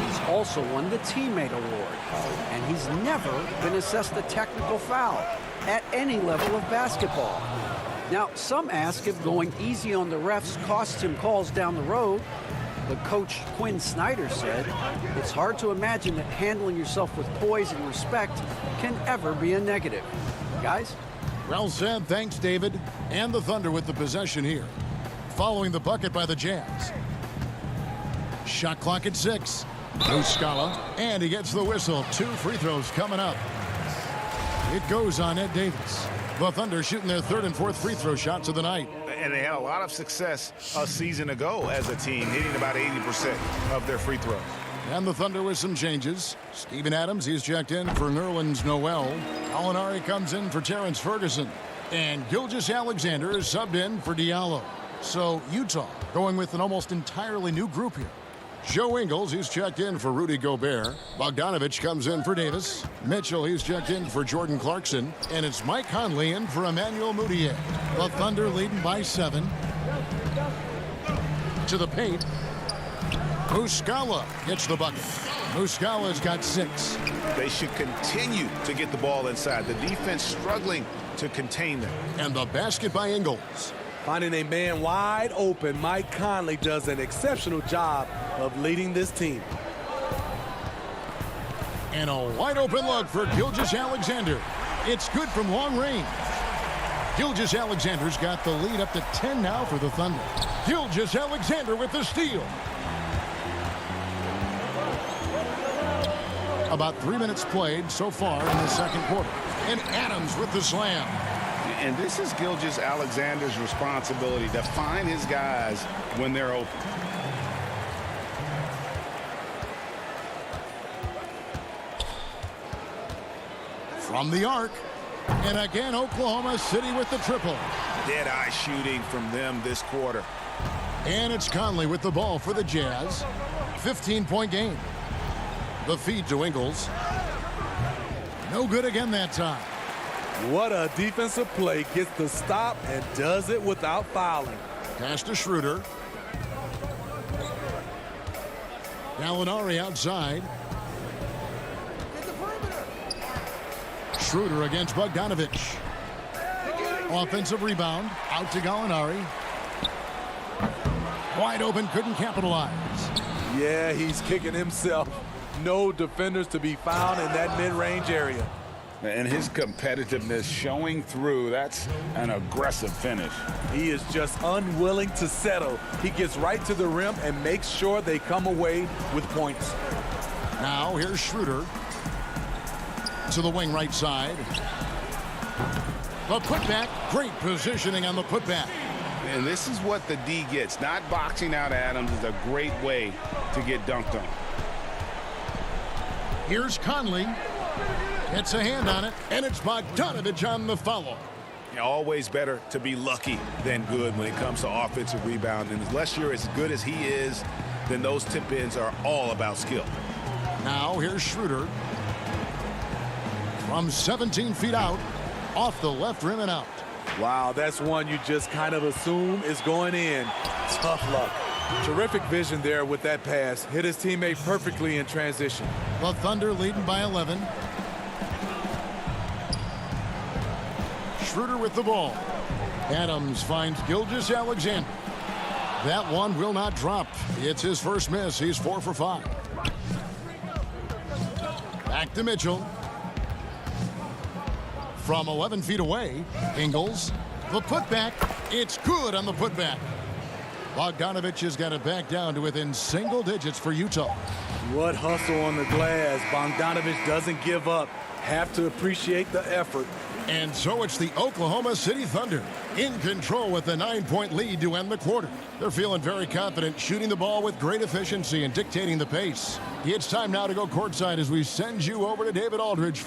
He's also won the Teammate Award. And he's never been assessed a technical foul at any level of basketball. Now, some ask if going easy on the refs costs him calls down the road. But Coach Quinn Snyder said it's hard to imagine that handling yourself with poise and respect can ever be a negative. Guys? Well said. Thanks, David. And the Thunder with the possession here. Following the bucket by the Jazz. Shot clock at 6. Muscala. And he gets the whistle. 2 free throws coming up. It goes on Ed Davis. The Thunder shooting their third and fourth free throw shots of the night. And they had a lot of success a season ago as a team, hitting about 80% of their free throws. And the Thunder with some changes. Steven Adams, he's checked in for Nerlens Noel. Gallinari comes in for Terrence Ferguson. And Gilgeous-Alexander is subbed in for Diallo. So Utah going with an almost entirely new group here. Joe Ingles, he's checked in for Rudy Gobert. Bogdanovich comes in for Davis. Mitchell, he's checked in for Jordan Clarkson. And it's Mike Conley in for Emmanuel Mudiay. The Thunder leading by 7. To the paint. Muscala gets the bucket. Muscala's got 6. They should continue to get the ball inside. The defense struggling to contain them. And the basket by Ingles. Finding a man wide open, Mike Conley does an exceptional job of leading this team. And a wide open look for Gilgeous-Alexander. It's good from long range. Gilgeous-Alexander's got the lead up to 10 now for the Thunder. Gilgeous-Alexander with the steal. About 3 minutes played so far in the second quarter. And Adams with the slam. And this is Gilgeous-Alexander's responsibility to find his guys when they're open. From the arc. And again, Oklahoma City with the triple. Dead-eye shooting from them this quarter. And it's Conley with the ball for the Jazz. 15-point game. The feed to Ingles. No good again that time. What a defensive play. Gets the stop and does it without fouling. Pass to Schroeder. Gallinari outside. Schroeder against Bogdanovich. Offensive rebound. Out to Gallinari. Wide open, couldn't capitalize. Yeah, he's kicking himself. No defenders to be found in that mid-range area. And his competitiveness showing through. That's an aggressive finish. He is just unwilling to settle. He gets right to the rim and makes sure they come away with points. Now here's Schroeder. To the wing right side. The putback. Great positioning on the putback. And this is what the D gets. Not boxing out Adams is a great way to get dunked on. Here's Conley. Gets a hand on it, and it's Bogdanovich on the follow. Always better to be lucky than good when it comes to offensive rebound. And unless you're as good as he is, then those tip-ins are all about skill. Now here's Schroeder. From 17 feet out, off the left rim and out. Wow, that's one you just kind of assume is going in. Tough luck. Terrific vision there with that pass. Hit his teammate perfectly in transition. The Thunder leading by 11. Schroeder with the ball. Adams finds Gilgeous-Alexander. That one will not drop. It's his first miss. He's 4 for 5. Back to Mitchell. From 11 feet away, Ingles. The putback. It's good on the putback. Bogdanovich has got it back down to within single digits for Utah. What hustle on the glass. Bogdanovich doesn't give up. Have to appreciate the effort. And so it's the Oklahoma City Thunder in control with a 9-point lead to end the quarter. They're feeling very confident, shooting the ball with great efficiency and dictating the pace. It's time now to go courtside as we send you over to David Aldridge.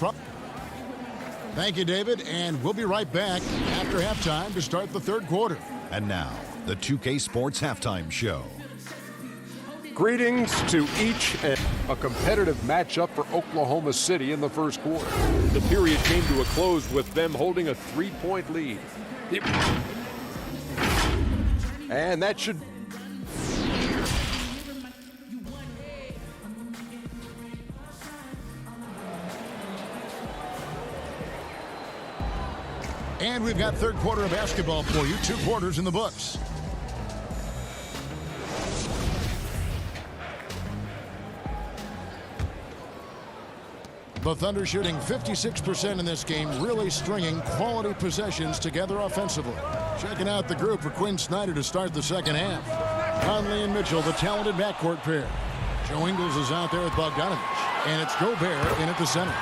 Thank you, David, and we'll be right back after halftime to start the third quarter. And now, the 2K Sports Halftime Show. Greetings to each and a competitive matchup for Oklahoma City in the first quarter. The period came to a close with them holding a 3-point lead. And that should... And we've got third quarter of basketball for you. 2 quarters in the books. The Thunder shooting 56% in this game, really stringing quality possessions together offensively. Checking out the group for Quinn Snyder to start the second half. Conley and Mitchell, the talented backcourt pair. Joe Ingles is out there with Bogdanovich, and it's Gobert in at the center.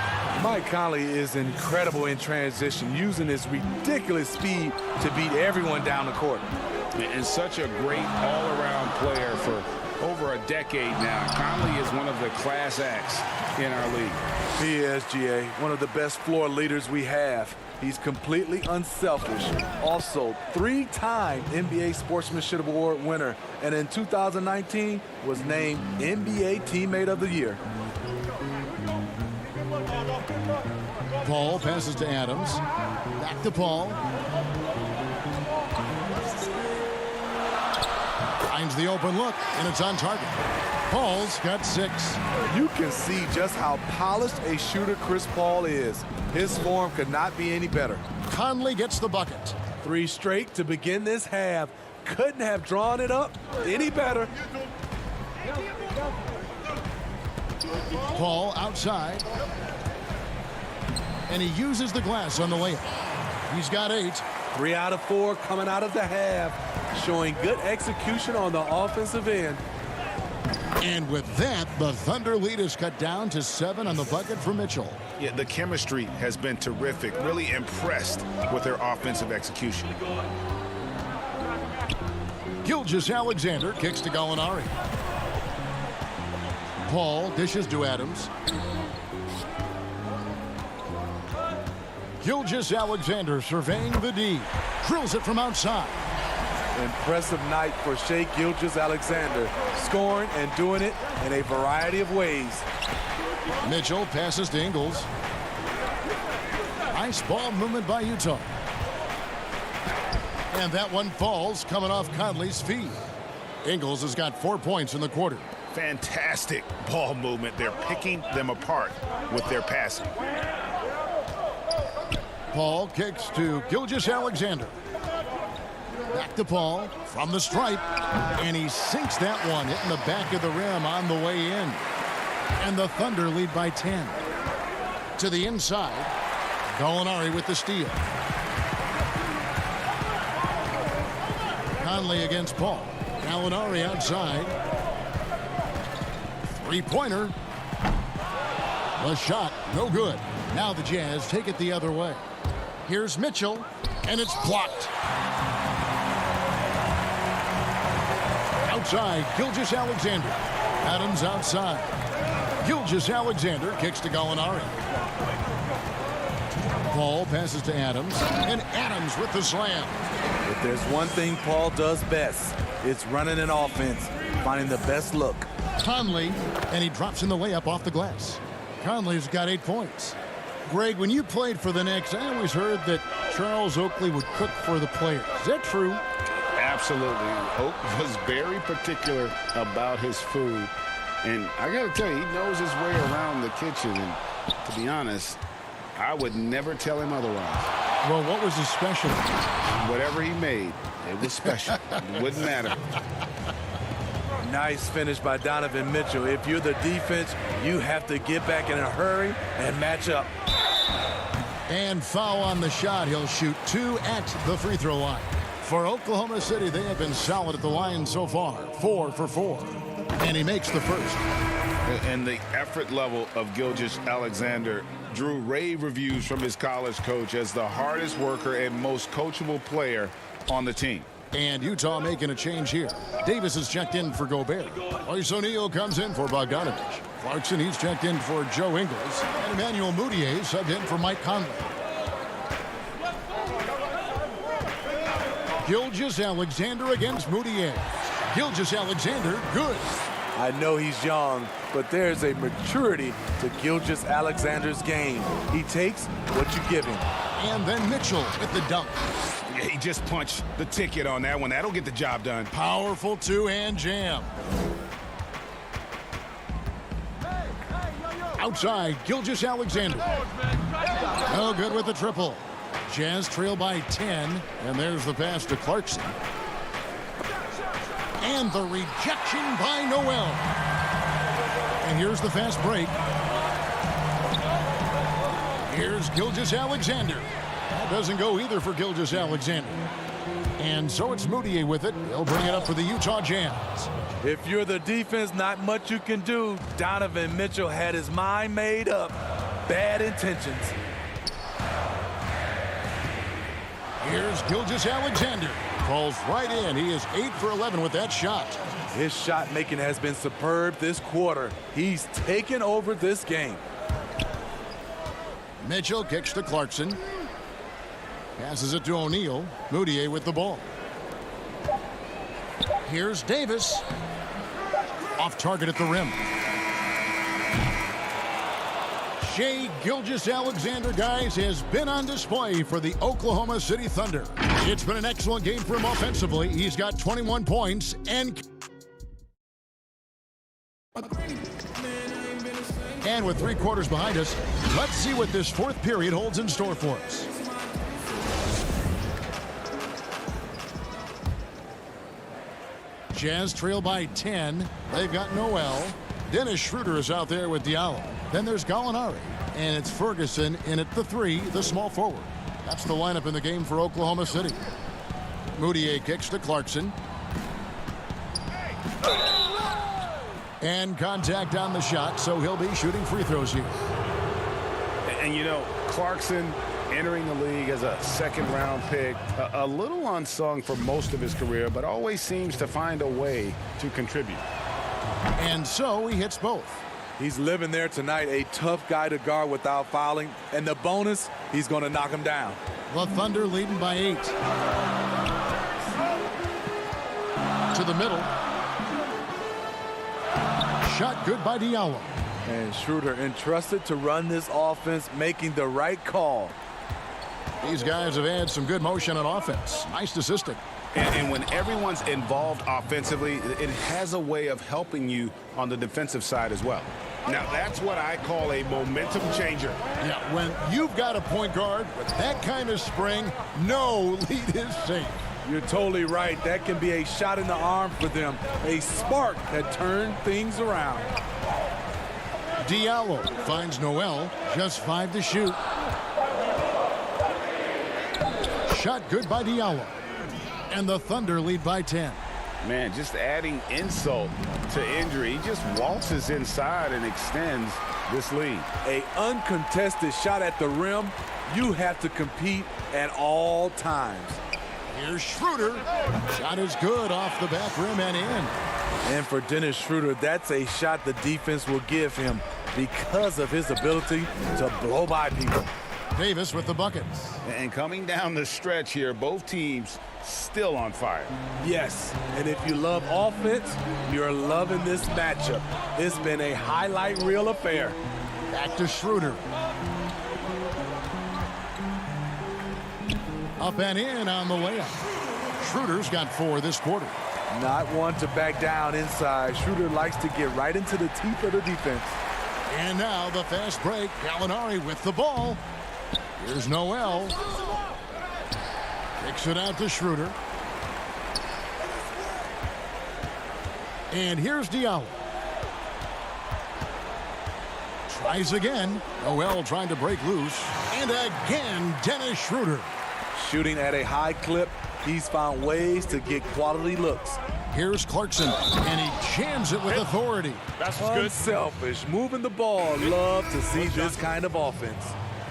Mike Conley is incredible in transition, using his ridiculous speed to beat everyone down the court. And such a great all-around player for over a decade now. Conley is one of the class acts in our league. He is, GA, one of the best floor leaders we have. He's completely unselfish. Also, 3-time NBA Sportsmanship Award winner, and in 2019 was named NBA Teammate of the Year. Paul passes to Adams. Back to Paul. Finds the open look, and it's on target. Paul's got 6. You can see just how polished a shooter Chris Paul is. His form could not be any better. Conley gets the bucket. 3 straight to begin this half. Couldn't have drawn it up any better. Paul outside. And he uses the glass on the layup. He's got 8. 3 out of 4 coming out of the half, showing good execution on the offensive end. And with that, the Thunder lead is cut down to 7 on the bucket for Mitchell. Yeah, the chemistry has been terrific. Really impressed with their offensive execution. Gilgeous-Alexander kicks to Gallinari. Paul dishes to Adams. Gilgeous-Alexander surveying the D. Drills it from outside. Impressive night for Shai Gilgeous-Alexander, scoring and doing it in a variety of ways. Mitchell passes to Ingles. Nice ball movement by Utah. And that one falls, coming off Conley's feet. Ingles has got 4 points in the quarter. Fantastic ball movement. They're picking them apart with their passing. Paul kicks to Gilgeous-Alexander. Back to Paul from the stripe. And he sinks that one, hitting the back of the rim on the way in. And the Thunder lead by 10. To the inside. Gallinari with the steal. Conley against Paul. Gallinari outside. Three-pointer. The shot, no good. Now the Jazz take it the other way. Here's Mitchell, and it's blocked. Outside, Gilgeous-Alexander. Adams outside. Gilgeous-Alexander kicks to Gallinari. Paul passes to Adams, and Adams with the slam. If there's one thing Paul does best, it's running an offense, finding the best look. Conley, and he drops in the layup off the glass. Conley's got 8 points. Greg, when you played for the Knicks, I always heard that Charles Oakley would cook for the players. Is that true? Absolutely. Oak was very particular about his food. And I got to tell you, he knows his way around the kitchen. And to be honest, I would never tell him otherwise. Well, what was his specialty? Whatever he made, it was special. It wouldn't matter. Nice finish by Donovan Mitchell. If you're the defense, you have to get back in a hurry and match up. And foul on the shot. He'll shoot 2 at the free throw line. For Oklahoma City, they have been solid at the line so far. 4 for 4. And he makes the first. And the effort level of Gilgeous-Alexander drew rave reviews from his college coach as the hardest worker and most coachable player on the team. And Utah making a change here. Davis is checked in for Gobert. Royce O'Neal comes in for Bogdanovich. Clarkson, he's checked in for Joe Ingles. And Emmanuel Mudiay subbed in for Mike Conley. Gilgeous-Alexander against Mudiay. Gilgeous-Alexander, good. I know he's young, but there's a maturity to Gilgeous-Alexander's game. He takes what you give him. And then Mitchell with the dunk. Yeah, he just punched the ticket on that one. That'll get the job done. Powerful two-hand jam. Outside, Gilgeous-Alexander. No good with the triple. Jazz trail by 10, and there's the pass to Clarkson. And the rejection by Noel. And here's the fast break. Here's Gilgeous-Alexander. That doesn't go either for Gilgeous-Alexander. And so it's Mudiay with it. He'll bring it up for the Utah Jazz. If you're the defense, not much you can do. Donovan Mitchell had his mind made up. bad intentions. Here's Gilgeous-Alexander. Falls right in. He is 8 for 11 with that shot. His shot making has been superb this quarter. He's taken over this game. Mitchell kicks to Clarkson. Passes it to O'Neal. Moutier with the ball. Here's Davis. Off target at the rim. Shai Gilgeous-Alexander, guys, has been on display for the Oklahoma City Thunder. It's been an excellent game for him offensively. He's got 21 points and with 3 quarters behind us, let's see what this 4th period holds in store for us. Jazz trail by 10. They've got Noel. Dennis Schroeder is out there with Diallo. Then there's Gallinari. And it's Ferguson in at the 3, the small forward. That's the lineup in the game for Oklahoma City. Moutier kicks to Clarkson. And contact on the shot, so he'll be shooting free throws here. And you know, Clarkson entering the league as a 2nd-round pick, a little unsung for most of his career, but always seems to find a way to contribute. And so he hits both. He's living there tonight, a tough guy to guard without fouling. And the bonus, he's going to knock him down. The Thunder leading by 8. To the middle. Shot good by Diallo. And Schroeder entrusted to run this offense, making the right call. These guys have had some good motion on offense. Nice assisting. And when everyone's involved offensively, it has a way of helping you on the defensive side as well. Now, that's what I call a momentum changer. Yeah, when you've got a point guard with that kind of spring, no lead is safe. You're totally right. That can be a shot in the arm for them. A spark that turned things around. Diallo finds Noel. Just 5 to shoot. Shot good by Diallo. And the Thunder lead by 10. Man, just adding insult to injury. He just waltzes inside and extends this lead. A uncontested shot at the rim. You have to compete at all times. Here's Schroeder. Shot is good off the back rim and in. And for Dennis Schroeder, that's a shot the defense will give him because of his ability to blow by people. Davis with the bucket. And coming down the stretch here, both teams still on fire. Yes, and if you love offense, you're loving this matchup. It's been a highlight reel affair. Back to Schroeder. Up and in on the layup. Schroeder's got 4 this quarter. Not one to back down inside. Schroeder likes to get right into the teeth of the defense. And now the fast break. Gallinari with the ball. Here's Noel. Kicks it out to Schroeder. And here's Diallo. Tries again. Noel trying to break loose. And again, Dennis Schroeder. Shooting at a high clip, he's found ways to get quality looks. Here's Clarkson, and he jams it with authority. That's good. Unselfish, moving the ball. Love to see this kind of offense.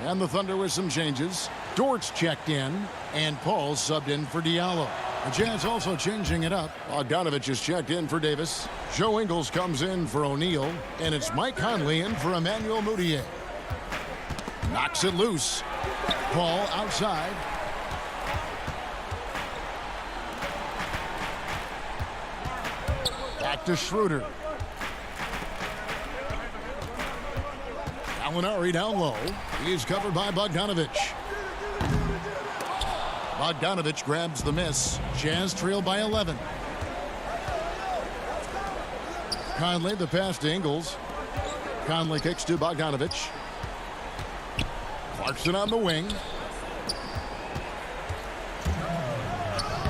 And the Thunder with some changes. Dort's checked in, and Paul subbed in for Diallo. The Jazz also changing it up. Bogdanovich is checked in for Davis. Joe Ingles comes in for O'Neal, and it's Mike Conley in for Emmanuel Moutier. Knocks it loose. Paul outside. Back to Schroeder. Gallinari down low. He's covered by Bogdanovich. Bogdanovich grabs the miss. Jazz trail by 11. Conley, the pass to Ingles. Conley kicks to Bogdanovich. Clarkson on the wing.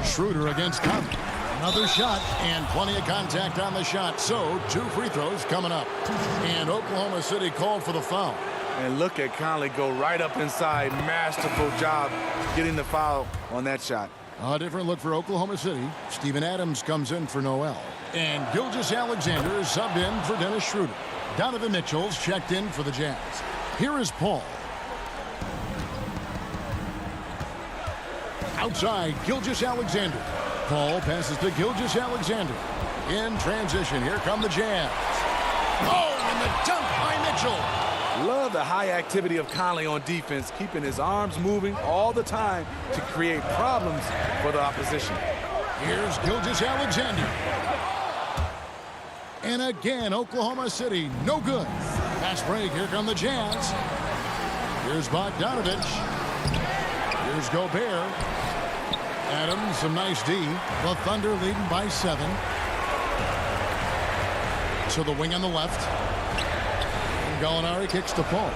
Schroeder against Conley. Another shot and plenty of contact on the shot. So 2 free throws coming up. And Oklahoma City called for the foul. And look at Conley go right up inside. Masterful job getting the foul on that shot. A different look for Oklahoma City. Steven Adams comes in for Noel. And Gilgeous-Alexander is subbed in for Dennis Schroeder. Donovan Mitchell's checked in for the Jazz. Here is Paul. Outside, Gilgeous-Alexander. Paul passes to Gilgeous-Alexander. In transition, here come the Jazz. Oh, and the dunk by Mitchell. Love the high activity of Conley on defense, keeping his arms moving all the time to create problems for the opposition. Here's Gilgeous-Alexander. And again, Oklahoma City, no good. Fast break, here come the Jazz. Here's Bogdanovich. Here's Gobert. Adams, some nice D. The Thunder leading by 7. So the wing on the left. And Gallinari kicks to Paul.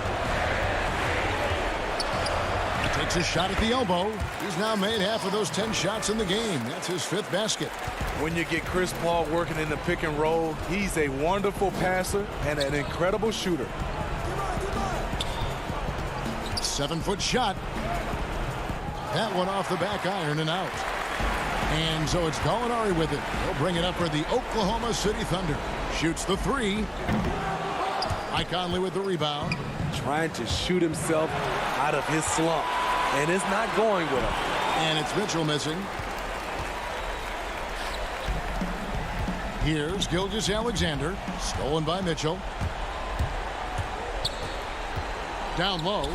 Takes a shot at the elbow. He's now made half of those 10 shots in the game. That's his 5th basket. When you get Chris Paul working in the pick and roll, he's a wonderful passer and an incredible shooter. 7-foot shot. That one off the back iron and out. And so it's Gallinari with it. He'll bring it up for the Oklahoma City Thunder. Shoots the 3. Mike Conley with the rebound. Trying to shoot himself out of his slump. And it's not going with him. And it's Mitchell missing. Here's Gilgeous-Alexander. Stolen by Mitchell. Down low.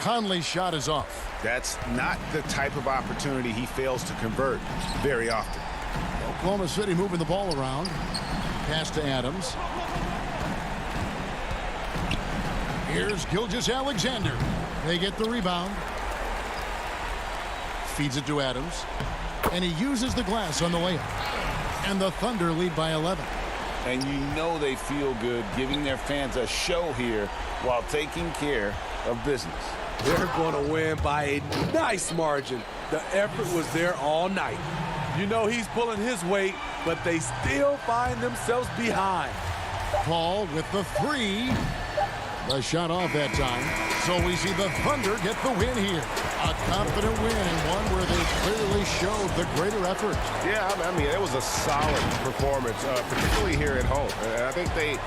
Conley's shot is off. That's not the type of opportunity he fails to convert very often. Oklahoma City moving the ball around. Pass to Adams. Here's Gilgeous-Alexander. They get the rebound. Feeds it to Adams. And he uses the glass on the layup. And the Thunder lead by 11. And you know they feel good giving their fans a show here while taking care of business. They're going to win by a nice margin. The effort was there all night. You know he's pulling his weight, but they still find themselves behind. Paul with the 3. The shot off that time. So we see the Thunder get the win here. A confident win and one where they clearly showed the greater effort. Yeah, I mean, it was a solid performance, particularly here at home. And I think they...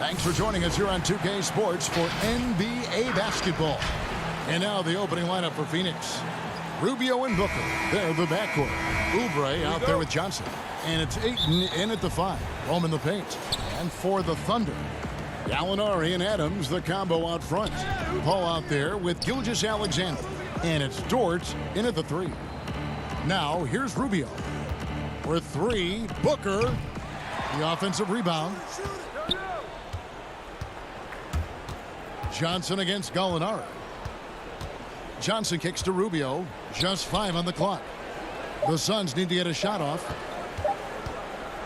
Thanks for joining us here on 2K Sports for NBA basketball. And now the opening lineup for Phoenix. Rubio and Booker, they're the backcourt. Oubre out there with Johnson. And it's Ayton in at the 5. Home in the paint. And for the Thunder, Gallinari and Adams, the combo out front. Paul out there with Gilgeous-Alexander. And it's Dort in at the 3. Now here's Rubio. For 3, Booker. The offensive rebound. Johnson against Gallinari. Johnson kicks to Rubio. Just 5 on the clock. The Suns need to get a shot off.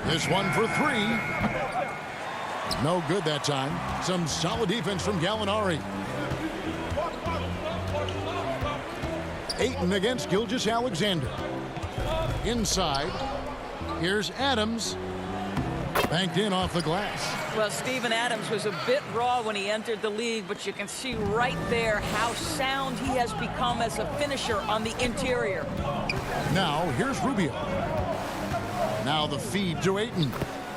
This one for 3. No good that time. Some solid defense from Gallinari. Ayton against Gilgeous-Alexander. Inside. Here's Adams. Banked in off the glass. Well, Steven Adams was a bit raw when he entered the league, but you can see right there how sound he has become as a finisher on the interior. Now, here's Rubio. Now the feed to Ayton.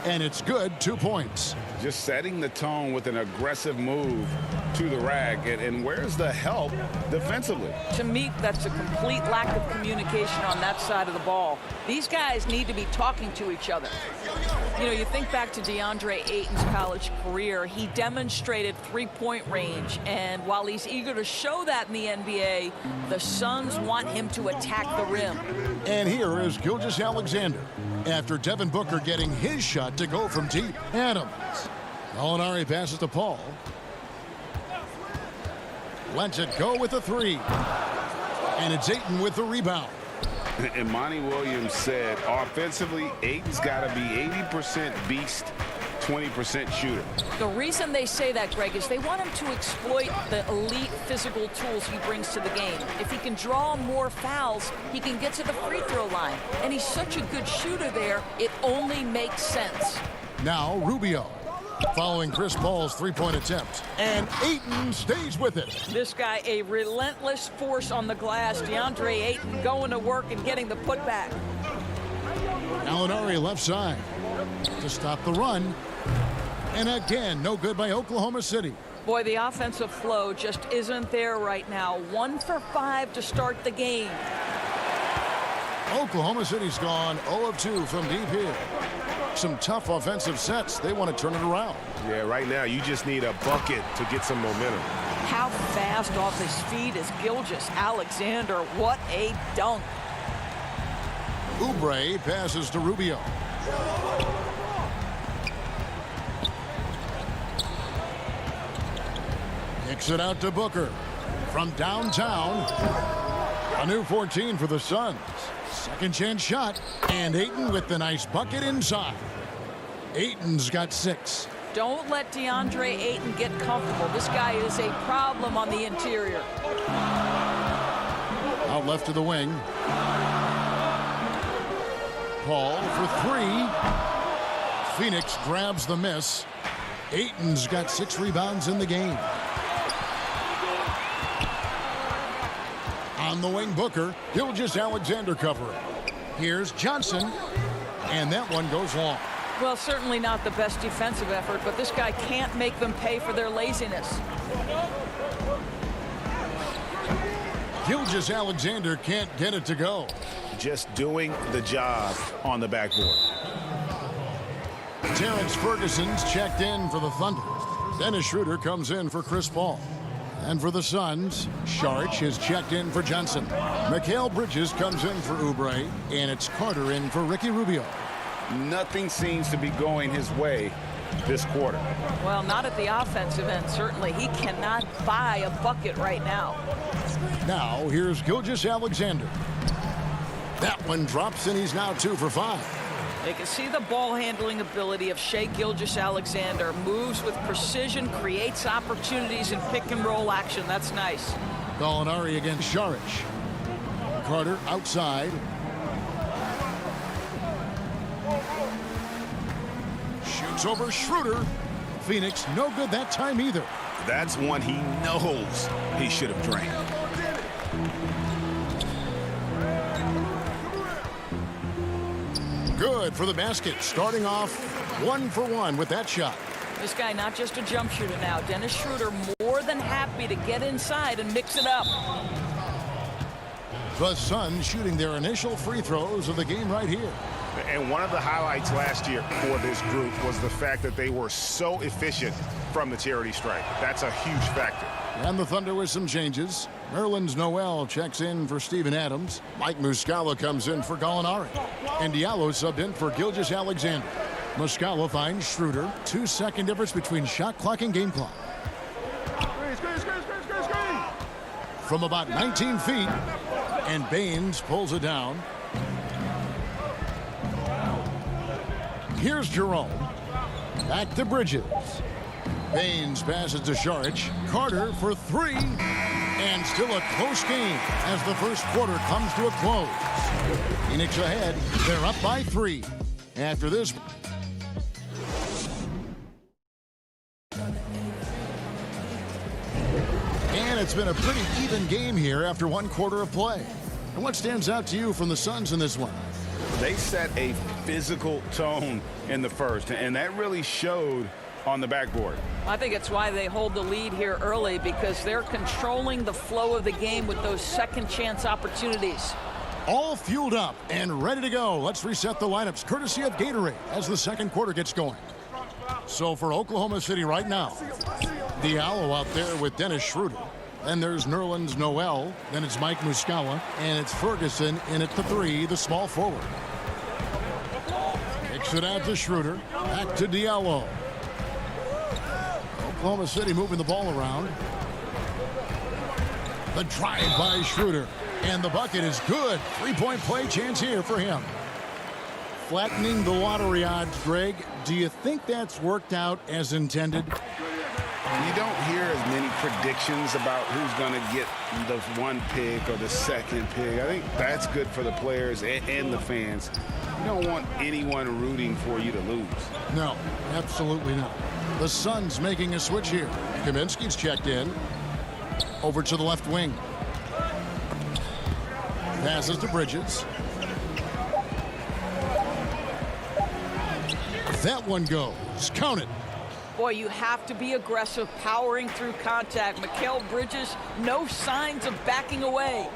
And it's good, 2 points. Just setting the tone with an aggressive move to the rack. And where's the help defensively? To me, that's a complete lack of communication on that side of the ball. These guys need to be talking to each other. You know, you think back to DeAndre Ayton's college career, he demonstrated three-point range. And while he's eager to show that in the NBA, the Suns want him to attack the rim. And here is Gilgeous-Alexander. After Devin Booker getting his shot to go from deep. Adams. Gallinari passes to Paul. Lets it go with a 3. And it's Ayton with the rebound. And Monty Williams said, offensively, Ayton's got to be 80% beast, 20% shooter. The reason they say that, Greg, is they want him to exploit the elite physical tools he brings to the game. If he can draw more fouls, he can get to the free throw line. And he's such a good shooter there, it only makes sense. Now Rubio. Following Chris Paul's three-point attempt. And Ayton stays with it. This guy, a relentless force on the glass. DeAndre Ayton going to work and getting the putback. Gallinari left side to stop the run. And again, no good by Oklahoma City. Boy, the offensive flow just isn't there right now. 1 for 5 to start the game. Oklahoma City's gone 0 of 2 from deep here. Some tough offensive sets. They want to turn it around. Yeah, right now you just need a bucket to get some momentum. How fast off his feet is Gilgeous-Alexander. What a dunk. Oubre passes to Rubio. Kicks it out to Booker. From downtown. A new 14 for the Suns. Second chance shot. And Ayton with the nice bucket inside. Ayton's got 6. Don't let DeAndre Ayton get comfortable. This guy is a problem on the interior. Out left to the wing. Paul for 3. Phoenix grabs the miss. Ayton's got 6 rebounds in the game. On the wing, Booker. Gilgeous-Alexander covering. Here's Johnson. And that one goes long. Well, certainly not the best defensive effort, but this guy can't make them pay for their laziness. Gilgeous-Alexander can't get it to go. Just doing the job on the backboard. Terrence Ferguson's checked in for the Thunder. Dennis Schroeder comes in for Chris Paul. And for the Suns, Saric is checked in for Johnson. Mikal Bridges comes in for Oubre, and it's Carter in for Ricky Rubio. Nothing seems to be going his way this quarter. Well, not at the offensive end, certainly. He cannot buy a bucket right now. Now, here's Gilgeous-Alexander. That one drops, and he's now 2 for 5. They can see the ball handling ability of Shai Gilgeous-Alexander. Moves with precision, creates opportunities in pick and roll action. That's nice. Gallinari against Saric. Carter outside. Shoots over Schroeder. Phoenix no good that time either. That's one he knows he should have drained. Good for the basket. Starting off 1 for 1 with that shot. This guy not just a jump shooter now. Dennis Schroeder more than happy to get inside and mix it up. The Suns shooting their initial free throws of the game right here. And one of the highlights last year for this group was the fact that they were so efficient from the charity stripe. That's a huge factor. And the Thunder with some changes. Nerlens Noel checks in for Steven Adams. Mike Muscala comes in for Gallinari. And Diallo subbed in for Gilgeous-Alexander. Muscala finds Schroeder. 2-second difference between shot clock and game clock. From about 19 feet. And Baines pulls it down. Here's Jerome. Back to Bridges. Baines passes to Šarić. Carter for three. And still a close game as the first quarter comes to a close. Phoenix ahead. They're up by 3. After this. And it's been a pretty even game here after one quarter of play. And what stands out to you from the Suns in this one? They set a physical tone in the first, and that really showed on the backboard. I think it's why they hold the lead here early, because they're controlling the flow of the game with those second chance opportunities. All fueled up and ready to go. Let's reset the lineups courtesy of Gatorade as the second quarter gets going. So for Oklahoma City right now, Diallo out there with Dennis Schroeder. Then there's Nerlens Noel. Then it's Mike Muscala. And it's Ferguson in at the 3, the small forward. Kicks it out to Schroeder. Back to Diallo. Oklahoma City moving the ball around. The drive by Schroeder. And the bucket is good. 3-point play chance here for him. Flattening the lottery odds, Greg. Do you think that's worked out as intended? You don't hear as many predictions about who's going to get the 1 pick or the 2nd pick. I think that's good for the players and the fans. You don't want anyone rooting for you to lose. No, absolutely not. The Suns making a switch here. Kaminsky's checked in. Over to the left wing. Passes to Bridges. That one goes. Count it. Boy, you have to be aggressive, powering through contact. Mikal Bridges, no signs of backing away.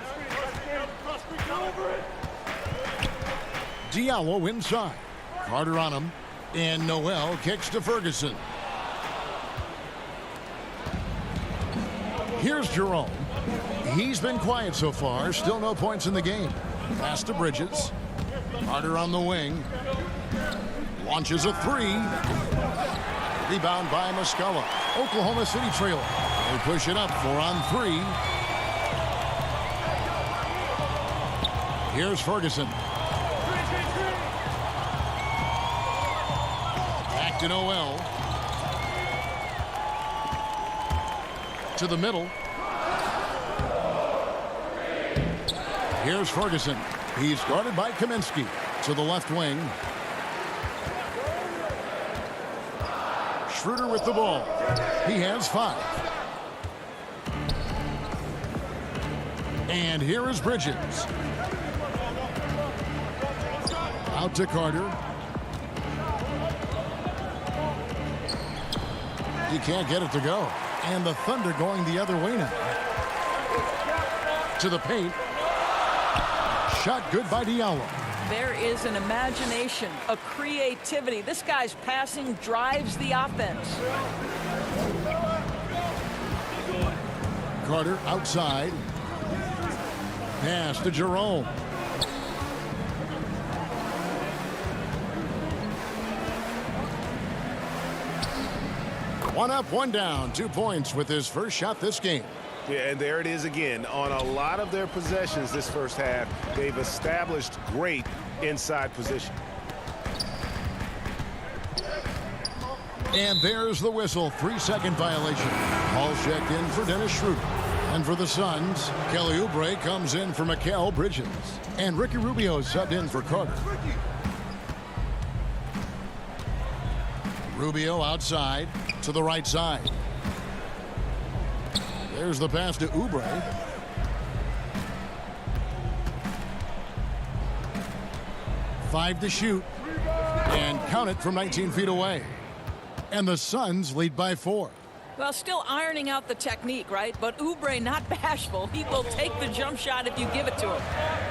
Diallo inside. Carter on him. And Noel kicks to Ferguson. Here's Jerome. He's been quiet so far. Still no points in the game. Pass to Bridges. Carter on the wing. Launches a 3. Rebound by Muscala. Oklahoma City trailer. They push it up 4 on 3. Here's Ferguson. Back to Noel. To the middle. Here's Ferguson. He's guarded by Kaminsky. To the left wing. Schroeder with the ball. He has 5. And here is Bridges. Out to Carter. He can't get it to go. And the Thunder going the other way now. To the paint. Shot good by Diallo. There is an imagination, a creativity. This guy's passing drives the offense. Carter outside. Pass to Jerome. One up, one down. 2 points with his first shot this game. Yeah, and there it is again. On a lot of their possessions this first half, they've established great inside position. And there's the whistle. 3-second violation. Ball checked in for Dennis Schroeder. And for the Suns, Kelly Oubre comes in for Mikal Bridges. And Ricky Rubio subbed in for Carter. Rubio outside to the right side. There's the pass to Oubre. Five to shoot. And count it from 19 feet away. And the Suns lead by 4. Well, still ironing out the technique, right? But Oubre not bashful. He will take the jump shot if you give it to him.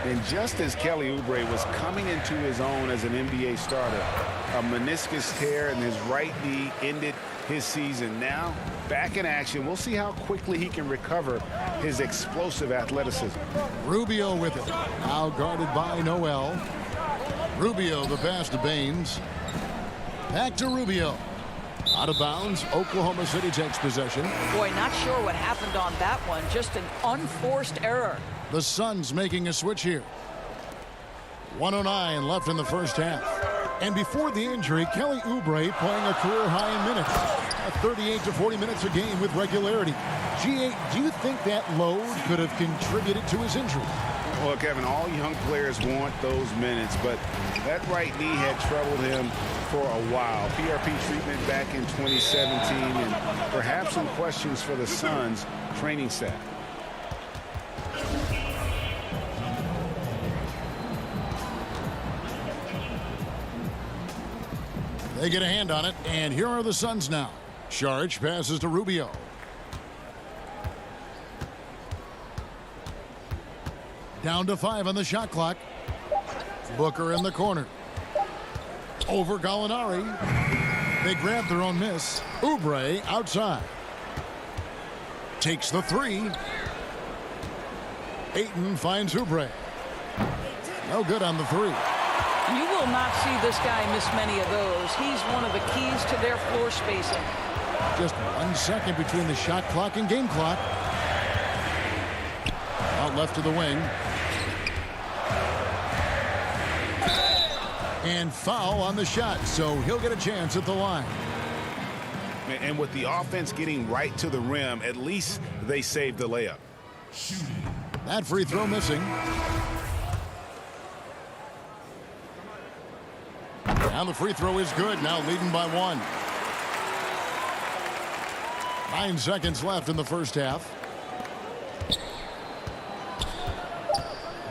And just as Kelly Oubre was coming into his own as an NBA starter, a meniscus tear in his right knee ended his season. Now, back in action. We'll see how quickly he can recover his explosive athleticism. Rubio with it. Now guarded by Noel. Rubio the pass to Baines. Back to Rubio. Out of bounds. Oklahoma City takes possession. Boy, not sure what happened on that one. Just an unforced error. The Suns making a switch here. 1:09 left in the first half. And before the injury, Kelly Oubre playing a career high in minutes. 38 to 40 minutes a game with regularity. G8, do you think that load could have contributed to his injury? Well, Kevin, all young players want those minutes, but that right knee had troubled him for a while. PRP treatment back in 2017, and perhaps some questions for the Suns training staff. They get a hand on it, and here are the Suns now. Saric passes to Rubio. Down to 5 on the shot clock. Booker in the corner. Over Gallinari. They grab their own miss. Oubre outside. Takes the 3. Ayton finds Oubre. No good on the 3. You will not see this guy miss many of those. He's one of the keys to their floor spacing. Just 1 second between the shot clock and game clock. Out left to the wing. And foul on the shot, so he'll get a chance at the line. And with the offense getting right to the rim, at least they saved the layup. That free throw missing. Now the free throw is good, now leading by 1. 9 seconds left in the first half.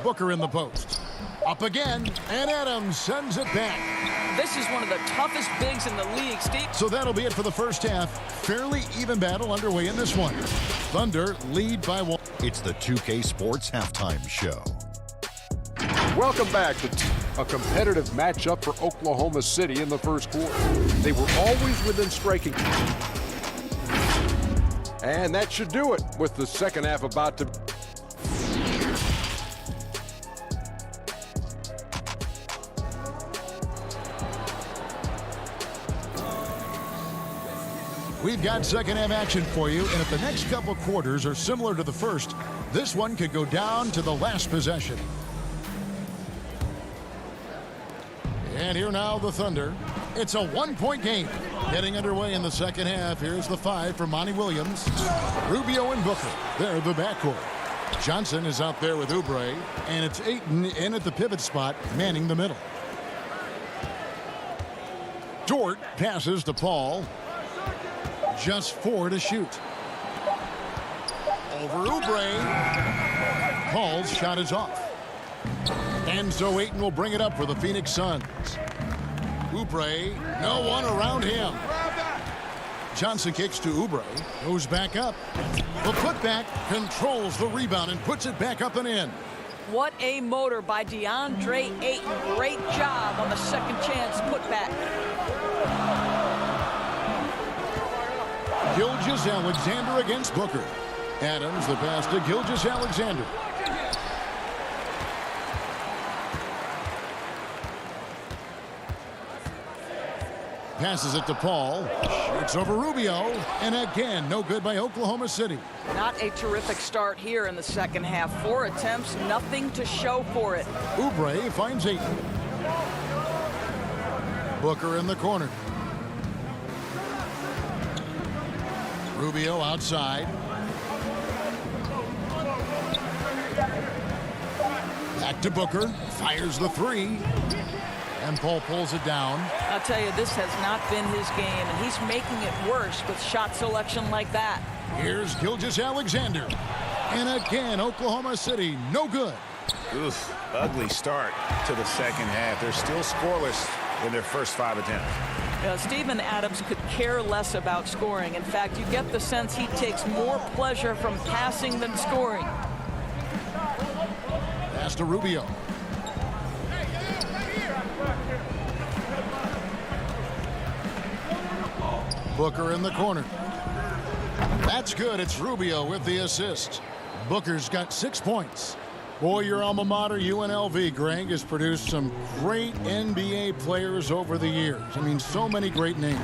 Booker in the post. Up again, and Adams sends it back. This is one of the toughest bigs in the league, Steve. So that'll be it for the first half. Fairly even battle underway in this one. Thunder lead by 1. It's the 2K Sports Halftime Show. Welcome back to a competitive matchup for Oklahoma City in the first quarter. They were always within striking. And that should do it with the second half about to... We've got second half action for you, and if the next couple quarters are similar to the first, this one could go down to the last possession. And here now the Thunder. It's a 1-point game. Getting underway in the second half. Here's the 5 for Monty Williams. Rubio and Booker. They're the backcourt. Johnson is out there with Oubre, and it's Ayton in at the pivot spot, manning the middle. Dort passes to Paul. Just 4 to shoot. Over Oubre. Paul's shot is off. And so Ayton will bring it up for the Phoenix Suns. Oubre, no one around him. Johnson kicks to Oubre, goes back up. The putback controls the rebound and puts it back up and in. What a motor by DeAndre Ayton. Great job on the second chance putback. Gilgeous-Alexander against Booker. Adams the pass to Gilgeous-Alexander. Passes it to Paul. Shoots over Rubio. And again, no good by Oklahoma City. Not a terrific start here in the second half. 4 attempts, nothing to show for it. Oubre finds Ayton. Booker in the corner. Rubio outside. Back to Booker. Fires the 3. And Paul pulls it down. I'll tell you, this has not been his game, and he's making it worse with shot selection like that. Here's Gilgeous-Alexander. And again, Oklahoma City, no good. Ugly start to the second half. They're still scoreless in their first 5 attempts. Steven Adams could care less about scoring. In fact, you get the sense he takes more pleasure from passing than scoring. Pass to Rubio. Booker in the corner. That's good. It's Rubio with the assist. Booker's got 6 points. Boy, your alma mater, UNLV, Greg, has produced some great NBA players over the years. I mean, so many great names.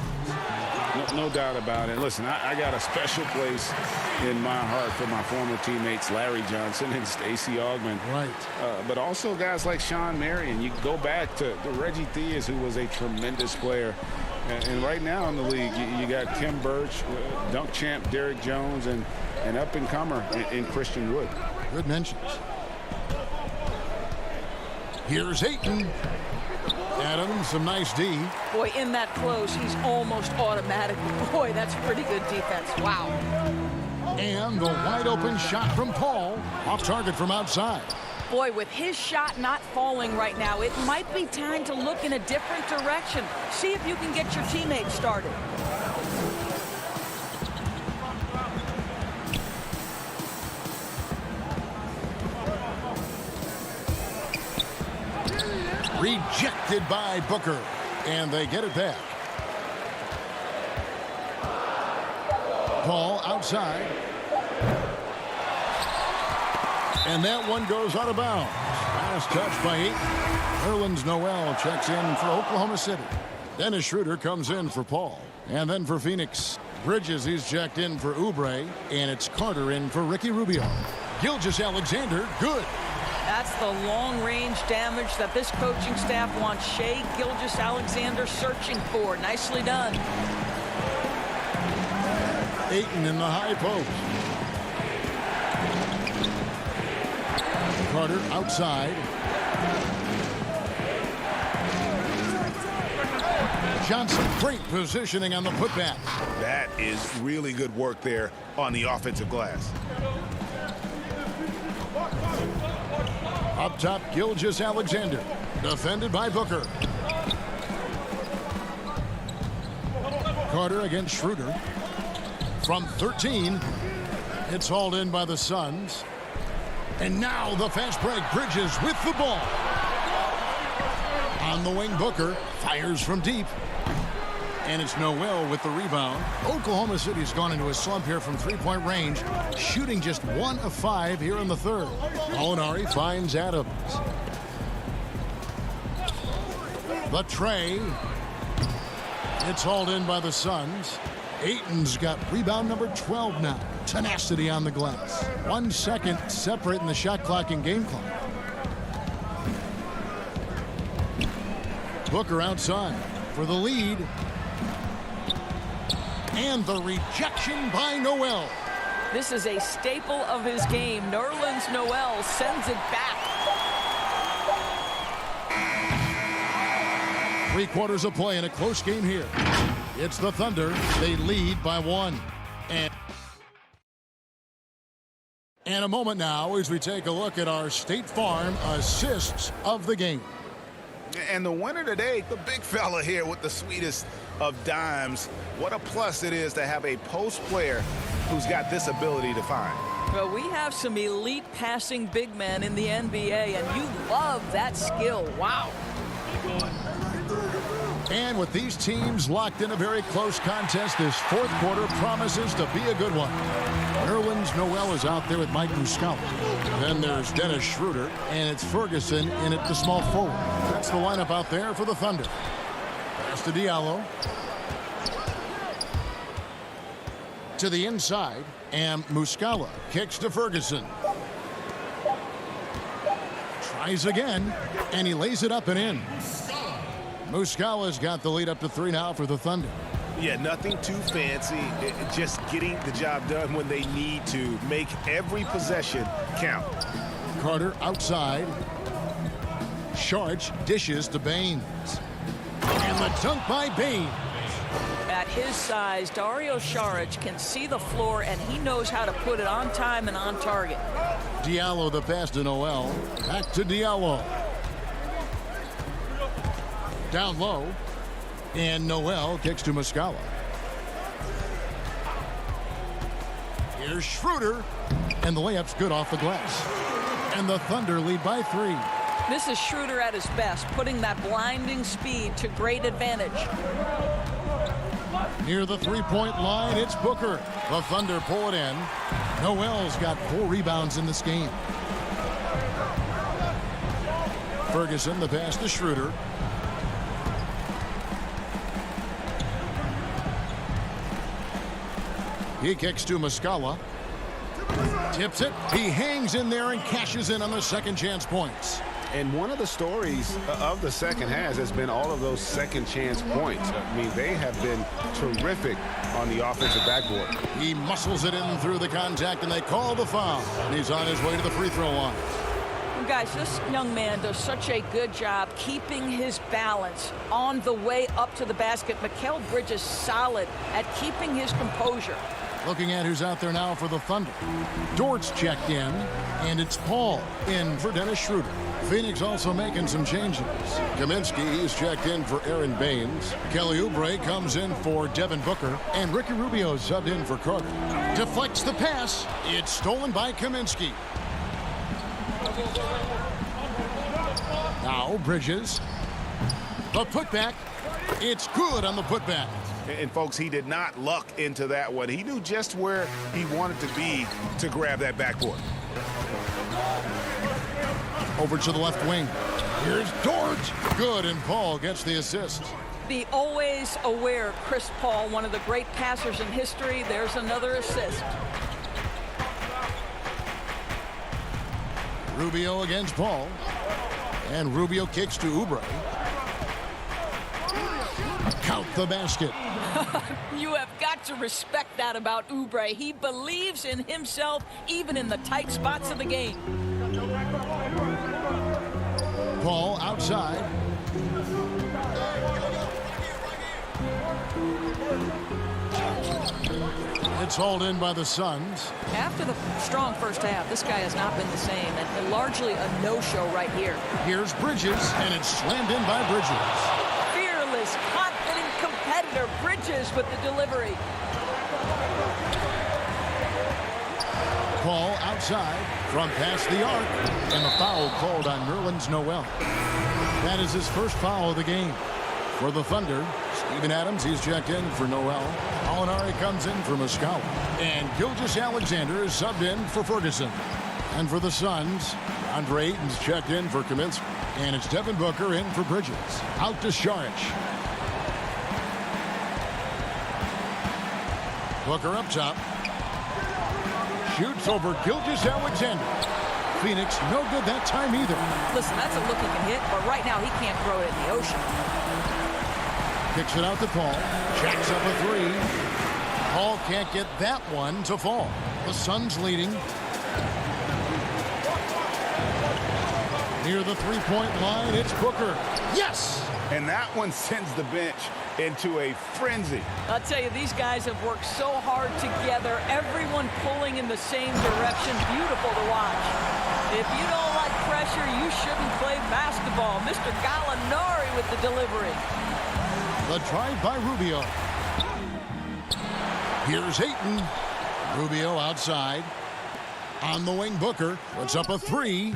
No doubt about it. Listen, I got a special place in my heart for my former teammates Larry Johnson and Stacey Augmon. Right. But also guys like Sean Marion. You go back to Reggie Theus, who was a tremendous player. And right now in the league, you got Kim Birch, dunk champ Derrick Jones, and an up-and-comer in Christian Wood. Good mentions. Here's Ayton. Adams, some nice D. Boy, in that close, he's almost automatic. Boy, that's pretty good defense. Wow. And the wide open shot from Paul. Off target from outside. Boy, with his shot not falling right now, it might be time to look in a different direction. See if you can get your teammates started. Rejected by Booker. And they get it back. Paul outside. And that one goes out of bounds. Last touch by Ayton. Nerlens Noel checks in for Oklahoma City. Dennis Schroeder comes in for Paul. And then for Phoenix, Bridges, he's checked in for Oubre. And it's Carter in for Ricky Rubio. Gilgeous-Alexander, good. That's the long-range damage that this coaching staff wants Shai Gilgeous-Alexander searching for. Nicely done. Ayton in the high post. Carter outside. Johnson, great positioning on the putback. That is really good work there on the offensive glass. Up top, Gilgeous-Alexander. Defended by Booker. Carter against Schroeder. From 13. It's hauled in by the Suns. And now the fast break. Bridges with the ball. On the wing, Booker fires from deep. And it's Noel with the rebound. Oklahoma City's gone into a slump here from three-point range, shooting just 1 of 5 here in the third. Molinari finds Adams. The tray. It's hauled in by the Suns. Ayton's got rebound number 12 now. Tenacity on the glass. 1 second separating the shot clock and game clock. Booker outside for the lead. And the rejection by Noel. This is a staple of his game. Nerlens Noel sends it back. 3 quarters of play in a close game here. It's the Thunder. They lead by 1. And a moment now as we take a look at our State Farm assists of the game. And the winner today, the big fella here with the sweetest of dimes. What a plus it is to have a post player who's got this ability to find. Well, we have some elite passing big men in the NBA, and you love that skill. Wow. And with these teams locked in a very close contest, this fourth quarter promises to be a good one. Nerlens Noel is out there with Mike Muscala. Then there's Dennis Schroeder, and it's Ferguson in at the small forward. That's the lineup out there for the Thunder. Pass to Diallo. To the inside, and Muscala kicks to Ferguson. Tries again, and he lays it up and in. Muscala's got the lead up to 3 now for the Thunder. Yeah, nothing too fancy. Just getting the job done when they need to. Make every possession count. Carter outside. Sharch dishes to Baines. And the dunk by Baines. At his size, Dario Saric can see the floor, and he knows how to put it on time and on target. Diallo the pass to Noel. Back to Diallo. Down low. And Noel kicks to Muscala. Here's Schroeder. And the layup's good off the glass. And the Thunder lead by 3. This is Schroeder at his best, putting that blinding speed to great advantage. Near the three-point line, it's Booker. The Thunder pull it in. Noel's got 4 rebounds in this game. Ferguson, the pass to Schroeder. He kicks to Muscala. Tips it. He hangs in there and cashes in on the second chance points. And one of the stories of the second half has been all of those second chance points. I mean, they have been terrific on the offensive backboard. He muscles it in through the contact, and they call the foul. And he's on his way to the free throw line. Guys, this young man does such a good job keeping his balance on the way up to the basket. Mikal Bridges solid at keeping his composure. Looking at who's out there now for the Thunder. Dort's checked in, and it's Paul in for Dennis Schroeder. Phoenix also making some changes. Kaminsky, he's checked in for Aaron Baines. Kelly Oubre comes in for Devin Booker, and Ricky Rubio subbed in for Carter. Deflects the pass. It's stolen by Kaminsky. Now Bridges. The putback. It's good on the putback. And folks, he did not luck into that one. He knew just where he wanted to be to grab that backboard. Over to the left wing. Here's Dort. Good, and Paul gets the assist. The always aware Chris Paul, one of the great passers in history. There's another assist. Rubio against Paul. And Rubio kicks to Oubre. Count the basket. You have got to respect that about Oubre. He believes in himself even in the tight spots of the game. Paul outside. It's hauled in by the Suns. After the strong first half, this guy has not been the same, and largely a no-show right here. Here's Bridges, and it's slammed in by Bridges. Fearless, confident competitor. Bridges with the delivery. Paul outside from past the arc, and the foul called on Nerlens Noel. That is his first foul of the game. For the Thunder, Steven Adams, he's checked in for Noel. Molinari comes in for Muscala. And Gilgeous-Alexander is subbed in for Ferguson. And for the Suns, Andre Ayton's checked in for Kaminsky. And it's Devin Booker in for Bridges. Out to Saric. Booker up top. Shoots over Gilgeous-Alexander. Phoenix no good that time either. Listen, that's a look he can hit, but right now he can't throw it in the ocean. Kicks it out to Paul. Jacks up a three. Paul can't get that one to fall. The Suns leading. Near the three-point line, it's Booker. Yes! And that one sends the bench into a frenzy. I'll tell you, these guys have worked so hard together. Everyone pulling in the same direction. Beautiful to watch. If you don't like pressure, you shouldn't play basketball. Mr. Gallinari with the delivery. The drive by Rubio. Here's Ayton. Rubio outside. On the wing, Booker puts up a three.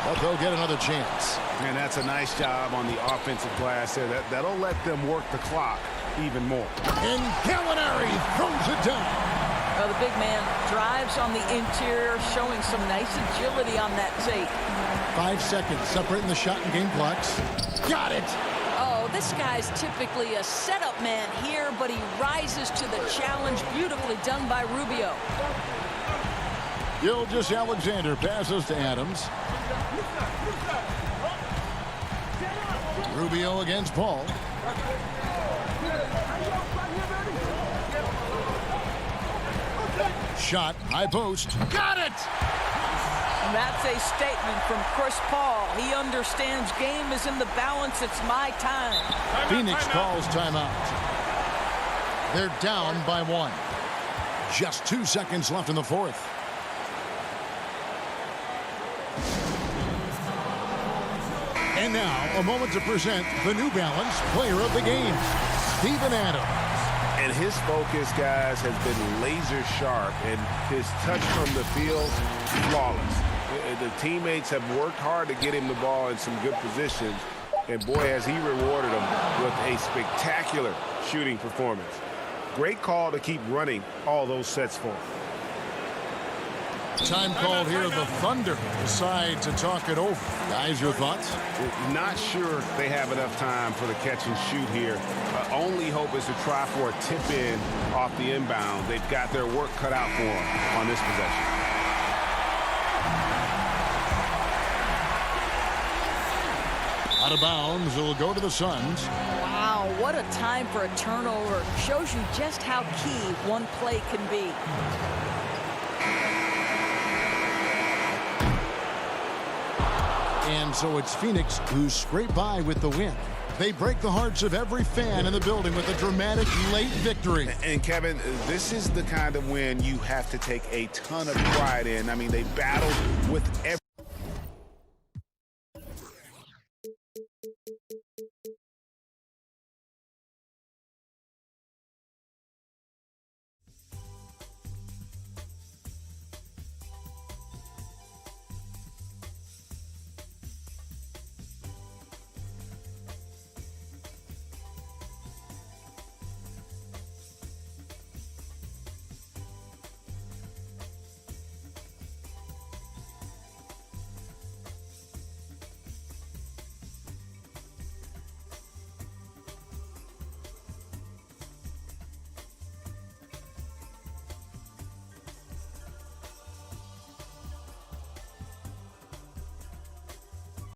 But they'll get another chance. And that's a nice job on the offensive glass there. That'll let them work the clock even more. And Gallinari throws it down. Well, the big man drives on the interior, showing some nice agility on that tape. 5 seconds separating the shot and game clocks. Got it. Oh, this guy's typically a setup man here, but he rises to the challenge. Beautifully done by Rubio. Gilgeous-Alexander passes to Adams. Rubio against Paul. Shot, high post. Got it! And that's a statement from Chris Paul. He understands game is in the balance. It's my time. Phoenix calls timeout. They're down by 1. Just 2 seconds left in the fourth. And now, a moment to present the New Balance Player of the Game, Steven Adams. And his focus, guys, has been laser sharp, and his touch from the field, flawless. The teammates have worked hard to get him the ball in some good positions, and boy, has he rewarded them with a spectacular shooting performance. Great call to keep running all those sets for him. Time called here. The Thunder decide to talk it over. Guys, your thoughts? Not sure they have enough time for the catch and shoot here. Only hope is to try for a tip in off the inbound. They've got their work cut out for them on this possession. Out of bounds, it'll go to the Suns. Wow, what a time for a turnover. Shows you just how key one play can be. And so it's Phoenix who scrape by with the win. They break the hearts of every fan in the building with a dramatic late victory. And Kevin, this is the kind of win you have to take a ton of pride in. I mean, they battled with every